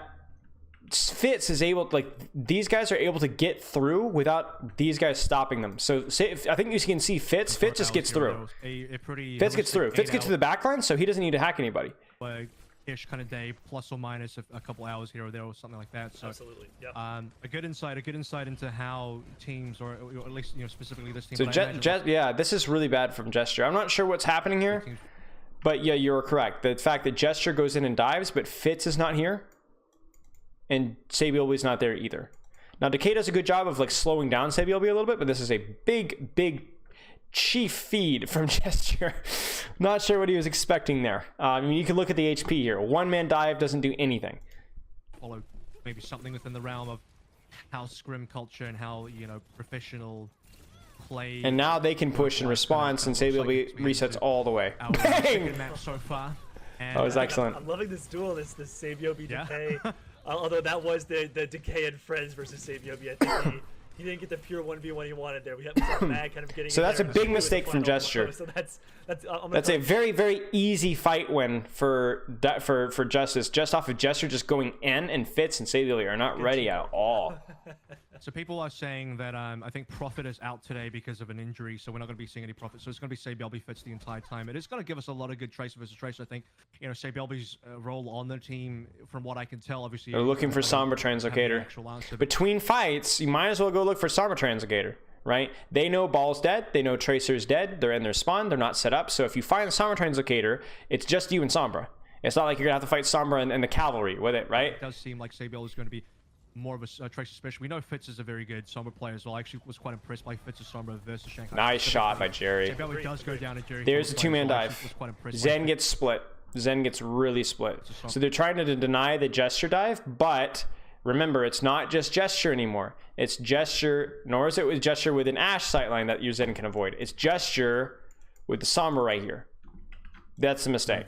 Fitz is able to, like, these guys are able to get through without these guys stopping them. So I think you can see Fitz just gets through. Fitz gets through. Fitz gets to the back line, so he doesn't need to hack anybody. Ish kind of day, plus or minus a couple hours here or there or something like that. So absolutely, yeah. A good insight into how teams, or at least specifically this team. So yeah, this is really bad from Gesture. I'm not sure what's happening here, but yeah, you're correct. The fact that Gesture goes in and dives, but Fitz is not here, and Sabielby's not there either. Now Decay does a good job of like slowing down Sabielby a little bit, but this is a big chief feed from Gesture. Not sure what he was expecting there. I mean, you can look at the HP here. One-man dive doesn't do anything. Follow maybe something within the realm of how Scrim culture and how, professional play. And now they can push in response, and Sabielby resets all the way. Bang! So far. And that was excellent. I'm loving this duel, this Sabielby Decay. Although that was the Decay and Friends versus Sabielby. I think he didn't get the pure 1v1 he wanted there. We have Mag kind of getting. So that's a big mistake from Gesture. So that's a very easy fight win for Justice, just off of Gesture just going in, and Fitz and Sabielby are not ready at all. So people are saying that I think Prophet is out today because of an injury, so we're not going to be seeing any Prophet. So it's going to be Sabielby Fitz the entire time. It is going to give us a lot of good Tracer versus Tracer. I think, Sabielby's role on the team, from what I can tell, obviously. They're looking for Sombra Translocator. Between fights, you might as well go look for Sombra Translocator, right? They know Ball's dead. They know Tracer's dead. They're in their spawn. They're not set up. So if you find the Sombra Translocator, it's just you and Sombra. It's not like you're going to have to fight Sombra and the cavalry with it, right? It does seem like Sabielby is going to be more of a Tracer special. We know Fitz is a very good Sombra player as well. I actually was quite impressed by Fitz's Sombra versus Shanghai. Nice shot by Jerry. Sabielby does go down at Jerry. There's a two-man dive. Zen gets split. Zen gets really split. So they're trying to deny the Gesture dive, but remember, it's not just Gesture anymore. It's Gesture, nor is it with Gesture with an Ashe sightline that your Zen can avoid. It's Gesture with the Sombra right here. That's the mistake.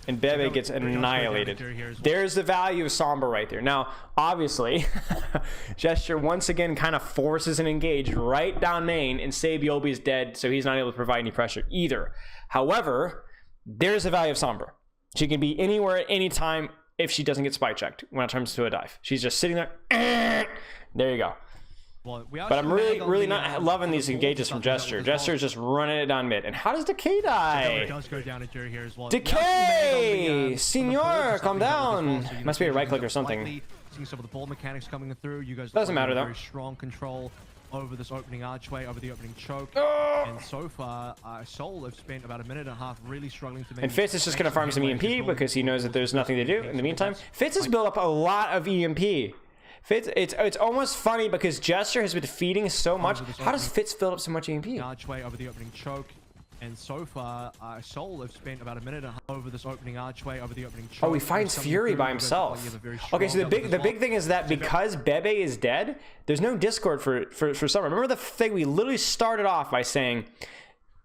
And Bebe gets annihilated. There's the value of Sombra right there. Now, obviously, Gesture once again kind of forces an engage right down main, and Sabielby is dead, so he's not able to provide any pressure either. However, there's the value of Sombra. She can be anywhere at any time if she doesn't get spy checked when it comes to a dive. She's just sitting there. There you go. Well, but I'm really not loving these engages from Gesture. Gesture is just running it down mid. And how does Decay die? Decay! Senor, calm down. Must be a right click or something. Seeing some of the ball mechanics coming through. You guys doesn't matter though. Very strong control over this opening archway, over the opening choke. And so far, Seoul have spent about a minute and a half really struggling to make. And Fitz is just going to farm some EMP because he knows that there's nothing to do in the meantime. Fitz has built up a lot of EMP. Fitz, it's almost funny because Gesture has been feeding so much. How does Fitz build up so much EMP? Archway over the opening choke. And so far, Seoul have spent about a minute and a half over this opening archway, over the opening choke. Oh, he finds Fury by himself. Okay, so the big thing is that because Bebe is dead, there's no Discord for Sombra. Remember the thing we literally started off by saying,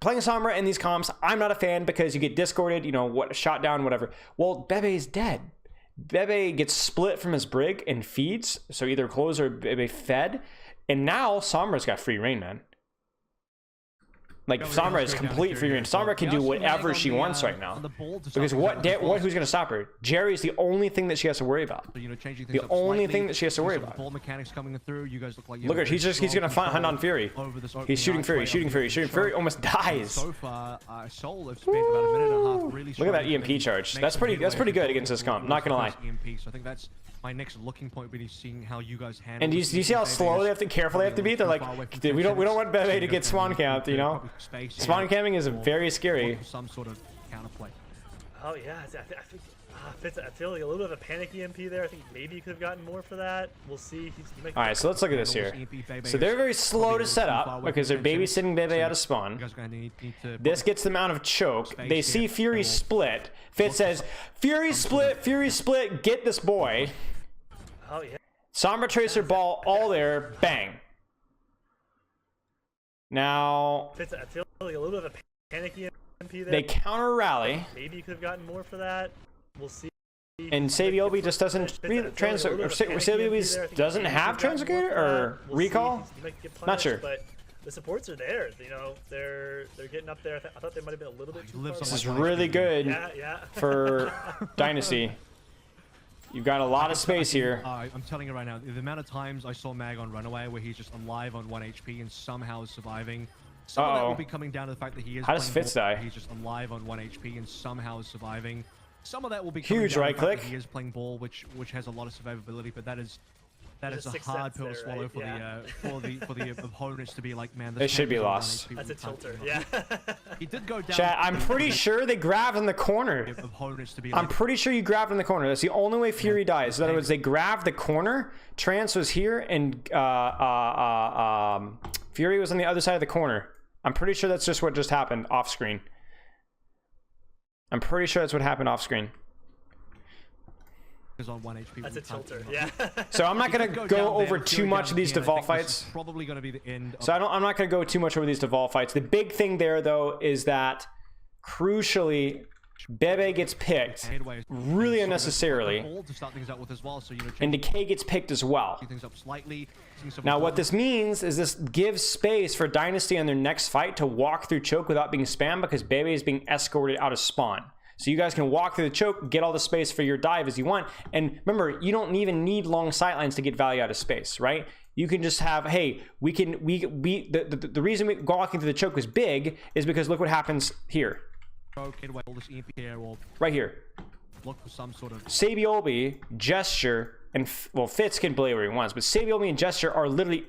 playing Sombra in these comps, I'm not a fan because you get discorded, shot down, whatever. Well, Bebe is dead. Bebe gets split from his brig and feeds, so either close or Bebe fed, and now Sombra's got free reign, man. Like, Sombra is complete free reign. Sombra can do whatever she wants right now. Because who's going to stop her? Jerry is the only thing that she has to worry about. The only thing that she has to worry about. Look at her, he's going to hunt on Fury. He's shooting Fury, shooting Fury, almost dies. Look at that EMP charge. That's pretty good against this comp, not going to lie. So I think that's my next looking point will be seeing how you guys handle. And do you see how slow they have to, careful they have to be? They're like, we don't want Bebe to get spawn camped, Spawn camping is very scary. Some sort of counterplay. Oh yeah, I feel like a little bit of a panic EMP there. I think maybe you could have gotten more for that. We'll see. All right, so let's look at this here. So they're very slow to set up because they're babysitting Bebe out of spawn. This gets them out of choke. They see Fury split. Fitz says, Fury split, get this boy. Oh yeah. Sombra, Tracer, Ball, all there, bang. Now, I feel like a little bit of a panic EMP there. They counter rally. Maybe you could have gotten more for that. We'll see. And Sabielby just doesn't Sabielby doesn't have Translocator or recall. Not sure. the supports are there. You know, they're getting up there. I thought they might have been a little bit too far. This is really good for Dynasty. You've got a lot of space here. I'm telling you right now, the amount of times I saw Mag on Runaway where he's just alive on 1 HP and somehow is surviving. Some of that will be coming down to the fact that he is. How does Fitz die? He's just alive on 1 HP and somehow is surviving. Some of that will be huge right click. He is playing ball, which has a lot of survivability, but that is a hard pill to swallow for the opponents to be like, man, this it should be lost. That's a tilter. Yeah. He did go down. Chat, I'm pretty sure they grabbed in the corner. I'm pretty sure you grabbed in the corner. That's the only way Fury dies. In other words, they grabbed the corner. Trance was here, and Fury was on the other side of the corner. I'm pretty sure that's just what just happened off screen. I'm pretty sure that's what happened off screen. Is on 1 HP. That's a tilter. Yeah. So I'm not gonna go over too much of these default fights. Probably gonna be the end. So I'm not gonna go too much over these default fights. The big thing there though is that crucially, Bebe gets picked really unnecessarily, and Decay gets picked as well. Now what this means is this gives space for Dynasty on their next fight to walk through choke without being spammed because Bebe is being escorted out of spawn. So you guys can walk through the choke, get all the space for your dive as you want. And remember, you don't even need long sightlines to get value out of space, right? You can just have, hey, the reason we walking through the choke is big is because look what happens here. Right here. Look for some sort of Sabiobi, Gesture, and Fitz can play where he wants, but Sabiobi and Gesture are literally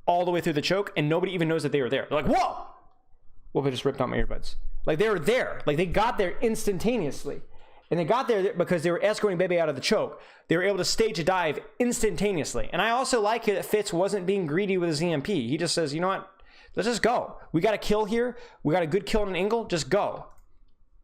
all the way through the choke, and nobody even knows that they were there. They're like, whoa! Whoop, I just ripped out my earbuds. Like, they were there. Like, they got there instantaneously. And they got there because they were escorting Bebe out of the choke. They were able to stage a dive instantaneously. And I also like it that Fitz wasn't being greedy with his EMP. He just says, you know what? Let's just go. We got a kill here. We got a good kill on an angle. Just go.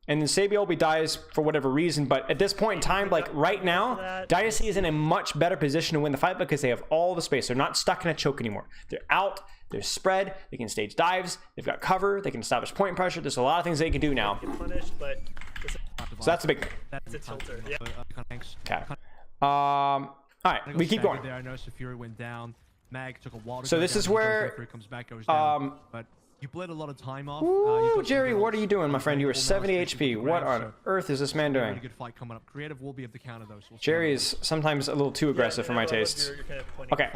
And then Sabiobi dies for whatever reason. But at this point in time, like right now, Dynasty is in a much better position to win the fight because they have all the space. They're not stuck in a choke anymore. They're out. They're spread. They can stage dives. They've got cover. They can establish point pressure. There's a lot of things they can do now. So that's a big thing. That's a tilter. Yeah. Okay. All right. We keep going. There, I noticed Fury went down. Mag took a while to so this is where comes back, goes down, but you bled a lot of time off. Ooh, Jerry, what are you doing, my friend? You were 70 HP. What on earth is this man doing? Good fight coming up. Creative will be at the counter though. So Jerry is sometimes a little too aggressive for my tastes. Okay.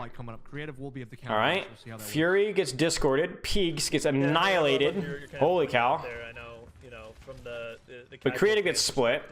Creative will be at the counter. All right. Fury gets discorded. Peaks gets annihilated. Holy cow. I know, you know, from the but Creative gets split.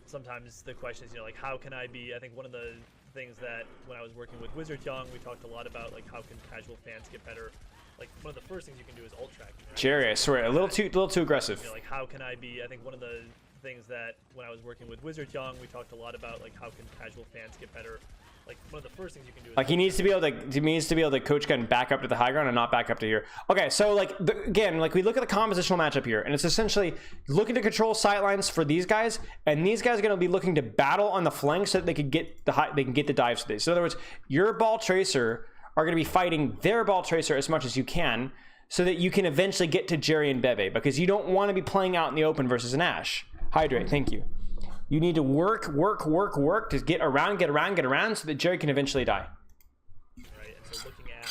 Sometimes the question is, you know, like how can I be? I think one of the things that when I was working with Wizard Young, we talked a lot about like how can casual fans get better. Like one of the first things you can do is ult tracking. Right? Jerry, I swear, a little too aggressive. You know, like how can I be? I think one of the things that when I was working with Wizard Young, we talked a lot about like how can casual fans get better. Like one of the first things you can do is like he needs to be able to coach gun back up to the high ground and not back up to here. Okay, so like again, like we look at the compositional matchup here, and it's essentially looking to control sightlines for these guys, and these guys are going to be looking to battle on the flank so that they could get the dives to these. So in other words, your ball tracer are going to be fighting their ball tracer as much as you can, so that you can eventually get to Jerry and Bebe, because you don't want to be playing out in the open versus an Ashe. Hydrate, thank you. You need to work to get around so that Jerry can eventually die. Right, and so looking at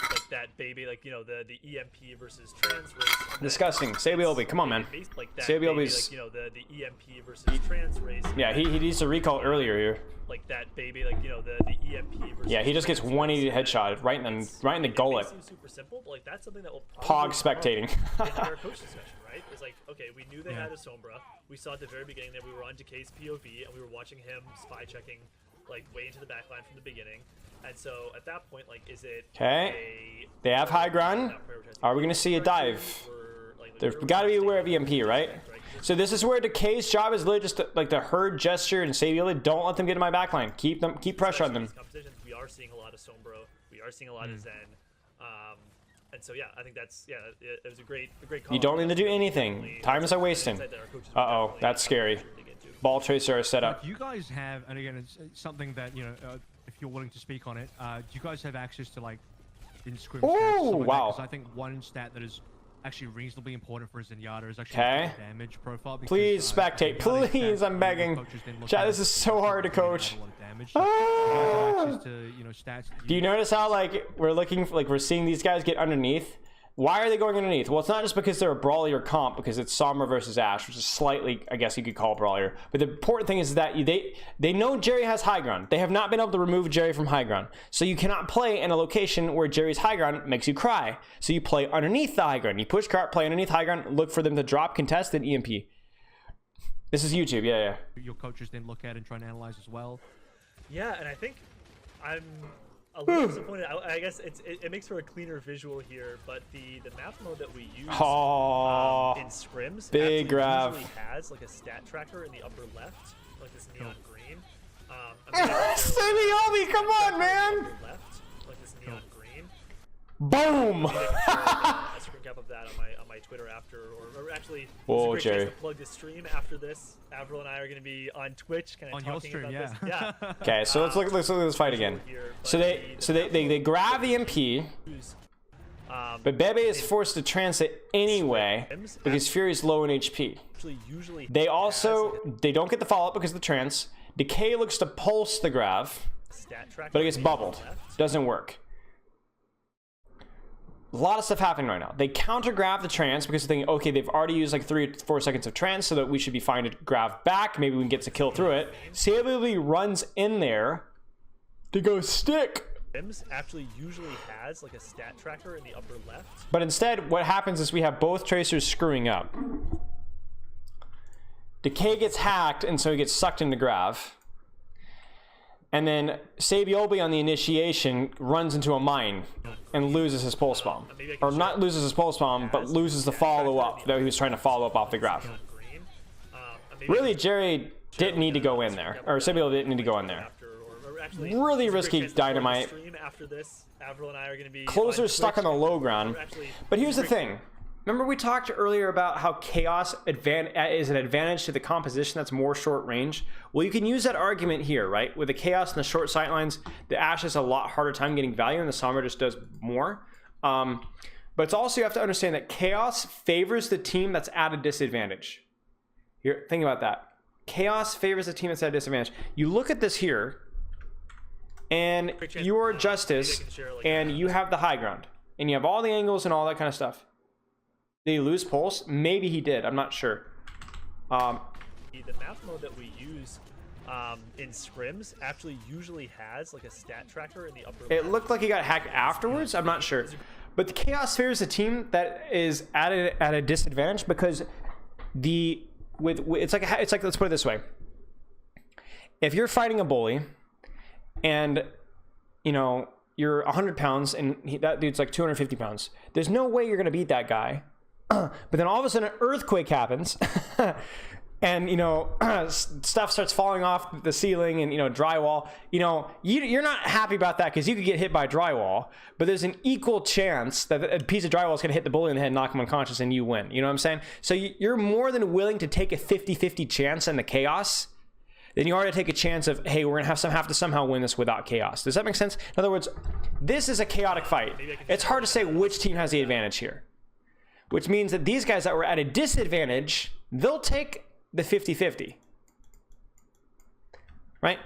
like that baby, like, you know, the EMP versus trans race. Disgusting. Sabiobi, come on, man. Like Sabiobi's, like, you know, the EMP versus trans race. Yeah, he needs to recall earlier here. Like that baby, like, you know, the EMP versus. Yeah, he just gets 180 headshot right in the gullet. It seems super simple, but like that's something that will Pog spectating. in our coach discussion, right? It's like, okay, we knew they had a Sombra. We saw at the very beginning that we were on Decay's POV and we were watching him spy checking like way into the backline from the beginning. And so at that point, like, is it okay? They have high ground. Are we gonna see a dive? They've got to be aware of EMP, right? So this is where Decay's job is literally just like to herd, Gesture, and Sabiobi. Don't let them get in my backline. Keep pressure on them. We are seeing a lot of Sombra. We are seeing a lot of Zen. And so yeah, I think that's it was a great call. You don't need to do anything. Times are wasting. Uh-oh, that's scary. Ball tracer are set up. Do you guys have, and again, it's something that, you know, if you're willing to speak on it, do you guys have access to like in Scrim? Oh wow! Because I think one stat that is actually reasonably important for Zenyatta is actually damage profile. Because, please spectate, please. I'm begging. Chat, this is so hard to coach. damage. You guys have access to, you know, stats. Do you notice how like we're seeing these guys get underneath? Why are they going underneath? Well, it's not just because they're a brawlier comp, because it's Sombra versus Ashe, which is slightly, I guess you could call brawlier. But the important thing is that they know Jerry has high ground. They have not been able to remove Jerry from high ground. So you cannot play in a location where Jerry's high ground makes you cry. So you play underneath the high ground. You push cart, play underneath high ground, look for them to drop, contest, and EMP. This is YouTube, yeah. Your coaches then look at and try and analyze as well. Yeah, and I think I'm a little disappointed. I guess it makes for a cleaner visual here, but the map mode that we use in scrims big graph usually has like a stat tracker in the upper left, like this neon green. Sammy, come on, man! Left, like this neon green. Boom! A screen cap of that on my Twitter after, or actually, Whoa, it's a great Jerry. chance to plug the stream after this. Avril and I are going to be on Twitch, kind of On your talking stream, about yeah. this. Yeah. Okay, so let's look at this fight again. So they grab the MP, but Bebe is forced to transit anyway because Fury's low in HP. They don't get the follow up because of the trance. Decay looks to pulse the grav, but it gets bubbled. Doesn't work. A lot of stuff happening right now. They counter grav the trance because they're thinking, okay, they've already used like 3 or 4 seconds of trance, so that we should be fine to grav back. Maybe we can get to kill through it. Viability runs in there to go stick. Actually usually has like a stat tracker in the upper left. But instead, what happens is we have both tracers screwing up. Decay gets hacked, and so he gets sucked into grav. And then Sabiobi on the initiation runs into a mine and loses his pulse bomb. Or not loses his pulse bomb, but loses the follow-up that he was trying to follow up off the grav. Really, Jerry didn't need to go in there. Or Sabiobi didn't need to go in there. Really risky dynamite. Closer's stuck on the low ground. But here's the thing. Remember we talked earlier about how chaos is an advantage to the composition that's more short range? Well, you can use that argument here, right? With the chaos and the short sightlines, the Ashe has a lot harder time getting value and the Sombra just does more. But it's also, you have to understand that chaos favors the team that's at a disadvantage. Here, think about that. Chaos favors the team that's at a disadvantage. You look at this here, and you are Justice, and you have the high ground. And you have all the angles and all that kind of stuff. Did he lose pulse? Maybe he did. I'm not sure. The map mode that we use in scrims actually usually has like a stat tracker in the upper left. It looked like he got hacked afterwards. I'm not sure. But the chaos favors a team that is at a disadvantage because it's like let's put it this way. If you're fighting a bully, and you know you're 100 pounds and that dude's like 250 pounds, there's no way you're gonna beat that guy. But then all of a sudden an earthquake happens and you know stuff starts falling off the ceiling and you know drywall, you know you're not happy about that because you could get hit by drywall, but there's an equal chance that a piece of drywall is going to hit the bully in the head and knock him unconscious and you win. You know what I'm saying? So you're more than willing to take a 50-50 chance in the chaos then you are to take a chance of, hey, we're gonna have to somehow win this without chaos. Does that make sense? In other words, this is a chaotic fight. It's hard to say which team has the advantage here, which means that these guys that were at a disadvantage, they'll take the 50-50, right?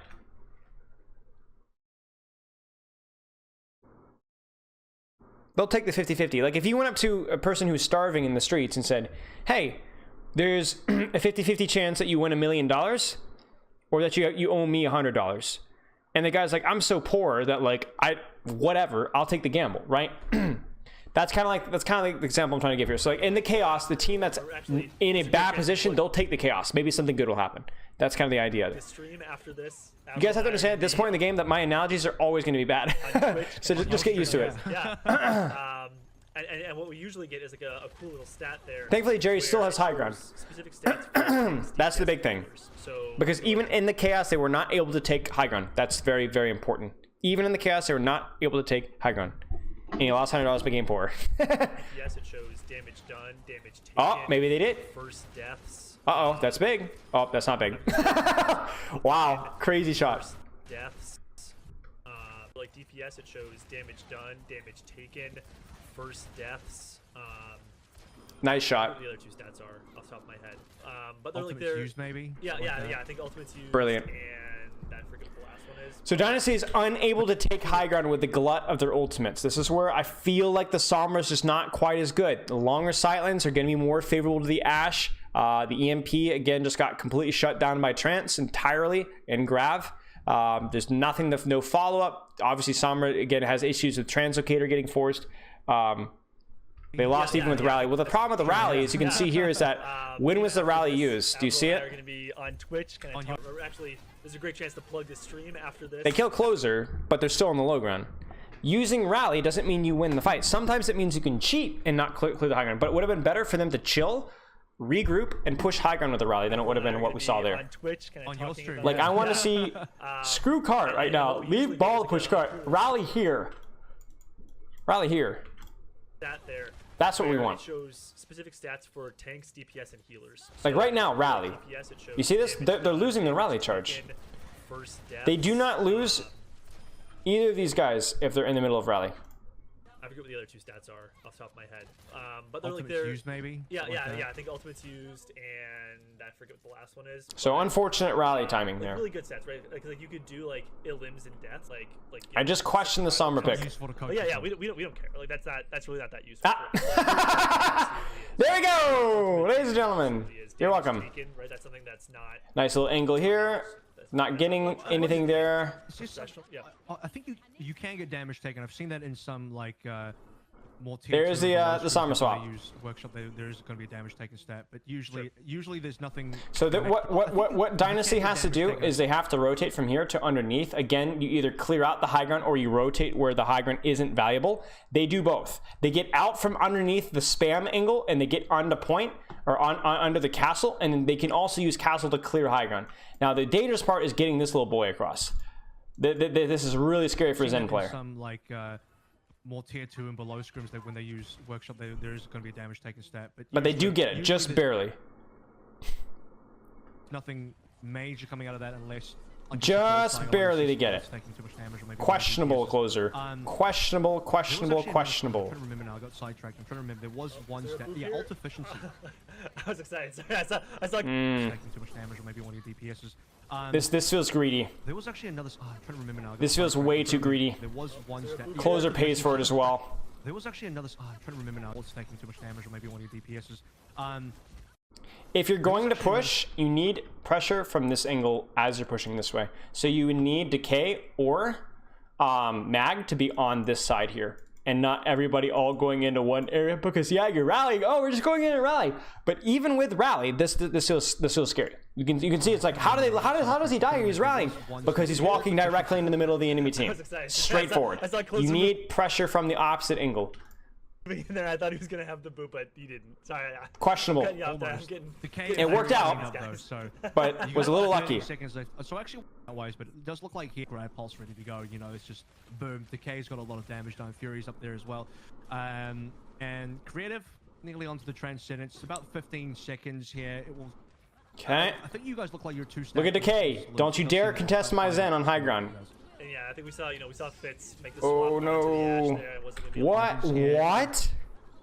They'll take the 50-50. Like if you went up to a person who's starving in the streets and said, hey, there's a 50-50 chance that you win $1 million or that you owe me $100. And the guy's like, I'm so poor that like, I'll take the gamble, right? That's kind of like the example I'm trying to give here. So like in the chaos, the team that's in a bad position, they'll take the chaos. Maybe something good will happen. That's kind of the idea. You guys have to understand at this point in the game that my analogies are always going to be bad. So just get used to it. Yeah. And what we usually get is like a cool little stat there. Thankfully, Jerry still has high ground. Specific stats that's the big thing. Because even in the chaos, they were not able to take high ground. That's very, very important. Even in the chaos, they were not able to take high ground. And you lost $100 by game 4. Yes, it shows damage done, damage taken. Oh, maybe they did. First deaths. Uh-oh, that's big. Oh, that's not big. Wow, crazy shot. First deaths. Like DPS, it shows damage done, damage taken, first deaths. Nice shot. The other two stats are off the top of my head. But they're Ultimates like they're used maybe. Yeah, Something yeah, like yeah. I think ultimates used. Brilliant. And I forget what the last one is. So Dynasty is unable to take high ground with the glut of their ultimates. This is where I feel like the Sombra is just not quite as good. The longer sightlines are going to be more favorable to the Ashe. The EMP, again, just got completely shut down by Trance entirely and Grav. There's nothing, no follow-up. Obviously, Sombra, again, has issues with Translocator getting forced. They lost even with Rally. Well, the problem with the Rally, as you can see here, is that when was the Rally used? Do you see it? Are going to be on Twitch. Actually, there's a great chance to plug this stream after this. They kill Closer, but they're still on the low ground. Using Rally doesn't mean you win the fight. Sometimes it means you can cheat and not clear the high ground. But it would have been better for them to chill, regroup, and push high ground with the Rally than it would have been what we saw there. On Twitch, like, I want to see screw cart right now. Leave ball, push cart. Rally here. Rally here. That there. That's what we want. It shows specific stats for tanks, DPS, and healers. Like right now, Rally. You see this? They're losing the Rally charge. They do not lose either of these guys if they're in the middle of Rally. I forget what the other two stats are off the top of my head. But they're Ultimates like they're used, maybe? Yeah, Something like I think ultimates used, and I forget what the last one is. So unfortunate Rally timing like there. Really good stats, right? Like you could do like illims and deaths, like. I just questioned the Sombra pick. We don't care. Like that's really not that useful. There we go, ladies and gentlemen. You're welcome. Taken, right? That's something that's not. Nice little angle here. Not getting anything there. It's just, I think you can get damage taken. I've seen that in some like more tier There's the Sombra swap. Use workshop. There is going to be a damage taken stat, but usually there's nothing. So that what Dynasty has to do is they have to rotate from here to underneath. Again, you either clear out the high ground or you rotate where the high ground isn't valuable. They do both. They get out from underneath the spam angle and they get on the point or on under the castle, and then they can also use castle to clear high ground. Now the dangerous part is getting this little boy across. This is really scary for a Zen player. Some like more tier 2 and below scrims, that when they use workshop, there is going to be a damage taken stat, but they do get it, just barely. Nothing major coming out of that unless like, just barely to get it. Questionable Closer. Questionable. I'm trying to remember now. I got sidetracked. I'm trying to remember. There was one stat. Yeah, ult efficiency. I was excited. Sorry, I saw. Taking too much damage, or maybe one of your DPSs. This feels greedy. There was actually another. I'm trying to remember now. This feels way too greedy. There was one stat. Closer pays for it as well. There was actually another. I'm trying to remember now. Ult's taking too much damage, or maybe one of your DPSs. If you're going to push, you need pressure from this angle as you're pushing this way. So you would need Decay or Mag to be on this side here, and not everybody all going into one area because you're rallying. Oh, we're just going in and rally. But even with rally, this feels scary. You can see it's like how does he die here? He's rallying because he's walking directly into the middle of the enemy team. Straightforward. You need pressure from the opposite angle. There, I thought he was gonna have the boot, but he didn't. Sorry. Questionable. It worked out, but it was a little lucky. So actually, wise, but it does look like here, grab pulse ready to go. You know, it's just boom. Decay's got a lot of damage done. Fury's up there as well, and creative nearly onto the transcendence. It's about 15 seconds here. It will. Okay. I think you guys look like you're too. Look at Decay. Don't you dare contest my Zen on high ground. And yeah, I think we saw Fitz make the swap. Oh no! What? What?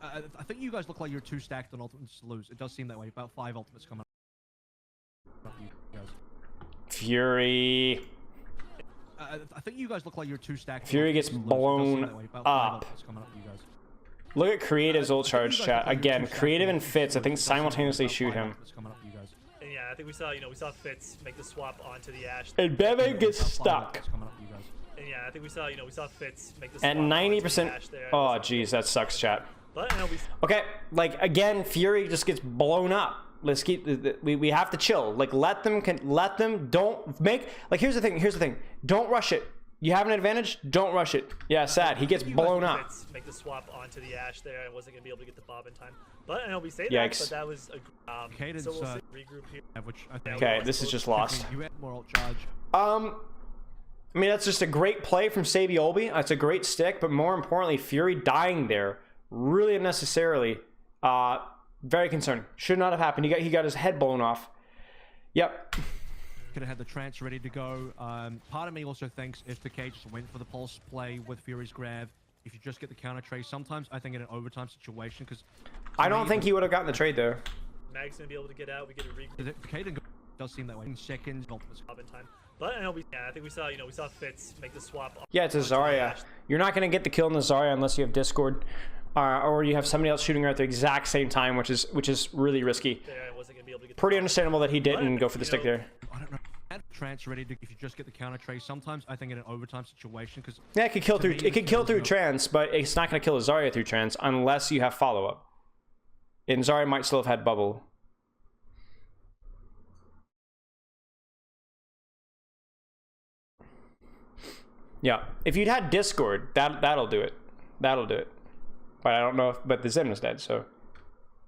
I think you guys look like you're too stacked on ultimates to lose. It does seem that way. About 5 ultimates coming up. Fury. I think you guys look like you're too stacked. Fury gets blown up. Look at Creative's ult charge, chat. Again, Creative and Fitz, I think, simultaneously shoot him. And yeah, I think we saw Fitz make the swap onto the Ashe. And Bebe gets stuck. And yeah, I think we saw Fitz make the swap at 90%. Oh, jeez, that sucks, chat. But I know okay, like again, Fury just gets blown up. Let's keep. We have to chill. Like let them don't make. Like here's the thing. Don't rush it. You have an advantage. Don't rush it. Yeah, sad. He gets blown up. Make the swap onto the Ashe there. I wasn't gonna be able to get the Bob in time. But I know we say Yikes. that, but that was a so we'll regroup here. Okay, this is just lost. You had more ult charge. I mean, that's just a great play from Sabiolbi. That's a great stick, but more importantly, Fury dying there really unnecessarily. Very concerning. Should not have happened. He got his head blown off. Yep. Could have had the trance ready to go. Part of me also thinks if the Decay just went for the pulse play with Fury's grab, if you just get the counter trade, sometimes I think in an overtime situation, because I don't think he would have gotten the trade there. Mag's gonna be able to get out. We get a regroup. The Decay does seem that way. In seconds, in time. But I know I think we saw, we saw Fitz make the swap. Yeah, it's a Zarya. You're not going to get the kill on the Zarya unless you have Discord, or you have somebody else shooting her at the exact same time, which is really risky. Wasn't gonna be able to get Pretty understandable that he didn't go for the stick there. I don't know. Trance ready to, if you just get the counter trade. Sometimes I think in an overtime situation, because Yeah, it could kill through. It could kill through trance, but it's not going to kill a Zarya through trance unless you have follow up. And Zarya might still have had bubble. Yeah, if you'd had Discord, that'll do it. That'll do it. But I don't know if. But the Zen was dead, so.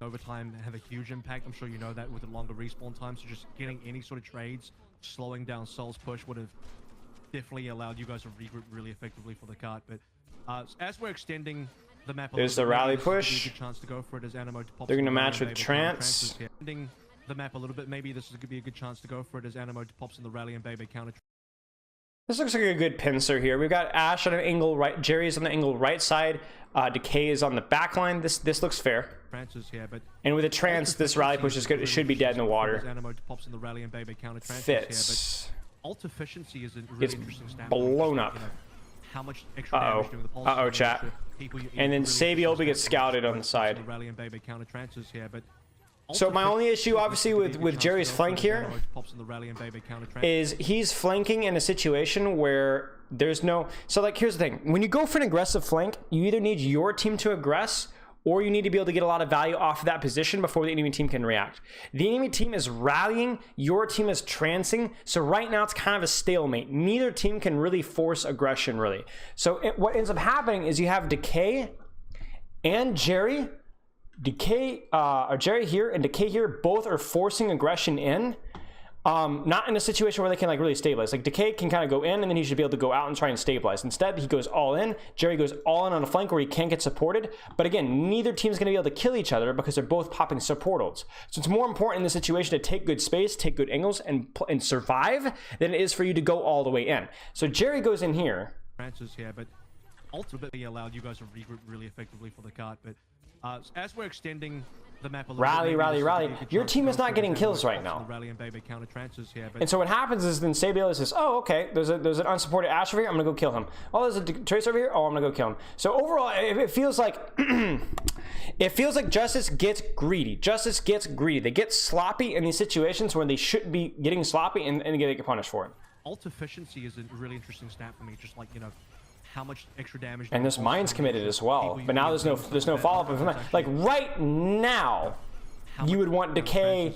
overtime have a huge impact. I'm sure you know that with the longer respawn times. So just getting any sort of trades, slowing down Soul's push would have definitely allowed you guys to regroup really effectively for the cart. But as we're extending the map, there's the rally push. A good chance to go for it as Animo pops. They're gonna match with Trance. Extending the map a little bit. Maybe this is going to be a good chance to go for it as Animo pops in the rally and Bebe counter. This looks like a good pincer here. We've got Ash on an angle right, Jerry's on the angle right side, Decay is on the back line. This looks fair. Here, but and with a trance, this rally push is good. It should be dead in the water. Pops in the rally and Bebe counter Fits. Here, but ult efficiency is a really it's interesting stat. blown up. You know, how much extra damage doing the pulse. Uh-oh, chat. And then Saviobi gets scouted on the side. Rally and Bebe counter here, but so my only issue, obviously, with Jerry's flank here is he's flanking in a situation where there's no... So, like, here's the thing. When you go for an aggressive flank, you either need your team to aggress, or you need to be able to get a lot of value off of that position before the enemy team can react. The enemy team is rallying, your team is trancing, so right now it's kind of a stalemate. Neither team can really force aggression, really. So what ends up happening is you have Decay and Jerry... Jerry here and Decay here both are forcing aggression in, not in a situation where they can like really stabilize. Like Decay can kind of go in and then he should be able to go out and try and stabilize. Instead, he goes all in. Jerry goes all in on a flank where he can't get supported. But again, neither team's going to be able to kill each other because they're both popping support ults. So it's more important in this situation to take good space, take good angles, and survive than it is for you to go all the way in. So Jerry goes in here. Here, but ultimately allowed you guys to regroup really effectively for the cart. But as we're extending the map a little rally. Your team is not getting kills right now. And so what happens is then Sabiel says, oh, okay, there's an unsupported Ash over here, I'm gonna go kill him. Oh, there's a Trace over here, oh, I'm gonna go kill him. So overall, it feels like Justice gets greedy. Justice gets greedy. They get sloppy in these situations where they shouldn't be getting sloppy and they get punished for it. Ult efficiency is a really interesting stat for me, just like, you know, how much extra damage. And this mine's committed as well, but now there's no follow-up of mine. Like right now, you would want Decay.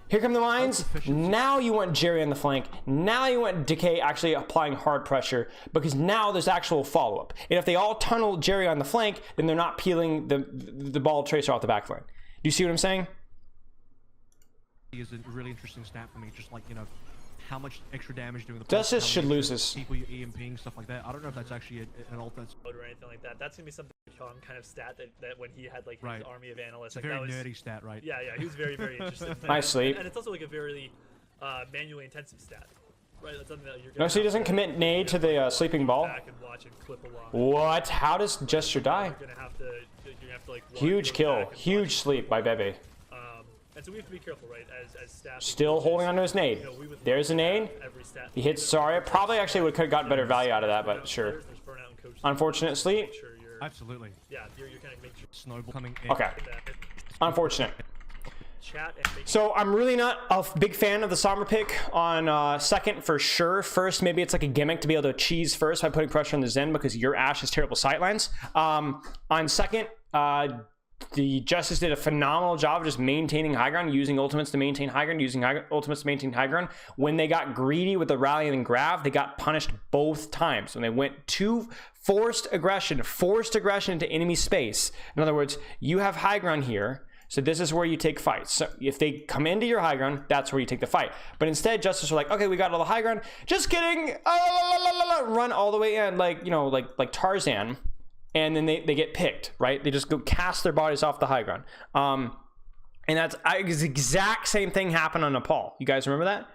Here come the mines. Now you want Jerry on the flank. Now you want Decay actually applying hard pressure because now there's actual follow-up. And if they all tunnel Jerry on the flank, then they're not peeling the ball tracer off the back line. Do you see what I'm saying? Is a really interesting stat for me, just like, you know, how much extra damage doing the Justice should lose this. People you EMPing, stuff like that. I don't know if that's actually an ult that's or anything like that. That's gonna be something kind of stat that when he had like his army of analysts. It's like, a very that was, nerdy stat, right? Yeah, he was very interested. Nice sleep. And it's also like a very manually intensive stat, right? That's something that you're. No, so he doesn't commit nade to the sleeping ball. Back and watch and clip along. What? How does Gesture die? You're gonna have to like. Huge kill, huge sleep by Bebe. And so we have to be careful, right? As staff. Still holding onto his nade. There's a nade. He hits Zarya. Probably actually would have got better value out of that, but sure. Unfortunate sleep. Absolutely. Yeah, you're kind of making sure snowball coming in. Okay. Unfortunate. So I'm really not a big fan of the Sombra pick on second for sure. First, maybe it's like a gimmick to be able to cheese first by putting pressure on the Zen because your Ash has terrible sightlines. On second, the Justice did a phenomenal job of just maintaining high ground, using ultimates to maintain high ground, using ultimates to maintain high ground. When they got greedy with the rally and grab, they got punished both times. When they went to forced aggression into enemy space. In other words, you have high ground here, so this is where you take fights. So if they come into your high ground, that's where you take the fight. But instead, Justice were like, okay, we got all the high ground. Just kidding. Run all the way in, like, you know, like Tarzan. And then they get picked, right? They just go cast their bodies off the high ground. And that's the exact same thing happened on Nepal. You guys remember that?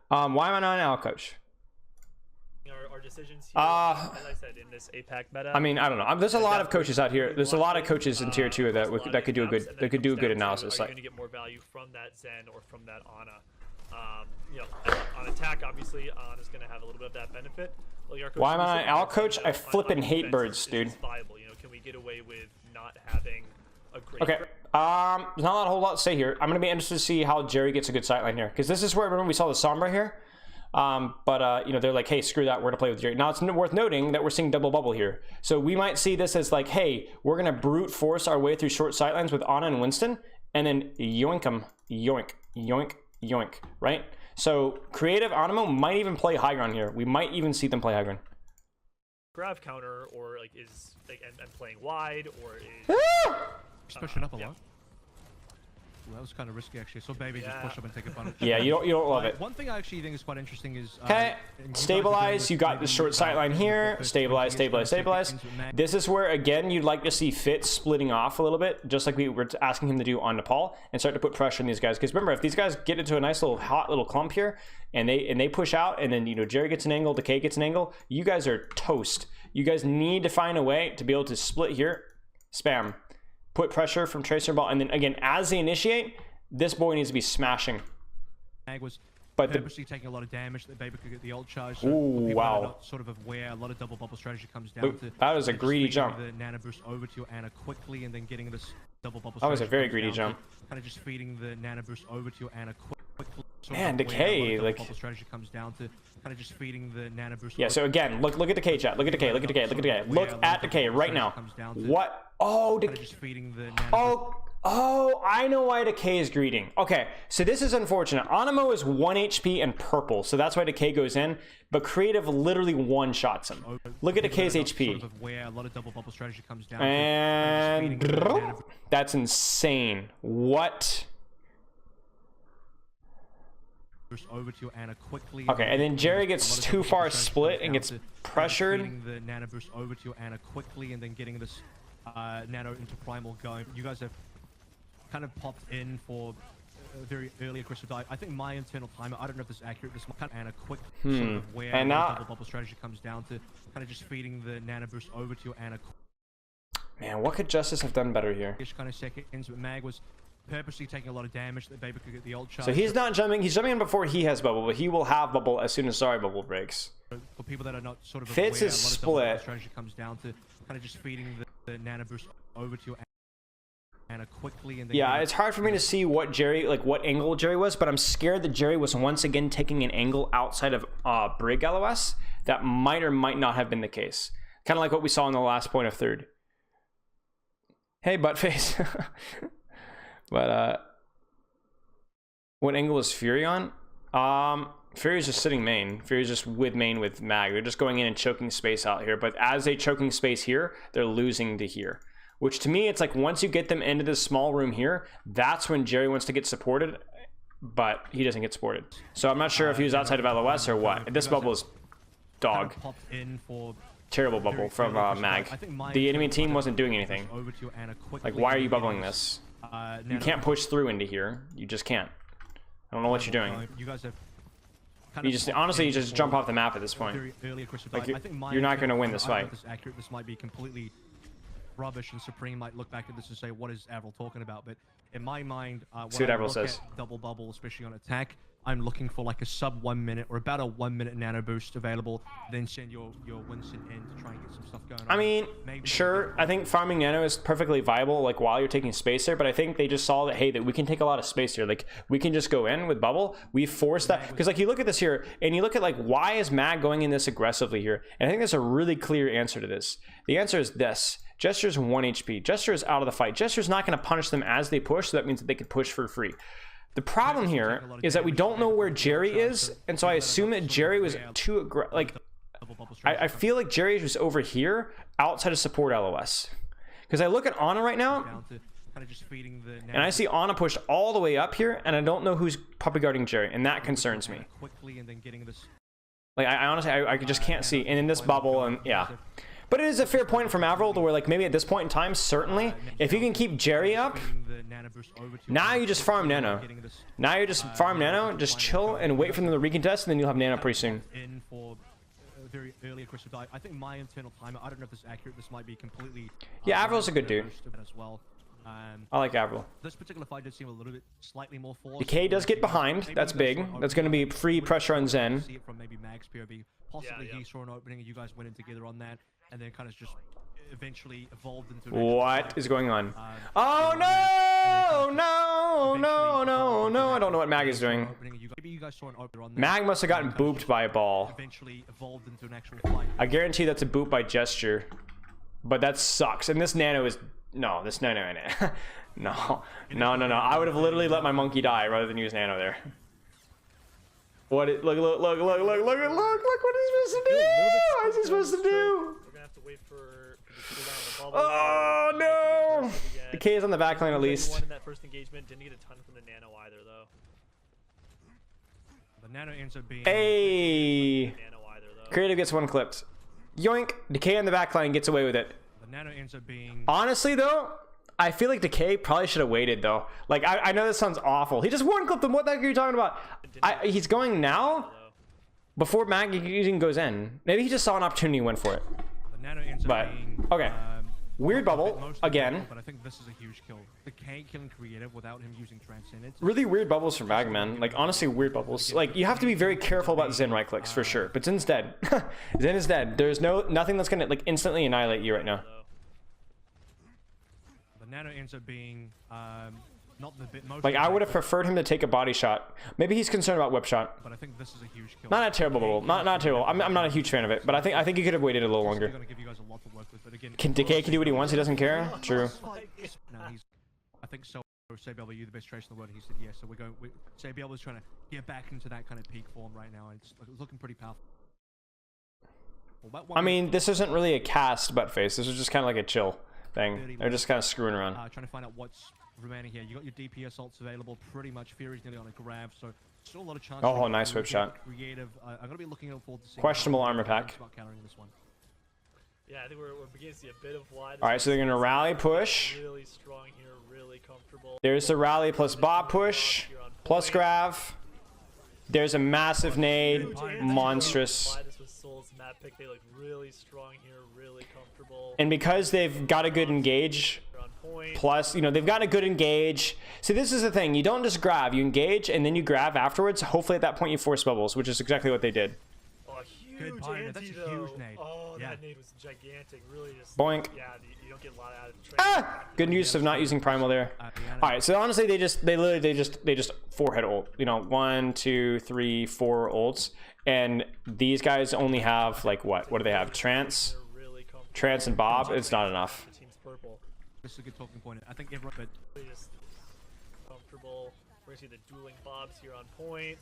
Why am I not an Al coach? Our decisions here, as I said, in this APAC meta. I mean, I don't know. There's a lot of coaches out here. There's a lot of coaches in tier 2 that could do a good analysis. Are you going to get more value from that Zen or from that Ana? You know, on attack. attack, obviously, On is going to have a little bit of that benefit. Why am I an Al coach? I flippin' hate birds, dude. Viable. You know, can we get away with not having a great... Okay, there's not a whole lot to say here. I'm gonna be interested to see how Jerry gets a good sightline here, because this is where, remember, we saw the Sombra here. You know, they're like, hey, screw that, we're gonna play with Jerry. Now it's worth noting that we're seeing double bubble here, so we might see this as like, hey, we're gonna brute force our way through short sightlines with Ana and Winston, and then yoink them, yoink, yoink, yoink, right? So creative Animo might even play high ground here. We might even see them play high ground. Grab counter, or like is like and playing wide, or is Just pushing up a lot. Well, that was kind of risky, actually. So baby, just push up and take advantage. Yeah, you don't love it. One thing I actually think is quite interesting is okay, stabilize. You got the short sight line here. Stabilize, stabilize, stabilize. This is where again you'd like to see Fitz splitting off a little bit, just like we were asking him to do on Nepal, and start to put pressure on these guys. Because remember, if these guys get into a nice little hot little clump here, and they push out, and then you know Jerry gets an angle, Decay gets an angle, you guys are toast. You guys need to find a way to be able to split here, spam, put pressure from Tracer Ball, and then again as they initiate, this boy needs to be smashing. Mag was but purposely taking a lot of damage that baby could get the ult charge. So ooh, wow. Not sort of aware, a lot of double bubble strategy comes down to that was a greedy jump. The nano boost over to your Ana quickly, and then getting this double bubble. That was a very greedy jump. Kind of just feeding the nano boost over to your Ana quickly. Man, Decay, like strategy comes down to kind of just feeding the nano boost. Yeah, so again, look at Decay, chat. Look at Decay, look at Decay, look at Decay. Look at Decay right now. What? Oh, oh, I know why Decay is greeting. Okay, so this is unfortunate. Animo is 1 HP and purple, so that's why Decay goes in, but Creative literally one-shots him. Look at Decay's HP. And that's insane. What? Over to your Ana quickly. Okay, and then Jerry gets too far split and gets pressured. The nano boost over to your Ana quickly, and then getting this nano into primal going. You guys have kind of popped in for a very early aggressive dive. I think my internal timer, I don't know if this is accurate, this kind of Ana quick sort of where and now double bubble strategy comes down to kind of just feeding the nano boost over to your Ana. Man, what could Justice have done better here? Kind of seconds, but Mag was purposely taking a lot of damage that baby could get the ult charge. So he's not jumping. He's jumping in before he has bubble, but he will have bubble as soon as Zarya bubble breaks. For people that are not sort of Fitz is split. Strategy comes down to kind of just feeding the nano boost over to your Ana quickly, and then yeah, it's hard for me to see what Jerry, like what angle Jerry was, but I'm scared that Jerry was once again taking an angle outside of Brig LOS that might or might not have been the case. Kind of like what we saw in the last point of third. Hey, buttface. But what angle is Fury on? Fury's just sitting main. Fury's just with main with Mag. They're just going in and choking space out here. But as they choking space here, they're losing to here. Which to me, it's like once you get them into this small room here, that's when Jerry wants to get supported, but he doesn't get supported. So I'm not sure if he was outside of LOS or what. This bubble is dog. Terrible bubble from Mag. The enemy team wasn't doing anything. Like, why are you bubbling this? You can't push through into here. You just can't. I don't know what you're doing. You just honestly, you just jump off the map at this point. Like you're not going to win this fight. This might be completely rubbish, and Supreme might look back at this and say, "What is Avril talking about?" But in my mind, when I look at double bubble, especially on attack, I'm looking for like a sub 1 minute or about a 1 minute nano boost available. Then send your Winston in to try and get some stuff going on. I mean, sure. I think farming nano is perfectly viable, like while you're taking space there. But I think they just saw that, hey, that we can take a lot of space here. Like we can just go in with bubble. We force that because like you look at this here and you look at like why is Mag going in this aggressively here? And I think there's a really clear answer to this. The answer is this. Jester's 1 HP. Jester is out of the fight. Jester's not going to punish them as they push, so that means that they could push for free. The problem here is that we don't know where Jerry is, and so I assume that Jerry was too aggressive. Like, I feel like Jerry was over here outside of support LOS. Because I look at Ana right now, and I see Ana pushed all the way up here, and I don't know who's puppy guarding Jerry, and that concerns me. Like, I honestly, I just can't see. And in this bubble, and yeah. But it is a fair point from Avril to where, like, maybe at this point in time, certainly, if you can keep Jerry up, now you just farm Nano. Now you just farm Nano, just chill and wait for them to recontest, and then you'll have Nano pretty soon. Very early aggressive dive. I think my internal timer, I don't know if this is accurate, this might be completely... Yeah, Avril's a good dude. As well. I like Avril. This particular fight did seem a little bit slightly more forced. Decay does get behind. That's big. That's going to be free pressure on Zen. See it from maybe Mag's POV. Possibly he saw an opening and you guys went in together on that, and then kind of just eventually evolved into. What is going on? Oh no! No! No! No! No! I don't know what Mag is doing. Maybe you guys saw an opener on that. Mag must have gotten booped by a ball. Eventually evolved into an actual fight. I guarantee that's a boop by gesture. But that sucks. And this nano is no. This nano in it. No. No. No. No. I would have literally let my monkey die rather than use nano there. What? Look! Look! Look! Look! Look! Look! Look! Look! Look! What is he supposed to do? What is he supposed to do? We're gonna have to wait for the cooldown of the bubble. Oh no! The K is on the back line at least. One in that first engagement didn't get a ton from the nano either though. The nano ends up being. Hey! Nano either though. Creative gets one clipped. Yoink! Decay on the back line gets away with it. The nano ends up being. Honestly though, I feel like Decay probably should have waited though. Like I know this sounds awful. He just one clipped him. What the heck are you talking about? He's going now before Mag even goes in. Maybe he just saw an opportunity and went for it. The nano ends up But being, okay, weird bubble again. But I think this is a huge kill. Decay killing creative without him using transcendence. Really weird bubbles from Mag, man. Like honestly, weird bubbles. Like you have to be very careful about Zen right clicks for sure. But Zen's dead. Zen is dead. There's nothing that's gonna like instantly annihilate you right now. The nano ends up being not the bit most. Like I would have preferred him to take a body shot. Maybe he's concerned about whip shot. But I think this is a huge kill. Not a terrible bubble. Not terrible. I'm not a huge fan of it. But I think he could have waited a little longer. Gonna give you guys a lot to work with, but again, Decay can do what he wants. He doesn't care. True. No, I think so. Sabiel, you the best tracer in the world. And he said yes. So we're going. Sabiel was trying to get back into that kind of peak form right now, and it's looking pretty powerful. I mean, this isn't really a cast butt face. This is just kind of like a chill thing. They're just kind of screwing around. Trying to find out what's remaining here. You got your DP assaults available. Pretty much Fury's nearly on a grab, so still a lot of chances. Oh, nice whip shot. Creative. I'm gonna be looking forward to seeing. Questionable armor pack. About countering this one. Yeah, I think we're beginning to see a bit of wide. All right, so they're gonna rally push. Really strong here, really comfortable. There's the rally plus bot push plus grav. There's a massive nade, monstrous. This was Soul's map pick. They look really strong here, really comfortable. And because they've got a good engage, plus, you know, they've got a good engage. See, this is the thing. You don't just grab. You engage, and then you grab afterwards. Hopefully at that point you force bubbles, which is exactly what they did. Oh, huge anti, That's a though. huge nade. Oh, Yeah. that nade was gigantic. Really just... Boink. Yeah, you don't get a lot out of the train. Ah! Good use of not using primal there. All right, so honestly, they just forehead ult. You know, 1, 2, 3, 4 ults, and these guys only have like what? What do they have? Trance, Trance, and Bob. It's not enough. The team's purple. This is a good talking point. I think everyone, but Really just comfortable. We're gonna see the dueling Bobs here on point.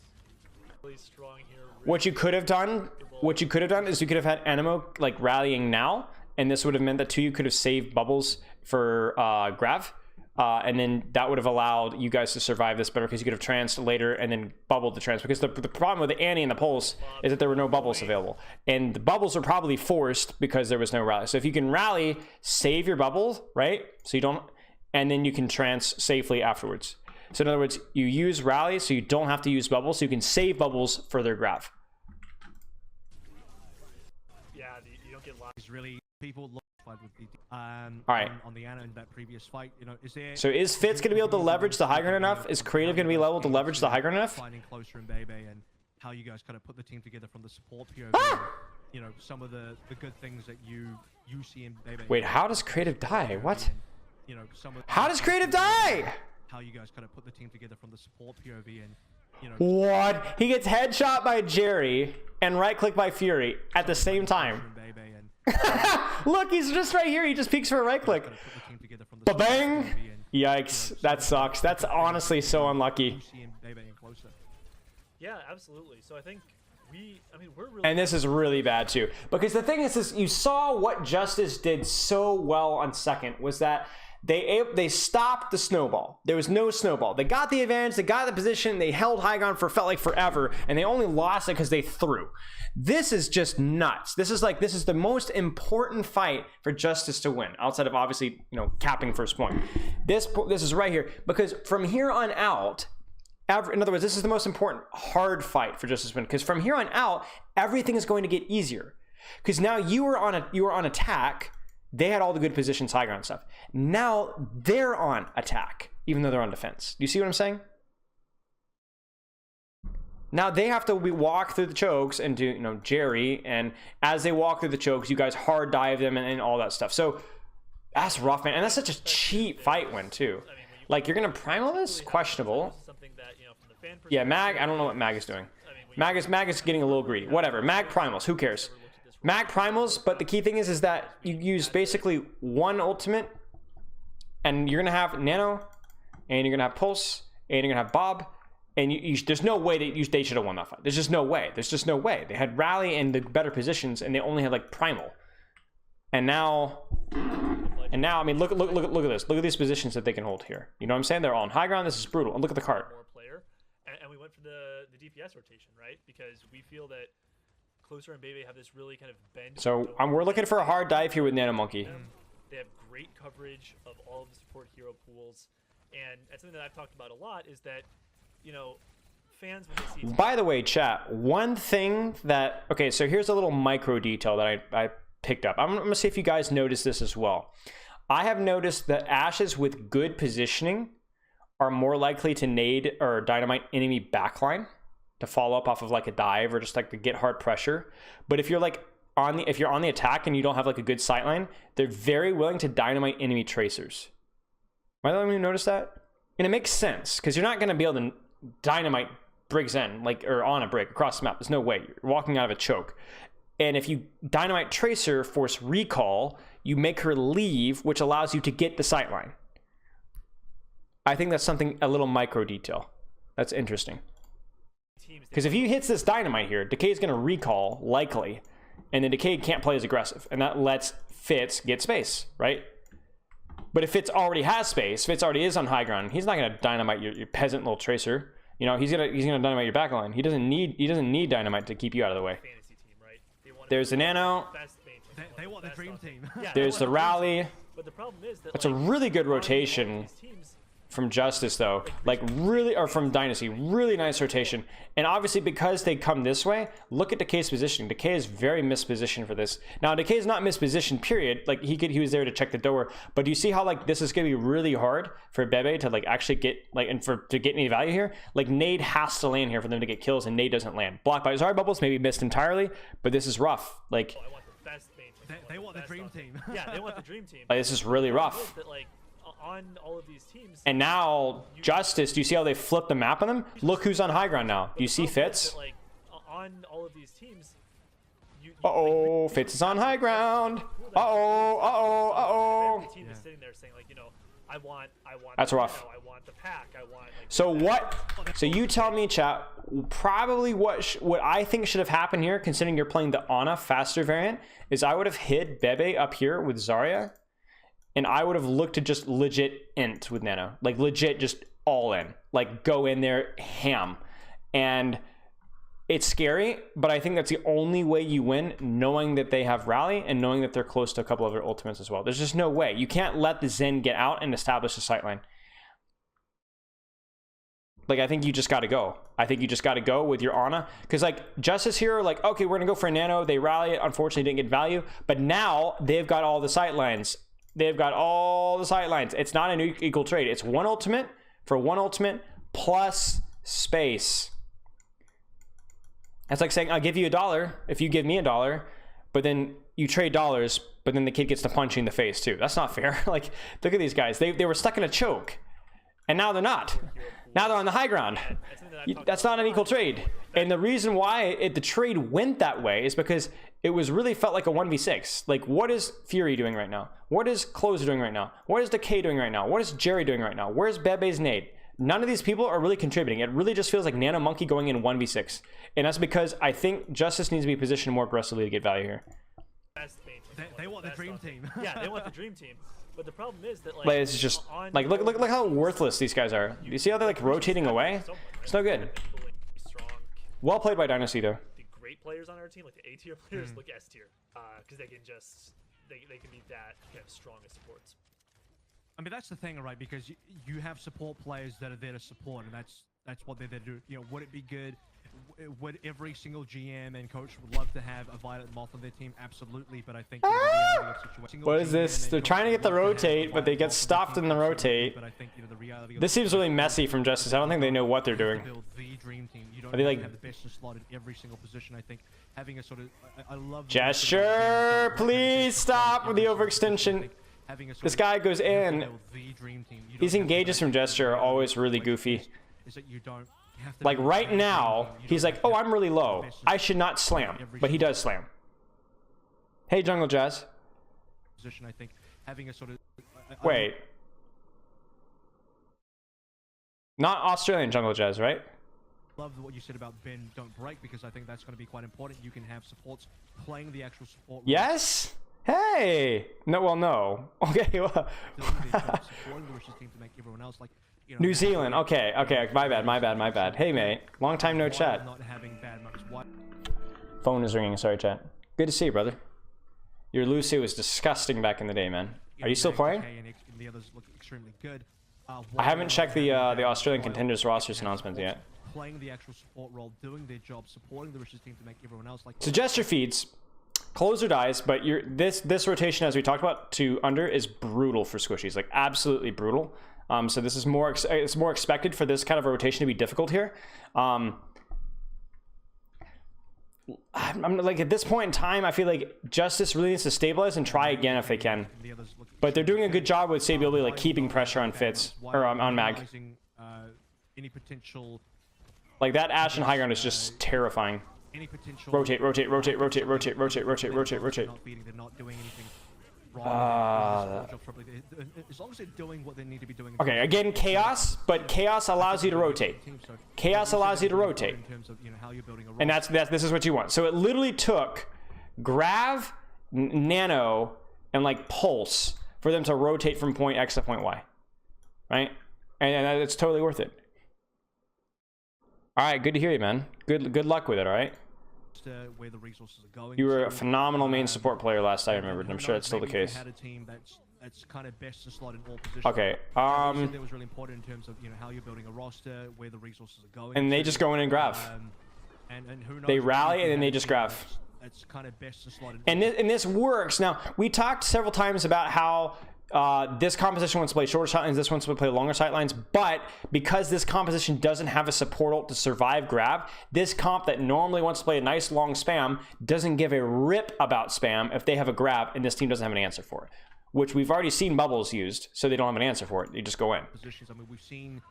Really strong here. Really What you could have done is you could have had Animo like rallying now, and this would have meant that you could have saved bubbles for Grav, and then that would have allowed you guys to survive this better because you could have tranced later and then bubbled the trance. Because the problem with the Annie and the Pulse is that there were no bubbles available, and the bubbles are probably forced because there was no rally. So if you can rally, save your bubble, right? So you don't, and then you can trance safely afterwards. So in other words, you use rally so you don't have to use bubbles, so you can save bubbles for their Grav. Yeah, you don't get lots. it's really people look with the All right. on the Ana in that previous fight. You know, is there? So is Fitz going to be able to leverage the high ground enough? Is Creative going to be able to leverage the high ground enough? Finding closer in Bebe and how you guys kind of put the team together from the support POV. Ah! You know, some of the good things that you see in Bebe. Wait, how does Creative die? What? You know, some of How does Creative die? how you guys kind of put the team together from the support POV and you know. What? He gets headshot by Jerry and right click by Fury at the same time. Look, he's just right here. He just peeks for a right click. Ba-bang! Yikes, that sucks. That's honestly so unlucky. Yeah, absolutely. So I think we're really. And this is really bad too. Because the thing is you saw what Justice did so well on second was that they stopped the snowball. There was no snowball. They got the advantage, they got the position, they held high ground for felt like forever, and they only lost it because they threw. This is just nuts. This is the most important fight for Justice to win, outside of obviously, you know, capping first point. This is right here, because from here on out, in other words, this is the most important hard fight for Justice to win, because from here on out, everything is going to get easier. Because now you are on attack. They had all the good positions, high ground stuff. Now they're on attack, even though they're on defense. Do you see what I'm saying? Now they have to walk through the chokes and do, you know, Jerry, and as they walk through the chokes, you guys hard dive them and all that stuff. So that's rough, man, and that's such a cheap fight win too. Like, you're gonna primal this? Questionable. Yeah, Mag, I don't know what Mag is doing. Mag is getting a little greedy. Whatever. Mag primals, who cares? Mag primals, but the key thing is that you use basically one ultimate, and you're gonna have Nano, and you're gonna have Pulse, and you're gonna have Bob, and there's no way that they should have won that fight. There's just no way. There's just no way. They had Rally in the better positions, and they only had like primal. And now, I mean, look at this. Look at these positions that they can hold here. You know what I'm saying? They're all on high ground. This is brutal. And look at the cart. And we went for the DPS rotation, right? Because we feel that Closer and Bebe have this really kind of bend. So we're looking for a hard dive here with Nano Monkey. They have great coverage of all of the support hero pools, and that's something that I've talked about a lot. Is that, you know, fans when they see. By the way, chat. One thing that so here's a little micro detail that I picked up. I'm gonna see if you guys noticed this as well. I have noticed that Ashes with good positioning are more likely to nade or dynamite enemy backline to follow up off of like a dive or just like to get hard pressure. But if you're like if you're on the attack and you don't have like a good sightline, they're very willing to dynamite enemy tracers. Am I the only one who noticed that? And it makes sense because you're not going to be able to dynamite Briggs in, like, or on a Brig across the map. There's no way. You're walking out of a choke. And if you dynamite tracer, force recall, you make her leave, which allows you to get the sightline. I think that's something, a little micro detail. That's interesting. Because if he hits this dynamite here, Decay's going to recall, likely, and then Decay can't play as aggressive, and that lets Fitz get space, right? But if Fitz already has space, Fitz already is on high ground, he's not going to dynamite your peasant little tracer. You know, he's gonna dynamite your backline. He doesn't need dynamite to keep you out of the way. There's the Nano. They want the dream team. There's the Rally. But the problem is that, That's a really good rotation from Justice, though. Like, really, or from Dynasty. Really nice rotation. And obviously, because they come this way, look at Decay's positioning. Decay is very mispositioned for this. Now, Decay's not mispositioned, period. Like, he was there to check the door. But do you see how, like, this is going to be really hard for Bebe to, like, actually get, like, and to get any value here? Like, Nade has to land here for them to get kills, and Nade doesn't land. Blocked by Zarya bubbles, maybe missed entirely, but this is rough. Like, they want the dream team. Yeah, they want the dream team. Like, this is really rough. That, like, on all of these teams, and now Justice, do you see how they flipped the map on them? Look who's on high ground now. Do you see Fitz? Like, on all of these teams, uh-oh, Fitz is on high ground. Uh-oh. Every team is sitting there saying, like, you know, I want That's rough. I want the pack. I want, like, so what? So you tell me, chat, probably what I think should have happened here, considering you're playing the Ana faster variant, is I would have hid Bebe up here with Zarya, and I would have looked to just legit int with Nano. Like, legit just all in. Like, go in there, ham. And it's scary, but I think that's the only way you win, knowing that they have Rally and knowing that they're close to a couple other ultimates as well. There's just no way. You can't let the Zen get out and establish a sightline. Like, I think you just got to go. I think you just got to go with your Ana. Because, like, Justice here, like, okay, we're going to go for a Nano. They rally it. Unfortunately, didn't get value. But now they've got all the sightlines. They've got all the sightlines. It's not an equal trade. It's one ultimate for one ultimate plus space. That's like saying, I'll give you $1 if you give me $1, but then you trade dollars, but then the kid gets to punch you in the face too. That's not fair. Like, look at these guys. They were stuck in a choke, and now they're not. Now they're on the high ground. That's not an equal trade. And the reason why the trade went that way is because it was really felt like a 1v6. Like, what is Fury doing right now? What is Closer doing right now? What is Decay doing right now? What is Jerry doing right now? Where's Bebe's nade? None of these people are really contributing. It really just feels like Nano Monkey going in 1v6. And that's because I think Justice needs to be positioned more aggressively to get value here. They want the dream team. Yeah, they want the dream team. But the problem is that, like, it's just like look how worthless these guys are. You see how they're like rotating away? It's no good. Well played by Dynasty though. The great players on our team, like the A tier players, look S tier, because they can just they can be that kind of strong as supports. I mean, that's the thing, right? Because you have support players that are there to support, and that's what they're there to do. You know, would it be good? would every single GM and coach would love to have a Violet Moth on their team? Absolutely, but I think the reality of situation. What is this? They're trying to get the rotate, but they get stopped in the rotate. But I think, you know, the reality of This seems really messy from Justice. I don't think they know what they're doing. build the dream team. You don't Are they like have the best slot in every single position. I think having a sort of I love gesture? Please stop with the overextension. This guy goes in. These engages from gesture are always really goofy. Is that you don't have to Like right now, he's like, oh, I'm really low. I should not slam, but he does slam. Hey, Jungle Jazz. position. I think having a sort of Wait. Not Australian Jungle Jazz, right? love what you said about bend don't break, because I think that's going to be quite important. You can have supports playing the actual support role, Yes? Hey! No, well, no. Okay, well. doing their job, supporting the Wishes team to make everyone else like, you know, New Zealand. Okay, okay. My bad. Hey, mate. Long time no chat. not having bad moments. Why Phone is ringing. Sorry, chat. Good to see you, brother. Your Lucy was disgusting back in the day, man. Are you still playing? and the others look extremely good. I haven't checked the Australian contenders rosters announcements yet. Playing the actual support role, doing their job, supporting the Wishes team to make everyone else like. So gesture feeds, closer dies, but this rotation, as we talked about, to under is brutal for squishies, like absolutely brutal. So this is it's more expected for this kind of a rotation to be difficult here. I'm like, at this point in time, I feel like Justice really needs to stabilize and try again if they can. But they're doing a good job with Sabiobly, like keeping pressure on Fitz or on Mag. Any potential. Like that Ashen High Ground is just terrifying. Any potential. Rotate. Not beating, they're not doing anything wrong. As long as they're doing what they need to be doing. Okay, again, chaos, but chaos allows you to rotate. Chaos allows you to rotate. In terms of, you know, how you're building a And this is what you want. So it literally took Grav, Nano, and like Pulse for them to rotate from point X to point Y, right? And it's totally worth it. All right, good to hear you, man. Good luck with it. All right. Where the resources are going. You were a phenomenal main support player last I remembered, and I'm sure it's still the case. Had a team that's kind of best to slot in all positions. Okay. That was really important in terms of, you know, how you're building a roster, where the resources are going. And they just go in and Grav. And who knows, they rally and then they just Grav. That's kind of best to slot in. And this works. Now, we talked several times about how this composition wants to play shorter sightlines, this wants to play longer sightlines, but because this composition doesn't have a support ult to survive grab, this comp that normally wants to play a nice long spam doesn't give a rip about spam if they have a grab and this team doesn't have an answer for it, which we've already seen Bubbles used, so they don't have an answer for it. You just go in. Positions. I mean, we've seen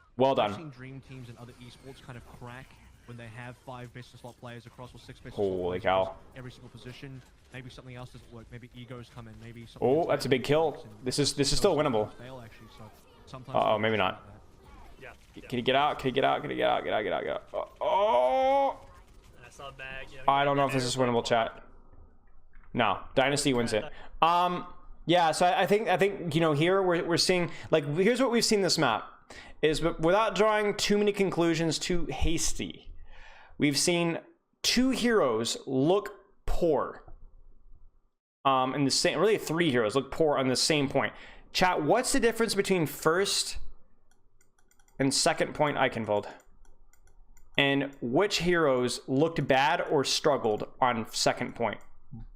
dream teams and other esports kind of crack when they have 5 best slot players across, or 6 best Holy cow. Every single position. Maybe something else doesn't work. Maybe egos come in. Maybe something. Oh, that's a big kill. This is still winnable. Uh-oh, maybe not. Yeah. Can he get out? Get out. Oh! I saw Mag. You know, I don't know if this is winnable, chat. No, Dynasty wins it. Yeah, so I think you know, here we're seeing, like, here's what we've seen this map is, without drawing too many conclusions too hasty, we've seen 2 heroes look poor. In the same, really 3 heroes look poor on the same point. Chat, what's the difference between first and second point Eichenwald? And which heroes looked bad or struggled on second point,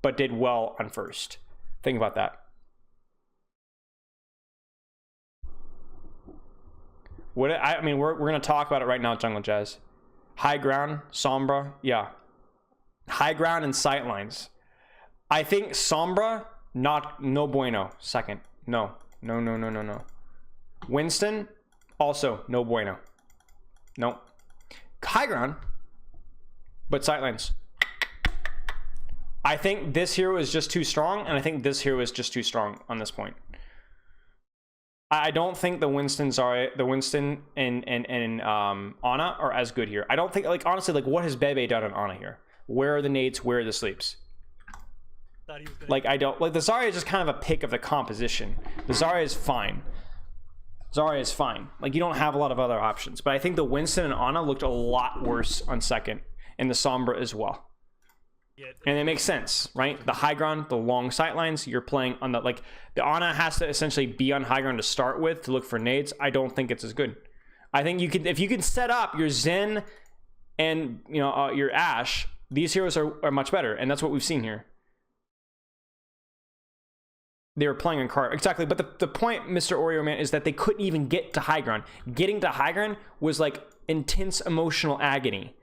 but did well on first? Think about that. I mean, we're gonna talk about it right now, Jungle Jazz. High ground, Sombra, yeah. High ground and sightlines. I think Sombra, no bueno. Second, no. Winston, also no bueno. No. High ground, but sightlines. I think this hero is just too strong, and I think this hero is just too strong on this point. I don't think the Winston and Ana are as good here. I don't think, like, honestly, like, what has Bebe done on Ana here? Where are the nades? Where are the sleeps? Like, I don't, like, the Zarya is just kind of a pick of the composition. The Zarya is fine. Like, you don't have a lot of other options. But I think the Winston and Ana looked a lot worse on second, and the Sombra as well. And it makes sense, right? The high ground, the long sightlines, you're playing on the, like, the Ana has to essentially be on high ground to start with to look for nades. I don't think it's as good. I think you can, if you can set up your Zen and your Ashe, these heroes are much better, and that's what we've seen here. They were playing on card. Exactly, but the point, Mr. Oreo Man, is that they couldn't even get to high ground. Getting to high ground was like intense emotional agony.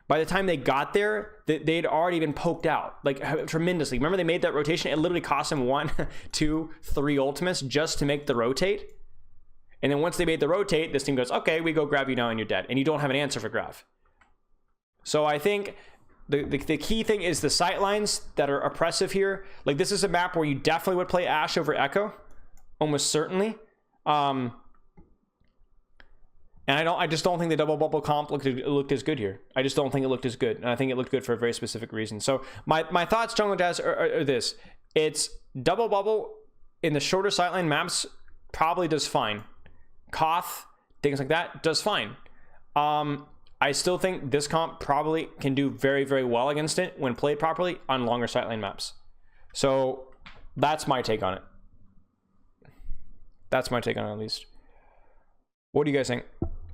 By the time they got there, they'd already been poked out, like tremendously. Remember, they made that rotation? It literally cost them 1, 2, 3 ultimates just to make the rotate. And then once they made the rotate, this team goes, okay, we go grab you now and you're dead. And you don't have an answer for Grav. So I think the key thing is the sightlines that are oppressive here. Like, this is a map where you definitely would play Ashe over Echo, almost certainly. And I just don't think the double bubble comp looked as good here. I just don't think it looked as good. And I think it looked good for a very specific reason. So my thoughts, Jungle Jazz, are this. It's double bubble in the shorter sightline maps probably does fine. Koth, things like that, does fine. I still think this comp probably can do very, very well against it when played properly on longer sightline maps. So that's my take on it. That's my take on it, at least. What do you guys think?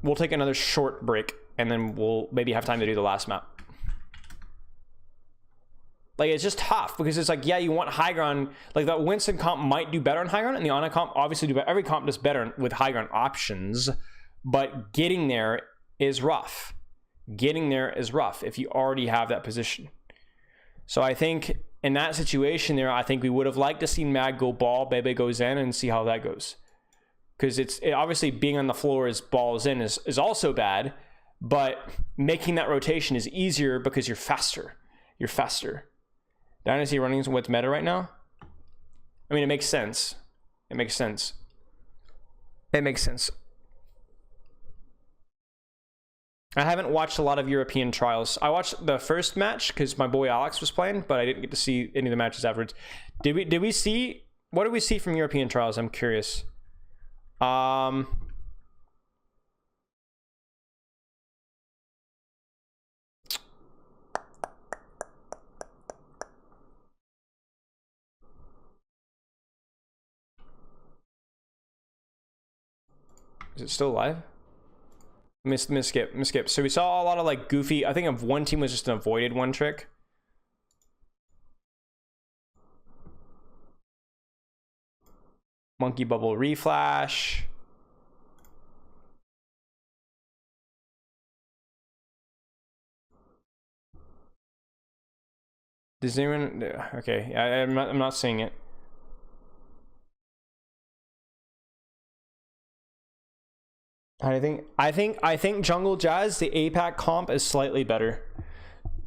We'll take another short break, and then we'll maybe have time to do the last map. Like, it's just tough, because it's like, yeah, you want high ground. Like, the Winston comp might do better on high ground, and the Ana comp obviously do better. Every comp does better with high ground options, but getting there is rough. Getting there is rough if you already have that position. So I think in that situation there, I think we would have liked to see Mag go ball, Bebe goes in, and see how that goes. Because obviously being on the floor as balls in is also bad, but making that rotation is easier because you're faster. You're faster. Dynasty running what's meta right now? I mean, it makes sense. It makes sense. It makes sense. I haven't watched a lot of European trials. I watched the first match because my boy Alex was playing, but I didn't get to see any of the matches afterwards. What did we see from European trials? I'm curious. Is it still live? Skip. So we saw a lot of like goofy. I think of one team was just an avoided one trick. Monkey bubble reflash. Does anyone? Okay, I'm not seeing it. I think Jungle Jazz, the APAC comp is slightly better.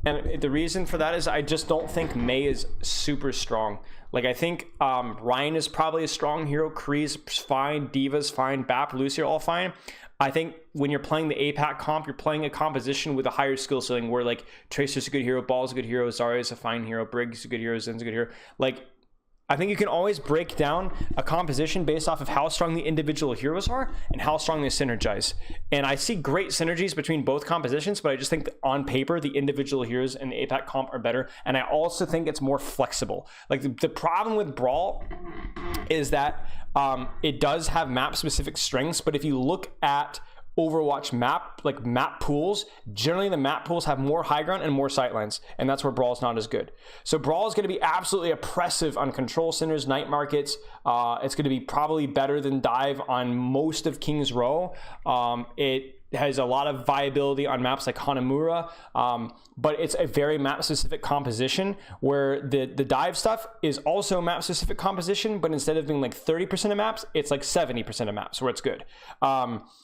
And the reason for that is I just don't think Mei is super strong. Like, I think Ryan is probably a strong hero. Kree's fine. Diva's fine. Bap, Lucy are all fine. I think when you're playing the APAC comp, you're playing a composition with a higher skill ceiling where, like, Tracer's a good hero, Ball's a good hero, Zarya's a fine hero, Brig's a good hero, Zen's a good hero. Like, I think you can always break down a composition based off of how strong the individual heroes are and how strong they synergize. And I see great synergies between both compositions, but I just think that on paper, the individual heroes and the APAC comp are better. And I also think it's more flexible. Like, the problem with Brawl is that it does have map-specific strengths, but if you look at Overwatch map pools, generally the map pools have more high ground and more sightlines, and that's where Brawl's not as good. So Brawl is going to be absolutely oppressive on control centers, night markets. It's going to be probably better than Dive on most of King's Row. It has a lot of viability on maps like Hanamura, but it's a very map-specific composition where the dive stuff is also map-specific composition, but instead of being like 30% of maps, it's like 70% of maps where it's good.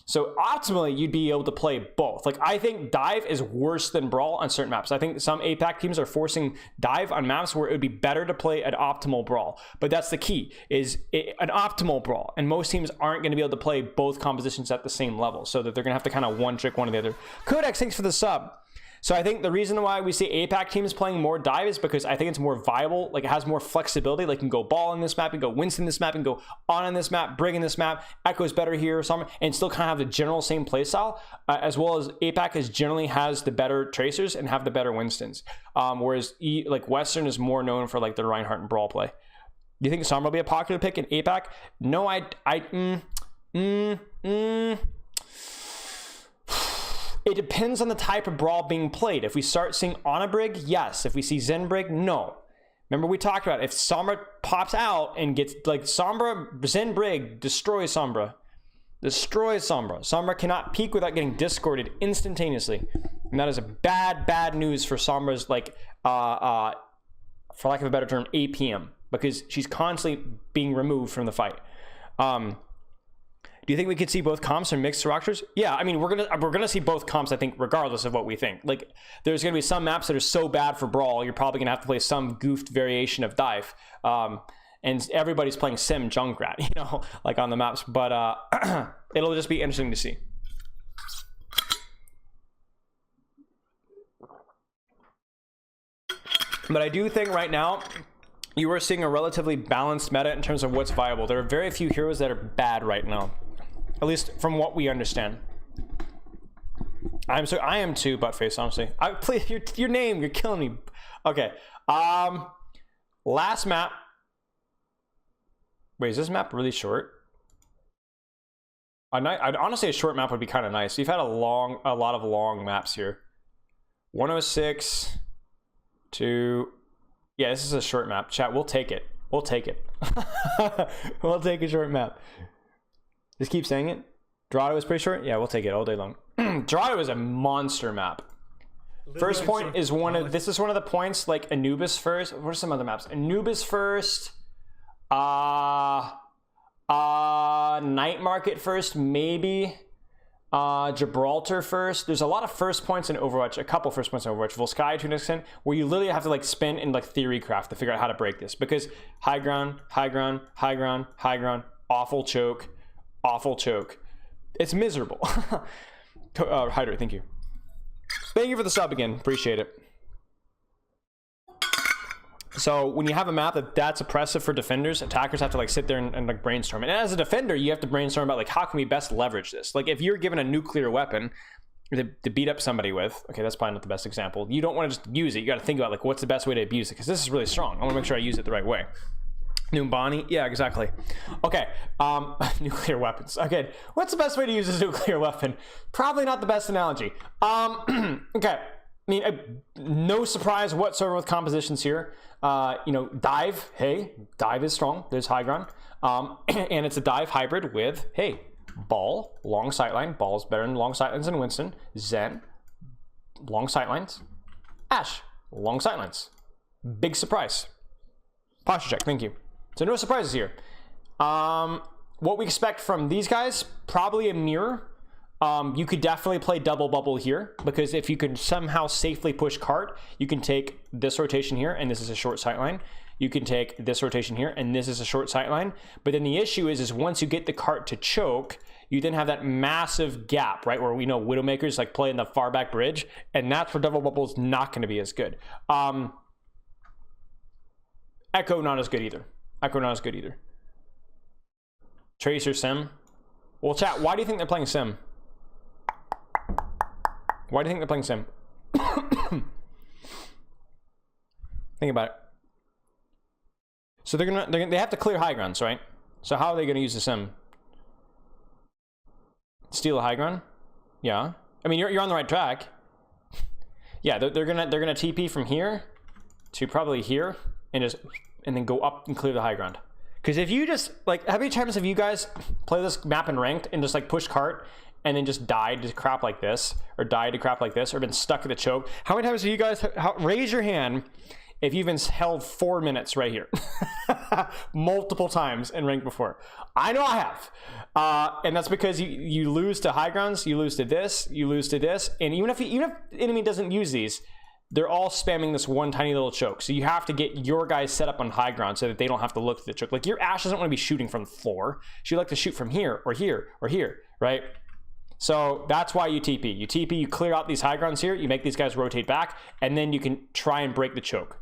So optimally, you'd be able to play both. Like, I think dive is worse than Brawl on certain maps. I think some APAC teams are forcing dive on maps where it would be better to play an optimal Brawl. But that's the key, is an optimal Brawl. And most teams aren't going to be able to play both compositions at the same level, so that they're going to have to kind of one trick one or the other. Codex, thanks for the sub. So I think the reason why we see APAC teams playing more dive is because I think it's more viable. Like, it has more flexibility. Like, you can go Ball in this map, you can go Winston in this map, you can go On in this map, Brig in this map, Echo's better here, and still kind of have the general same playstyle, as well as APAC generally has the better Tracers and have the better Winstons. Whereas like Western is more known for like the Reinhardt and Brawl play. Do you think Sombra will be a popular pick in APAC? No, It depends on the type of Brawl being played. If we start seeing Onabrig, yes. If we see Zenbrig, no. Remember we talked about if Sombra pops out and gets like Sombra, Zenbrig destroys Sombra. Destroys Sombra. Sombra cannot peek without getting discorded instantaneously. And that is a bad news for Sombra's like for lack of a better term, APM, because she's constantly being removed from the fight. Do you think we could see both comps and mixed rosters? Yeah, I mean, we're gonna see both comps, I think, regardless of what we think. Like, there's gonna be some maps that are so bad for Brawl, you're probably gonna have to play some goofed variation of dive. And everybody's playing Sim Junkrat, you know, like on the maps. But it'll just be interesting to see. But I do think right now, you are seeing a relatively balanced meta in terms of what's viable. There are very few heroes that are bad right now. At least from what we understand. I am too, Buttface, honestly. Please, your name, you're killing me. Okay. Last map. Wait, is this map really short? Honestly, a short map would be kind of nice. You've had a lot of long maps here. 106 to... Yeah, this is a short map. Chat, we'll take it. We'll take it. We'll take a short map. Just keep saying it. Dorado is pretty short? Yeah, we'll take it all day long. Dorado is a monster map. First point is this is one of the points, like Anubis first. What are some other maps? Anubis first. Night Market first, maybe. Gibraltar first. There's a lot of first points in Overwatch, a couple first points in Overwatch. Volskaya to an extent, where you literally have to like spin in like theory craft to figure out how to break this. Because high ground, high ground, high ground, high ground, awful choke, awful choke. It's miserable. Hydrate, thank you. Thank you for the sub again. Appreciate it. So when you have a map that's oppressive for defenders, attackers have to like sit there and like brainstorm. And as a defender, you have to brainstorm about like how can we best leverage this. Like if you're given a nuclear weapon to beat up somebody with, okay, that's probably not the best example. You don't want to just use it. You got to think about like what's the best way to abuse it, because this is really strong. I want to make sure I use it the right way. Numbani, yeah, exactly. Okay, nuclear weapons. Okay, what's the best way to use this nuclear weapon? Probably not the best analogy. Okay, I mean, no surprise whatsoever with compositions here. You know, dive, hey, dive is strong. There's high ground. And it's a dive hybrid with, hey, ball, long sightline. Ball's better than long sightlines than Winston. Zen, long sightlines. Ash, long sightlines. Big surprise. Posture check, thank you. So no surprises here. What we expect from these guys, probably a mirror. You could definitely play double bubble here, because if you could somehow safely push cart, you can take this rotation here, and this is a short sightline. You can take this rotation here, and this is a short sightline. But then the issue is once you get the cart to choke, you then have that massive gap, right, where we know Widowmakers like play in the far back bridge, and that's where double bubble is not going to be as good. Echo not as good either. Echo not as good either. Tracer Sim. Well, chat, why do you think they're playing Sim? Why do you think they're playing Sim? Think about it. So they have to clear high grounds, right? So how are they gonna use the Sim? Steal a high ground? Yeah. I mean, you're on the right track. Yeah, they're gonna TP from here to probably here and then go up and clear the high ground. Because if you just like, how many times have you guys play this map in ranked and just like push cart and then just died to crap like this, or died to crap like this, or been stuck in the choke? How many times have you guys raise your hand if you've been held 4 minutes right here? Multiple times in ranked before. I know I have. And that's because you lose to high grounds, you lose to this, you lose to this, and even if enemy doesn't use these, they're all spamming this one tiny little choke. So you have to get your guys set up on high ground so that they don't have to look at the choke. Like your Ashe doesn't want to be shooting from the floor. She like to shoot from here or here or here, right? So that's why you TP. You TP, you clear out these high grounds here, you make these guys rotate back, and then you can try and break the choke.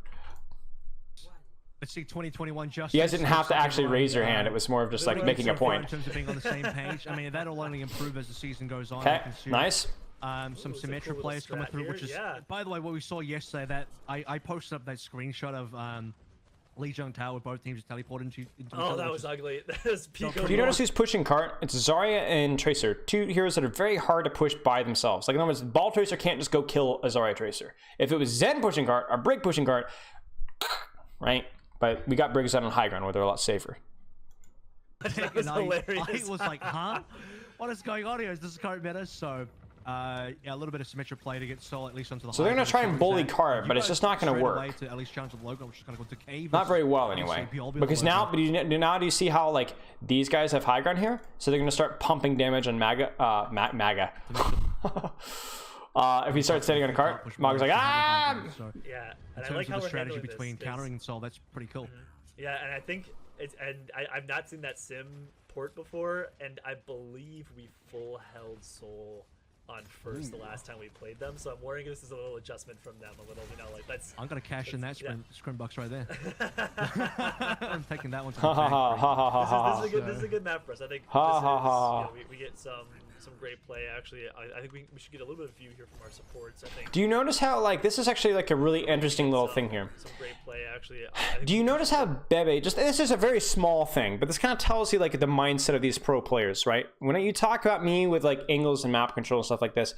Let's see 2021 justice. You guys didn't have to actually raise your hand. It was more of just like making a point. In terms of being on the same page, I mean, that'll only improve as the season goes on. Okay, nice. Some Symmetra players coming through, which is, by the way, what we saw yesterday. That I posted up that screenshot of Legion Tower, both teams just teleported into each Oh, other, that which was is- ugly. That was Pico. Do you notice who's pushing cart? It's Zarya and Tracer, two heroes that are very hard to push by themselves. Like in other words, Ball Tracer can't just go kill a Zarya Tracer. If it was Zen pushing cart or Brig pushing cart, right? But we got Brig Zen on high ground where they're a lot safer. That was And I hilarious. was like, huh? What is going on here? Is this current meta? So, yeah, a little bit of symmetric play to get Soul at least onto the So they're high gonna ground. try and bully You cart, but it's guys just not gonna straight work. away to at least challenge the logo, which is gonna go to cave. Not very well anyway. Because now, now do you see how like these guys have high ground here? So they're gonna start pumping damage on Maga. If he starts standing on a cart, Maga's like, ah! Yeah, In and I terms like of how the we're strategy handling between this. countering and Soul, that's pretty cool. Yeah, and I think it's I've not seen that sim port before, and I believe we full held Soul on first the last time we played them, so I'm worrying this is a little adjustment from them, a little, you know, like that's. I'm gonna cash in that scrim bucks right there. I'm taking that one. To Ha ha ha ha ha ha. This is a good map for us. I think Ha, ha, ha. you know, we get some great play. Actually, I think we should get a little bit of view here from our supports. I think. Do you notice how like this is actually like a really interesting little thing here? Some great play, actually. I think Do you notice how Bebe, just this is a very small thing, but this kind of tells you like the mindset of these pro players, right? When you talk about me with like angles and map control and stuff like this,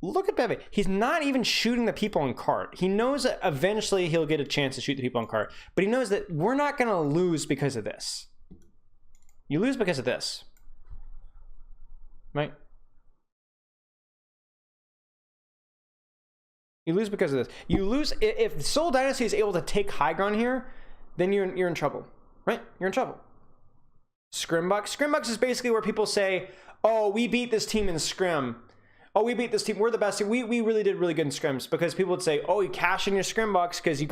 look at Bebe. He's not even shooting the people on cart. He knows that eventually he'll get a chance to shoot the people on cart, but he knows that we're not going to lose because of this. You lose because of this, right? You lose because of this. You lose if Seoul Dynasty is able to take high ground here, then you're in trouble, right? You're in trouble. Scrimbucks is basically where people say, "Oh, we beat this team in scrim. Oh, we beat this team. We're the best team. We really did really good in scrims." Because people would say, "Oh, you cash in your scrimbucks because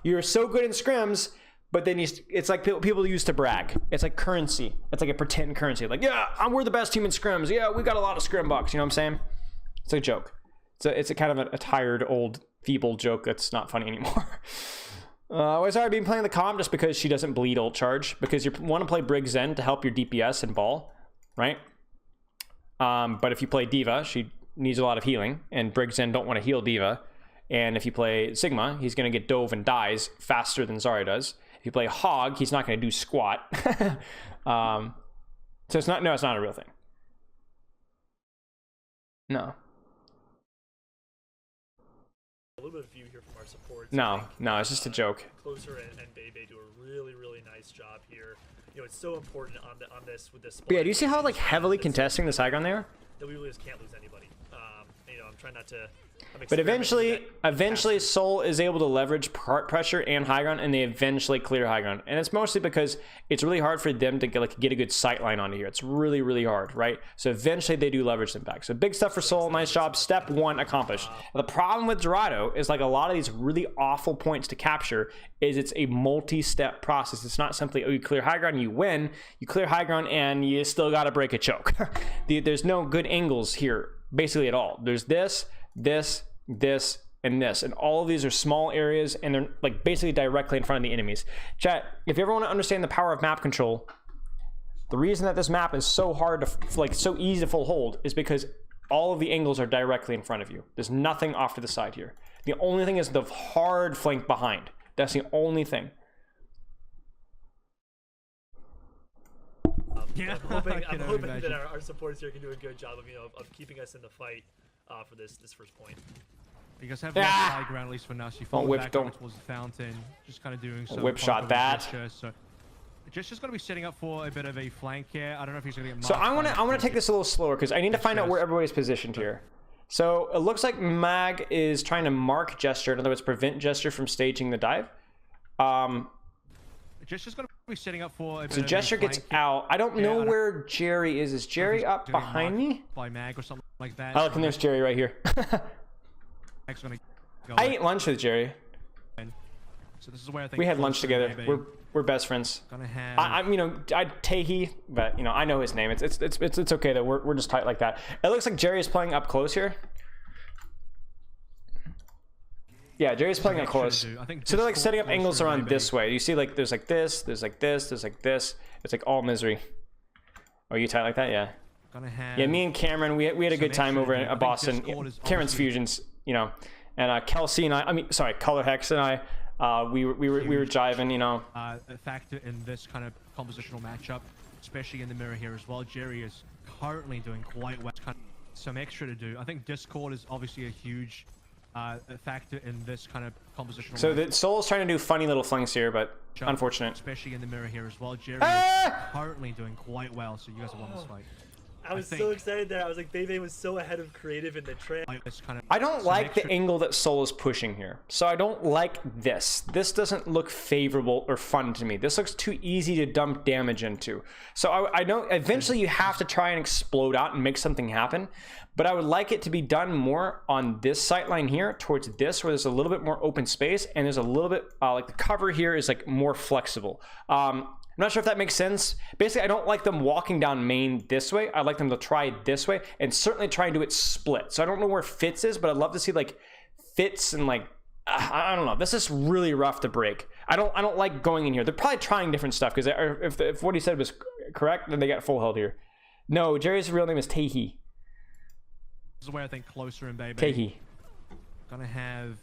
you're so good in scrims." But then it's like people used to brag. It's like currency. It's like a pretend currency. Like, yeah, we're the best team in scrims. Yeah, we got a lot of scrim bucks. You know what I'm saying? It's a joke. It's a kind of a tired, old, feeble joke that's not funny anymore. I've already been playing the comp just because she doesn't bleed ult charge. Because you want to play Brig Zen to help your DPS and Ball, right? But if you play Diva, she needs a lot of healing. And Brig Zen don't want to heal Diva. And if you play Sigma, he's going to get dove and dies faster than Zarya does. If you play Hog, he's not going to do squat. So it's not a real thing. No. A little bit of view here from our supports. No, it's just a joke. Closer and Bebe do a really nice job here. You know, it's so important on this with this. But yeah, do you see how like heavily contesting this high ground there? That we really just can't lose anybody. You know, I'm trying not to. But eventually Soul is able to leverage pressure and high ground, and they eventually clear high ground. And it's mostly because it's really hard for them to get a good sight line onto here. It's really hard, right? So eventually they do leverage them back. So big stuff for Soul. Nice job. Step one accomplished. The problem with Dorado is like a lot of these really awful points to capture is it's a multi-step process. It's not simply, oh, you clear high ground, you win. You clear high ground, and you still got to break a choke. There's no good angles here, basically at all. There's this, and this, and all of these are small areas, and they're like basically directly in front of the enemies. Chat, if you ever want to understand the power of map control, the reason that this map is so hard to so easy to full hold is because all of the angles are directly in front of you. There's nothing off to the side here. The only thing is the hard flank behind. That's the only thing. Yeah, I'm hoping that our supporters here can do a good job of keeping us in the fight for this first point. You guys have high ground at least for now. So you fall back don't towards the fountain, just kind of doing so. Whip shot that. So just going to be setting up for a bit of a flank here. I don't know if he's going to get. So I want to take this a little slower because I need to find out where everybody's positioned here. So it looks like Mag is trying to mark Gesture, in other words, prevent Gesture from staging the dive. Just going to be setting up for a bit so Gesture gets out. I don't know where Jerry is. Is Jerry up behind me? By Mag or something like that. Oh, look, and there's Jerry right here. Mag's gonna go I ate lunch with Jerry. So this is where I think we had lunch together. We're best friends. Gonna have. I'm Tahi, but I know his name. It's okay that we're just tight like that. It looks like Jerry is playing up close here. Yeah, Jerry's playing up close. So they're like setting up angles around this way. You see, like there's like this, there's like this, there's like this. It's like all misery. Oh, you tight like that? Yeah. Yeah, me and Cameron, we had a good time over in Boston. Cameron's Fusions, and Kelsey and I mean, sorry, Color Hex and I, We were jiving, you know. A factor in this kind of compositional matchup, especially in the mirror here as well. Jerry is currently doing quite well. Kind of some extra to do. I think Discord is obviously a huge factor in this kind of compositional. So the Soul's trying to do funny little flings here, but unfortunate. Especially in the mirror here as well. Jerry is currently doing quite well, so you guys have won this fight. I was so excited there. I was like, Bebe was so ahead of creative in the train. I don't like the angle that Soul is pushing here. So I don't like this. This doesn't look favorable or fun to me. This looks too easy to dump damage into. So I know eventually you have to try and explode out and make something happen. But I would like it to be done more on this sight line here towards this, where there's a little bit more open space and there's a little bit like the cover here is like more flexible. I'm not sure if that makes sense. Basically, I don't like them walking down main this way. I like them to try this way and certainly try and do it split. So I don't know where Fitz is, but I'd love to see like Fitz and like, I don't know. This is really rough to break. I don't like going in here. They're probably trying different stuff because if what he said was correct, then they got full health here. No, Jerry's real name is Tehi. This is where I think Closer and Baby Tehi gonna have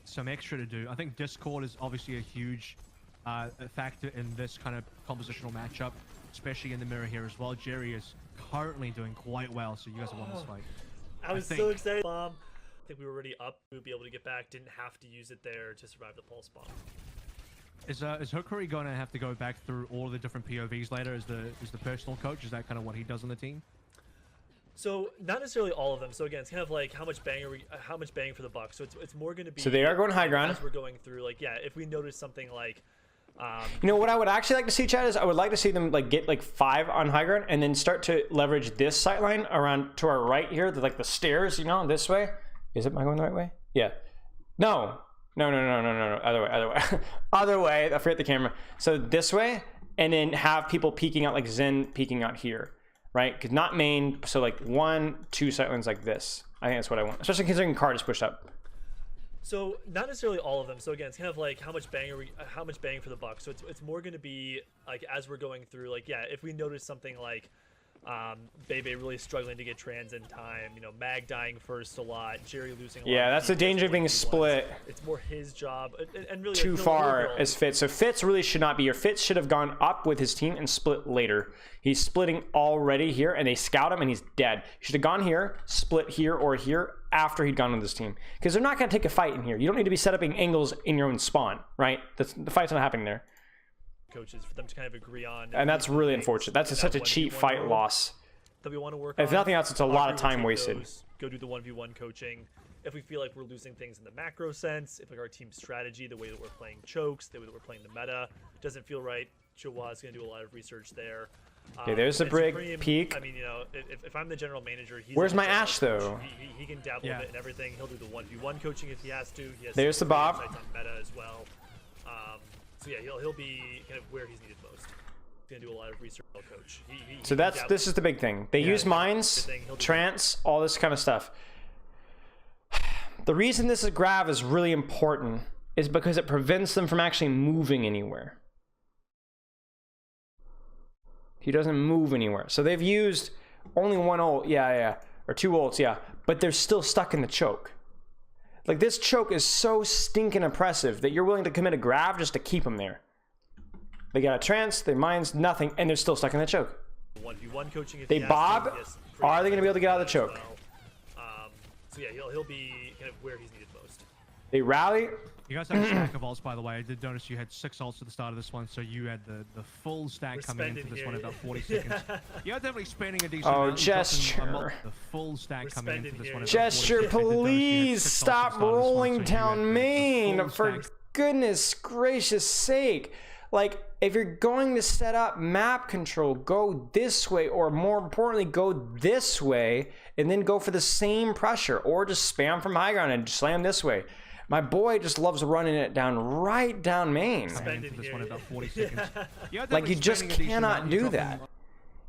some extra to do. I think Discord is obviously a huge a factor in this kind of compositional matchup, especially in the mirror here as well. Jerry is currently doing quite well, so you guys have won this fight. I was so excited. I think we were already up. We would be able to get back. Didn't have to use it there to survive the pulse bomb. Is Hookery going to have to go back through all the different POVs later as the personal coach? Is that kind of what he does on the team? So not necessarily all of them. So again, it's kind of like how much bang for the buck. So it's more going to be. So they are going high ground. As we're going through, like if we notice something like. You know what I would actually like to see, Chad, is I would like to see them like get like 5 on high ground and then start to leverage this sight line around to our right here, like the stairs, you know, this way. Am I going the right way? Yeah. No. Other way. Other way. I forget the camera. So this way, and then have people peeking out like Zen peeking out here, right? Because not main. So like 1, 2 sight lines like this. I think that's what I want, especially considering card is pushed up. So not necessarily all of them. So again, it's kind of like how much bang for the buck. So it's more going to be like as we're going through, like if we notice something like Bebe really struggling to get trans in time, you know, Mag dying first a lot, Jerry losing a lot. Yeah, that's the danger of being split. It's more his job and really too far as Fitz. So Fitz really should not be here. Fitz should have gone up with his team and split later. He's splitting already here, and they scout him, and he's dead. He should have gone here, split here or here after he'd gone with his team. Because they're not going to take a fight in here. You don't need to be set up angles in your own spawn, right? The fight's not happening there. Coaches for them to kind of agree on. And that's really unfortunate. That's such a cheap fight loss. That we want to work if on. nothing else, it's a lot of time wasted. Go do the 1v1 coaching. If we feel like we're losing things in the macro sense, if like our team strategy, the way that we're playing chokes, the way that we're playing the meta doesn't feel right, Chihuahua is going to do a lot of research there. Okay, there's the brig peak. I mean, you know, if I'm the general manager, where's my Ash though? He can dabble a bit in everything. He'll do the 1v1 coaching if he has to. He has there's the Bob. On meta as well. So yeah, he'll be kind of where he's needed most. He's gonna do a lot of research. Coach. So this is the big thing. They use mines, trance, all this kind of stuff. The reason this is grav is really important is because it prevents them from actually moving anywhere. He doesn't move anywhere. So they've used only 1 ult, or 2 ults, but they're still stuck in the choke. Like this choke is so stinking oppressive that you're willing to commit a grav just to keep them there. They got a trance, they mines, nothing, and they're still stuck in the choke. 1v1 coaching. They bob. Are they going to be able to get out of the choke? So yeah, he'll be kind of where he's needed most. They rally. You guys have a stack of ults, by the way. I did notice you had 6 ults at the start of this one, so you had the full stack coming into this one in about 40 seconds. You're definitely spending a decent amount. Gesture. The full stack coming into this one. Gesture, please stop rolling down main. For goodness gracious sake. Like, if you're going to set up map control, go this way, or more importantly, go this way, and then go for the same pressure, or just spam from high ground and slam this way. My boy just loves running it down right down main. This one about 40 seconds. Like, you just cannot do that.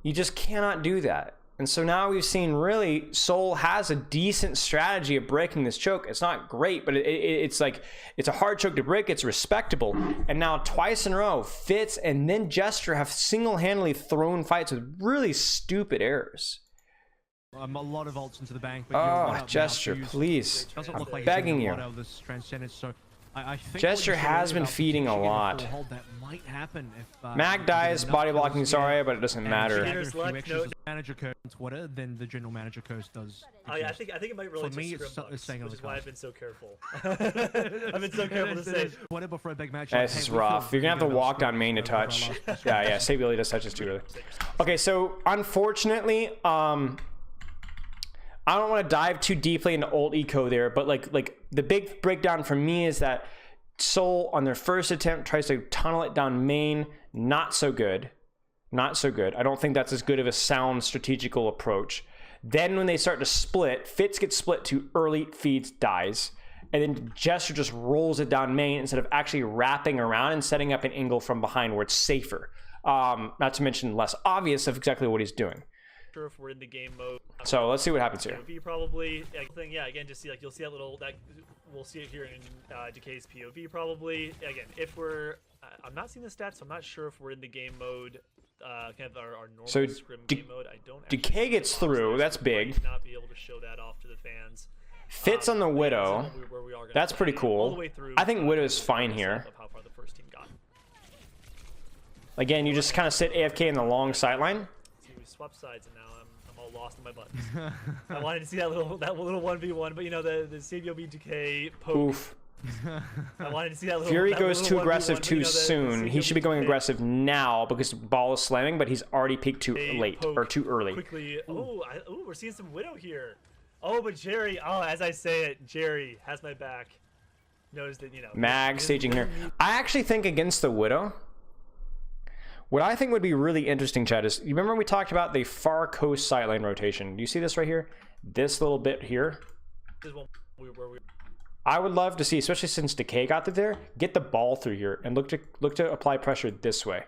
You just cannot do that. And so now we've seen really Soul has a decent strategy of breaking this choke. It's not great, but it's like, it's a hard choke to break. It's respectable. And now twice in a row, Fitz and then Gesture have single-handedly thrown fights with really stupid errors. A lot of ults into the bank. But Gesture, please. Doesn't look I'm like begging a you. lot of this transcendence. So I think Gesture what you're saying has been about feeding a potentially getting lot. full hold, that might happen if Mag dies, body blocking Zarya, but it doesn't matter. There's luck, no- The manager curse on Twitter than the general manager curse does. Oh, yeah, I think it might relate For me, to it's scrim bugs, saying on which the is why card. I've been so careful. I've been so careful to say. Whatever for a big match. This is rough. You're gonna have to walk down main to touch. Yeah, Sabioli does touches too early. Okay, so unfortunately, I don't want to dive too deeply into old eco there, but like the big breakdown for me is that Seoul on their first attempt tries to tunnel it down main. Not so good. Not so good. I don't think that's as good of a sound strategical approach. Then when they start to split, Fitz gets split to early, feeds, dies. And then Gesture just rolls it down main instead of actually wrapping around and setting up an angle from behind where it's safer. Not to mention less obvious of exactly what he's doing. Sure, if we're in the game mode. So let's see what happens here. POV probably. Yeah, again, just see like you'll see that little that we'll see it here in Decay's POV probably. Again, if we're I'm not seeing the stats, so I'm not sure if we're in the game mode. Kind of our normal So scrim game mode. I don't. Decay gets through. That's big. Not be able to show that off to the fans. Fits on the Widow. Where we are gonna That's pretty play all the cool. way through, I think Widow's fine here. of how far the first team got. Again, you just kind of sit AFK in the long sideline. See, we swap sides and now I'm all lost in my buttons. I wanted to see that little 1v1, but you know the CBOB Decay poke. Oof. I wanted to see that little. Fury that goes little too aggressive 1v1, but, too you know, the soon. He should be going CBOB aggressive now because Ball is slamming, but he's already peaked too Decay late poke or too early. Quickly. Oh, we're seeing some Widow here. Oh, but Jerry. Oh, as I say it, Jerry has my back. Knows that Mag staging here. I actually think against the Widow, what I think would be really interesting, Chad, is you remember we talked about the far coast sideline rotation. Do you see this right here? This little bit here. This is one where we. I would love to see, especially since Decay got through there, get the ball through here and look to apply pressure this way.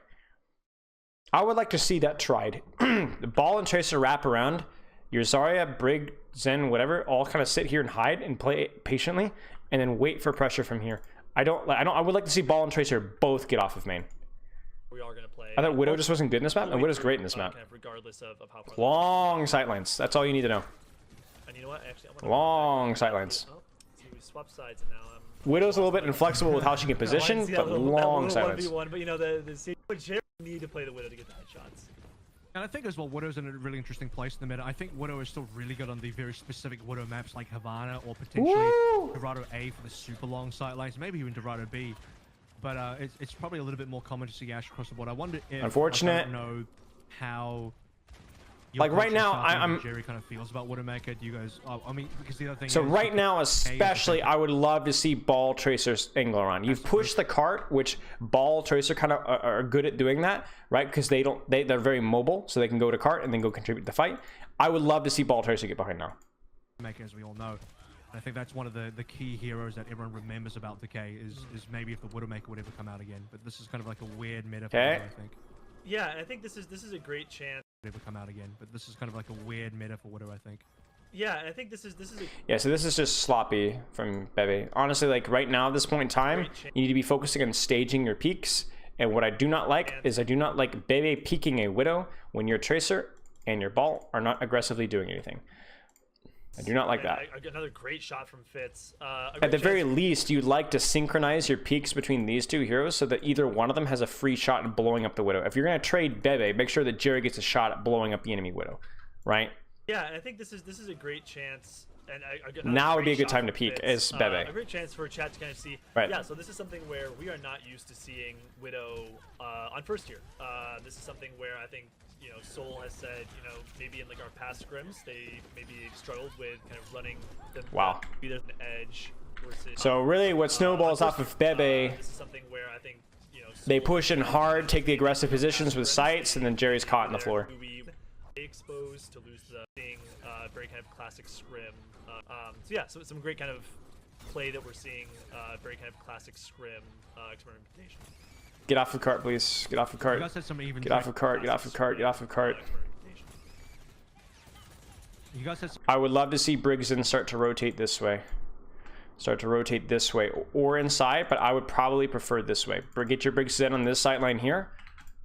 I would like to see that tried. The Ball and Tracer wrap around. Your Zarya, Brig, Zen, whatever, all kind of sit here and hide and play patiently, and then wait for pressure from here. I would like to see Ball and Tracer both get off of main. We are gonna play. I thought Widow just wasn't good in this map, and Widow's great in this map. Kind of regardless of how far. Long sightlines. That's all you need to know. And you know what? Actually, I'm gonna Long sightlines. Oh, see, we swap sides and now I'm. Widow's a little bit inflexible with how she can position, but long sightlines. But you know the Jerry need to play the Widow to get the headshots. And I think as well, Widow's in a really interesting place in the meta. I think Widow is still really good on the very specific Widow maps like Havana or potentially Dorado A for the super long sightlines, maybe even Dorado B. But it's probably a little bit more common to see Ash across the board. I wonder if Unfortunate. I don't know how. Like right now, I'm Jerry kind of feels about Widowmaker. Do you guys? I mean, because the other thing. so is, right now, especially, I would love to see Ball Tracer's angle around. You've pushed the cart, which Ball Tracer kind of are good at doing that, right? Because they're very mobile, so they can go to cart and then go contribute to the fight. I would love to see Ball Tracer get behind now. Maker, as we all know. I think that's one of the key heroes that everyone remembers about Decay is maybe if the Widowmaker would ever come out again. But this is kind of like a weird meta for Okay. Widow, I think. Yeah, and I think this is a great chance. Ever come out again, but this is kind of like a weird meta for Widow, I think. Yeah, and I think this is a. Yeah, so this is just sloppy from Bebe. Honestly, like right now at this point in time, you need to be focusing on staging your peaks. And what I do not like is I do not like Bebe peeking a Widow when your Tracer and your Ball are not aggressively doing anything. I do not like that. Another great shot from Fitz. At the very least, you'd like to synchronize your peaks between these two heroes so that either one of them has a free shot at blowing up the Widow. If you're going to trade Bebe, make sure that Jerry gets a shot at blowing up the enemy Widow, right? Yeah, and I think this is a great chance. And now would be a good time to peek as Bebe. A great chance for chat to kind of see. Right. Yeah, so this is something where we are not used to seeing Widow on first tier. This is something where I think Seoul has said maybe in like our past scrims they maybe struggled with kind of running them. Wow. Either an edge. Versus, So really, what snowballs off of Bebe, this is something where I think they push in hard, take the aggressive positions with sights, and then Jerry's caught in the floor. We exposed to lose the thing, very kind of classic scrim. So yeah, so some great kind of play that we're seeing, very kind of classic scrim experimentation. Get off the cart, please. Get off the cart. You guys had some even. Get off the cart. Get off the cart. Get off the cart. You guys had some I would love to see Brigson start to rotate this way. Start to rotate this way or inside, but I would probably prefer this way. Get your Brigson on this sideline here,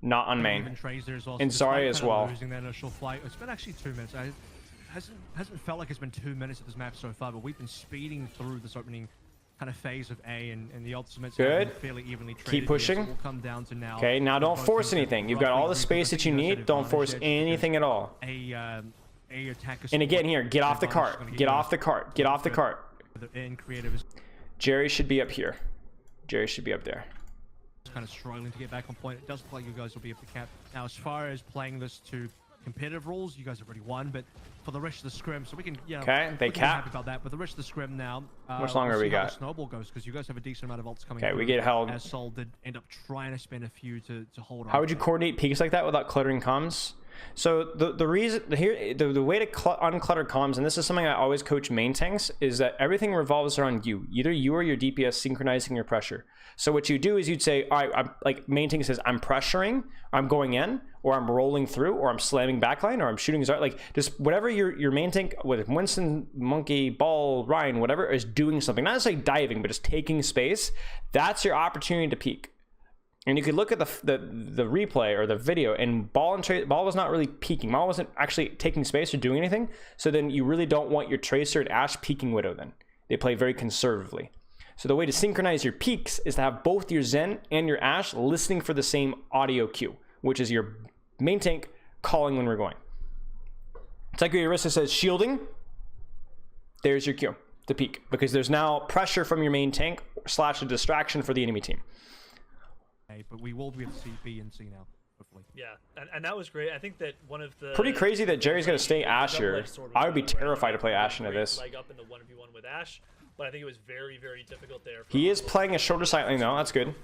not on main. even trades there as well. And So despite Zarya as kind of well. Losing that initial flight. It's been actually 2 minutes. Hasn't felt like it's been 2 minutes at this map so far, but we've been speeding through this opening kind of phase of A, and the ultimates Good. have been fairly evenly traded. Keep pushing. Here, so we'll come down to now. Okay, now don't both force teams have anything. You've got all the roughly space that you need. Don't force anything at all. A attacker. And again, here, get off the cart. Get off the cart. Get off the cart. In creative is Jerry should be up here. Jerry should be up there. kind of struggling to get back on point. It does look like you guys will be able to cap. Now, as far as playing this to competitive rules, you guys have already won, but for the rest of the scrim, so we can, you know, okay, they we can be cap. happy about that. But the rest of the scrim now, How much longer we'll we see how got? the snowball goes, because you guys have a decent amount of ults coming. Okay, we get held. As Soul did end up trying to spend a few to hold on. How would you coordinate peaks like that without cluttering comms? So the reason here the way to unclutter comms, and this is something I always coach main tanks, is that everything revolves around you. Either you or your DPS synchronizing your pressure. So what you do is you'd say, all right, I'm, like main tank says, I'm pressuring, I'm going in, or I'm rolling through, or I'm slamming backline, or I'm shooting Zarya. Like just whatever your main tank, with Winston, Monkey, Ball, Ryan, whatever, is doing something. Not necessarily diving, but just taking space. That's your opportunity to peak. And you could look at the replay or the video, and Ball was not really peeking. Ball wasn't actually taking space or doing anything. So then you really don't want your Tracer and Ashe peeking Widow then. They play very conservatively. So the way to synchronize your peaks is to have both your Zen and your Ashe listening for the same audio cue, which is your main tank calling when we're going. It's like your Orisa says shielding. There's your cue to peak, because there's now pressure from your main tank / a distraction for the enemy team. But we will be able to see B and C now, hopefully. Yeah, and that was great. I think that one of the Pretty crazy that Jerry's going to stay Ashe here. I would be terrified to play Ashe into this. Leg up in the 1v1 with Ashe, but I think it was very, very difficult there. He is playing a shorter sight lane though. That's good.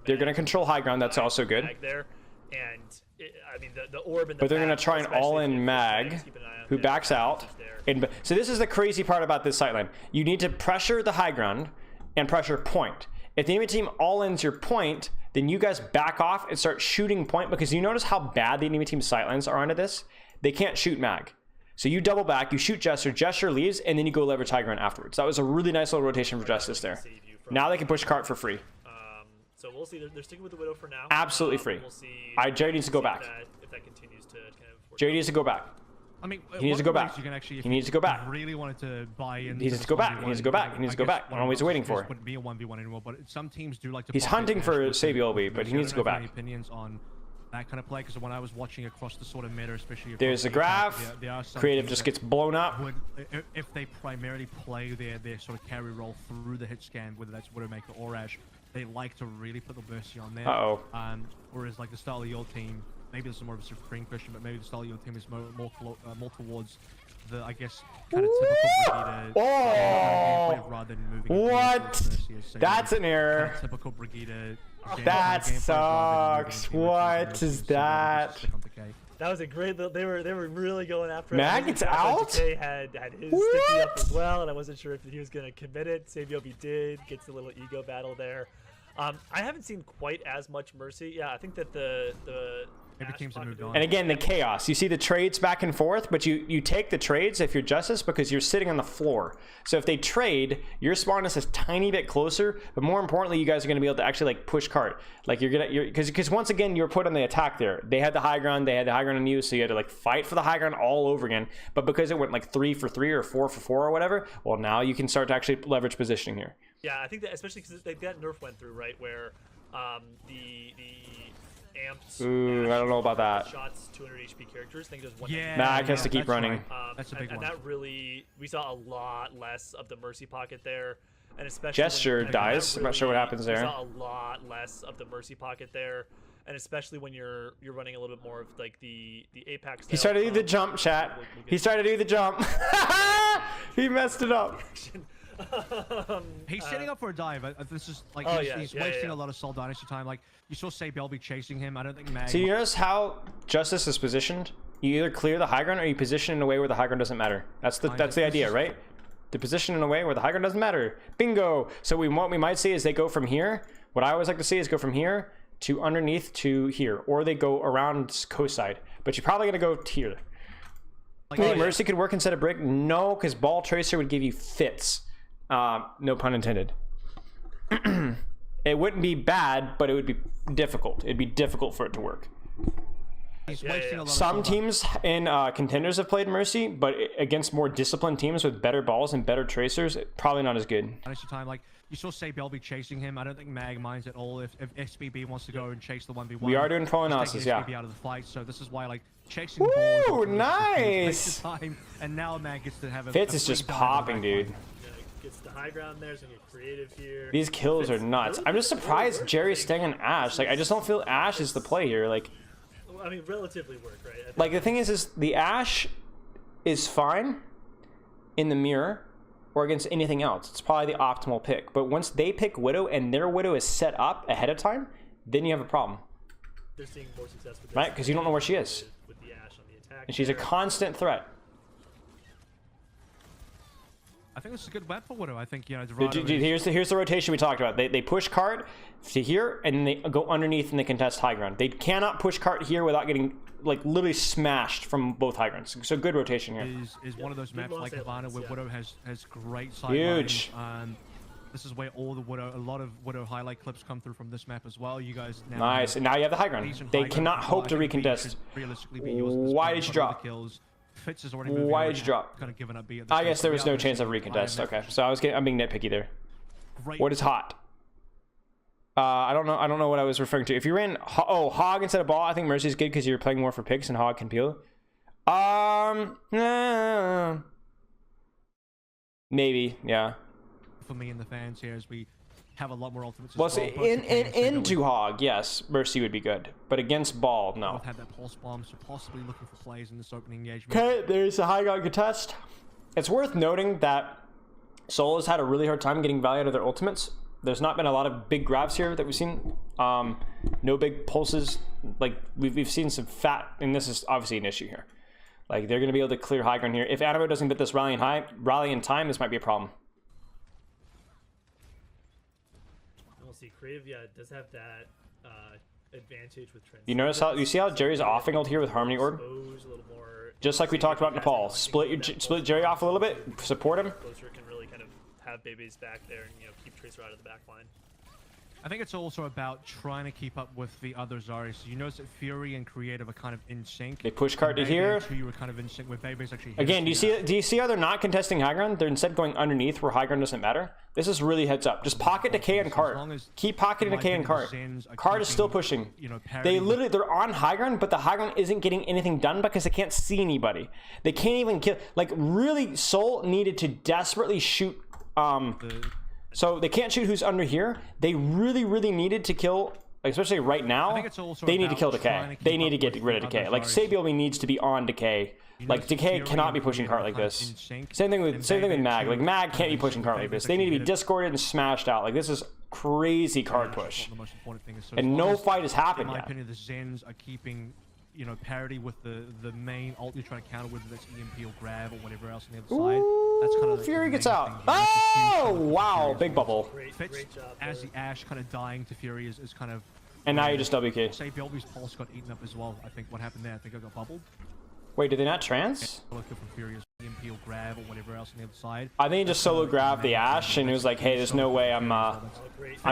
They're going to control high ground. That's also good. There, and I mean the orb and the but they're going to try an all-in mag, who backs out. And so this is the crazy part about this sight line. You need to pressure the high ground and pressure point. If the enemy team all-ins your point, then you guys back off and start shooting point, because you notice how bad the enemy team's sightlines are onto this. They can't shoot mag. So you double back, you shoot Jester, Jester leaves, and then you go leverage high ground afterwards. That was a really nice little rotation for Justice there. Now they can push cart for free. So we'll see. They're sticking with the Widow for now. Absolutely free. We'll see. Jerry needs to go back. If that continues to kind of Jerry needs to go back. I mean, he needs to go back. You can actually, he needs to go back. Really wanted to buy in. He needs to go back. He needs to go back. He needs to go back. What are we waiting for? Wouldn't be a 1v1 anymore, but some teams do like to. He's hunting for Sabiolbi, but he needs to go back. Any opinions on that kind of play? Because when I was watching across the sort of meta, especially there's a graph. Creative just gets blown up. If they primarily play their sort of carry role through the hit scan, whether that's Widowmaker or Ashe, they like to really put the Mercy on there. Whereas like the style of your team. Maybe this is more of a Supreme question, but maybe the style of your team is more towards the, I guess, kind of typical Brigitte rather than moving. What? That's an error. Kind of typical Brigitte. That sucks. What is that? That was a great. They were really going after it. Mag, it's out. They had his sticky up as well, and I wasn't sure if he was going to commit it. Sabiolbi did. Gets a little ego battle there. I haven't seen quite as much Mercy. Yeah, I think that the maybe teams have moved on. And again, the chaos. You see the trades back and forth, but you take the trades if you're Justice, because you're sitting on the floor. So if they trade, your spawness is a tiny bit closer, but more importantly, you guys are going to be able to actually like push cart. Like because once again, you're put on the attack there. They had the high ground, on you, so you had to like fight for the high ground all over again. But because it went like 3 for 3 or 4 for 4 or whatever, well, now you can start to actually leverage positioning here. Yeah, I think that especially because that nerf went through, right, where the amped. Ooh, I don't know about that. Shots 200 HP characters. I think it was one. Yeah, Mag has to keep running. Right. That's a big one. And that really, we saw a lot less of the Mercy pocket there, and especially Gesture dies. I'm not sure what happens there. We saw a lot less of the Mercy pocket there, and especially when you're running a little bit more of like the Apex. He started to do the jump, chat. He started to do the jump. He messed it up. He's setting up for a dive. This is like he's wasting a lot of Seoul Dynasty time. Like you saw Sabiolbi chasing him. I don't think Mag. So you notice how Justice is positioned? You either clear the high ground or you position in a way where the high ground doesn't matter. That's the idea, right? To position in a way where the high ground doesn't matter. Bingo. So what we might see is they go from here. What I always like to see is go from here to underneath to here, or they go around coast side. But you're probably gonna go here. Like, Mercy could work instead of Brick. No, because Ball Tracer would give you fits. No pun intended. It wouldn't be bad, but it would be difficult. It'd be difficult for it to work. Some teams in contenders have played Mercy, but against more disciplined teams with better balls and better tracers, probably not as good. Time, like You saw Spatial be chasing him. I don't think Mag minds at all if SBB wants to go and chase the 1v1. We are doing pro He's analysis, taking yeah. SBB out of the fight, so this is why like chasing Ball is Ooh, ultimately just a huge nice! waste of time, and now Mag gets to have a Fitz a is just free dive in the popping, back dude. line. Gets the high ground there, so get creative here. These kills are Fitz nuts. really I'm just really surprised worked. Jerry's staying on Ashe. Like, I just don't feel Ashe is the play here. Like, I mean, relatively work, right? I think like the thing is the Ashe is fine in the mirror or against anything else. It's probably the optimal pick. But once they pick Widow and their Widow is set up ahead of time, then you have a problem, they're seeing more success with this right? Because you don't know where she is, with the Ashe on the attack. and she's a there. constant threat. I think this is a good web for Widow. I think, you know, Here's the rotation we talked about. They push cart to here, and then they go underneath and they contest high ground. They cannot push cart here without getting like literally smashed from both high grounds. So good rotation here. is one of those maps long like Havana sightlines, where yeah. Widow has great Huge. sightlines. This is where a lot of Widow highlight clips come through from this map as well. You guys now Nice. have And now you have the high ground. decent They high ground cannot as well. hope to I think B recontest. should realistically be yours at this Why point, did you but all the drop? kills. Fitz is already moving Why on did you and drop? kind of given up B at this I point, guess so there we was are no gonna chance see of high recontest. map. Okay, so I'm being nitpicky there. Great. What is hot? I don't know what I was referring to. If you ran Hog instead of Ball, I think Mercy's good because you're playing more for picks and Hog can peel. Maybe, yeah. for me and the fans here as we have a lot more ultimates. as Well, see, both the Kane and Spilo into Hog, yes, Mercy would be good, but against Ball, no. both had that pulse bomb, so possibly looking for plays in this opening engagement. Okay, there's a high ground contest. It's worth noting that Seoul has had a really hard time getting value out of their ultimates. There's not been a lot of big grabs here that we've seen. No big pulses. Like we've seen some fat, and this is obviously an issue here. Like they're going to be able to clear high ground here. If Animo doesn't get this rally in time, this might be a problem. We'll see. Creative, yeah, it does have that advantage with trends. You notice how you see how Jerry's offing ult here with Harmony Orb, A little more. just like we talked about in Nepal. Split Jerry off a little bit, support him. Closer can really kind of have babies back there and keep Tracer out of the back line. I think it's also about trying to keep up with the other Zarya. So you notice that Fury and Creative are kind of in sync. They push card to Bebe here. and Two, you were kind of in sync with Bebe's actually. Again, do you see how they're not contesting high ground? They're instead going underneath where high ground doesn't matter. This is really heads up. Just pocket decay and cart. Keep pocketing decay and cart. Cart is still pushing. They're on high ground, but the high ground isn't getting anything done because they can't see anybody. They can't even kill. Like really, Seoul needed to desperately shoot. So they can't shoot who's under here. They really, really needed to kill, especially right now. They need to kill Decay. They need to get rid of Decay. Like Sabiel needs to be on Decay. Like Decay cannot be pushing cart like this. Same thing with Mag. Like Mag can't be pushing cart like this. They need to be discorded and smashed out. Like this is crazy card push. And no fight has happened in my yet. opinion, the Zens are keeping, parity with the main ult you're trying to counter, whether that's EMP or grab or whatever else on the other side. That's kind of like Fury the gets main out. thing here. That's a huge Oh, kind of wow. Fury's Big bubble. Fitz, Great job as there. the Ashe kind of dying to Fury is kind of... And now you just WK. Say Belby's pulse got eaten up as well. I think what happened there, I think I got bubbled. Wait, did they not trans? Looking for Fury as EMP or grab or whatever else on the other side. I think he just solo grabbed the Ashe and it was like, hey, there's no way I'm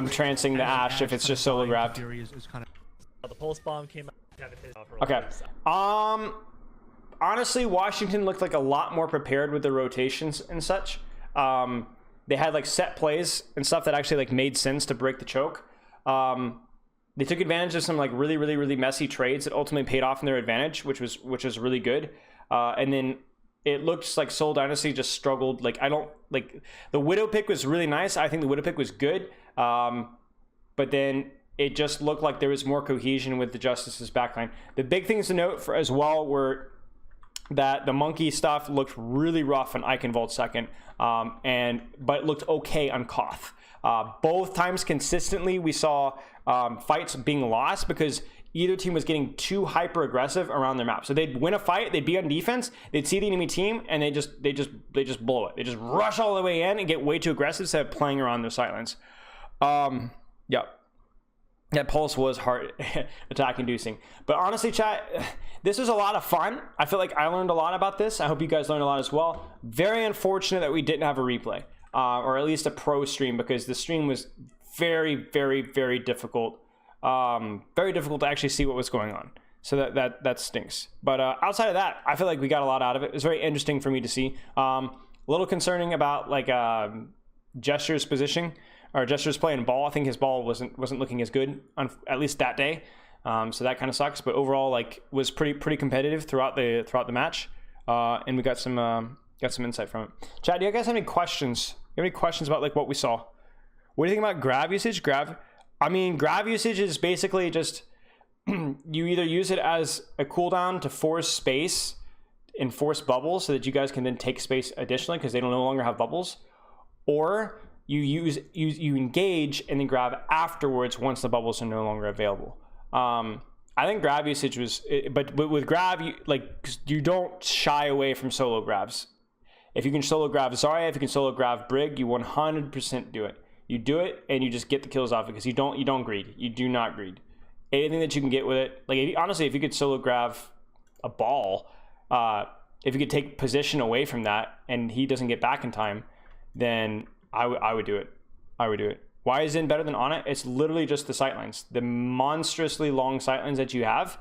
transing the Ashe if it's just solo grabbed. Fury is kind of... The pulse bomb came out. Haven't hit it off for a Okay. while. Honestly, Washington looked like a lot more prepared with the rotations and such. They had like set plays and stuff that actually like made sense to break the choke. They took advantage of some like really, really, really messy trades that ultimately paid off in their advantage, which was really good. And then it looks like Seoul Dynasty just struggled. Like the Widow pick was really nice. I think the Widow pick was good. But then it just looked like there was more cohesion with the Justice's backline. The big things to note as well were that the monkey stuff looked really rough on Icon Vault second, but it looked okay on Koth. Both times consistently we saw fights being lost because either team was getting too hyper aggressive around their map. So they'd win a fight, they'd be on defense, they'd see the enemy team, and they just blow it. They just rush all the way in and get way too aggressive instead of playing around their sightlines. Yeah. That pulse was hard attack inducing. But honestly, chat, this was a lot of fun. I feel like I learned a lot about this. I hope you guys learned a lot as well. Very unfortunate that we didn't have a replay, or at least a pro stream, because the stream was very, very, very difficult. Very difficult to actually see what was going on. So that stinks. But outside of that, I feel like we got a lot out of it. It was very interesting for me to see. A little concerning about like Gesture's positioning. or Jester's playing ball. I think his ball wasn't looking as good on at least that day. So that kind of sucks. But overall, like, was pretty competitive throughout the match. And we got some insight from it. Chad, do you guys have any questions? You have any questions about like what we saw? What do you think about grab usage? Grab usage is basically just you either use it as a cooldown to force space and force bubbles so that you guys can then take space additionally because they don't no longer have bubbles, or you engage and then grab afterwards once the bubbles are no longer available. I think grab usage was, but with grab, you don't shy away from solo grabs. If you can solo grab Zarya, if you can solo grab Brig, you 100% do it. You do it and you just get the kills off because you don't greed. You do not greed. Anything that you can get with it, like honestly, if you could solo grab a ball, if you could take position away from that and he doesn't get back in time, then I would do it. I would do it. Why is Zen better than Ana? It's literally just the sightlines, the monstrously long sightlines that you have.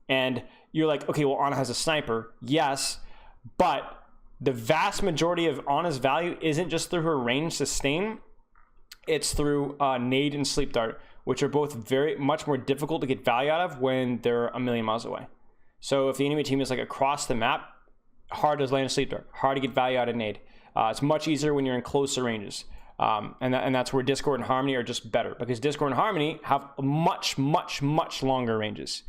And you're like, okay, well, Ana has a sniper. Yes, but the vast majority of Ana's value isn't just through her range sustain. It's through nade and sleep dart, which are both very much more difficult to get value out of when they're a million miles away. So if the enemy team is like across the map, hard to land a sleep dart, hard to get value out of nade. It's much easier when you're in closer ranges. And that's where Discord and Harmony are just better, because Discord and Harmony have much longer ranges.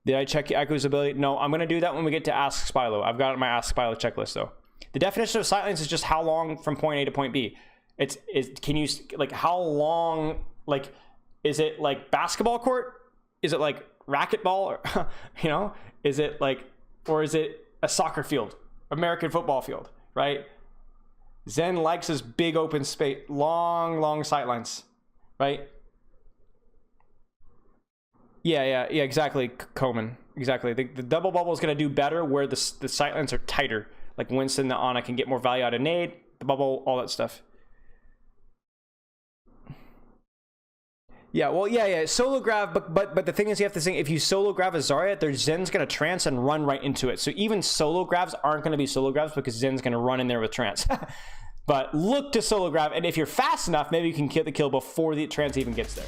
Did I check Echo's ability? No, I'm going to do that when we get to Ask Spilo. I've got my Ask Spilo checklist though. The definition of sightlines is just how long from point A to point B. Can you, like, how long, like, is it like basketball court? Is it like racquetball? Or, you know, is it like, or is it a soccer field, American football field, right? Zen likes his big open space, long sightlines, right? Yeah, exactly, Coleman. Exactly. The double bubble is going to do better where the sightlines are tighter. Like Winston, the Ana can get more value out of nade, the bubble, all that stuff. Yeah, well, yeah. Solo grab, but the thing is, you have to think, if you solo grab a Zarya, their Zen's going to trance and run right into it. So even solo grabs aren't going to be solo grabs because Zen's going to run in there with trance. But look to solo grab, and if you're fast enough, maybe you can get the kill before the trance even gets there.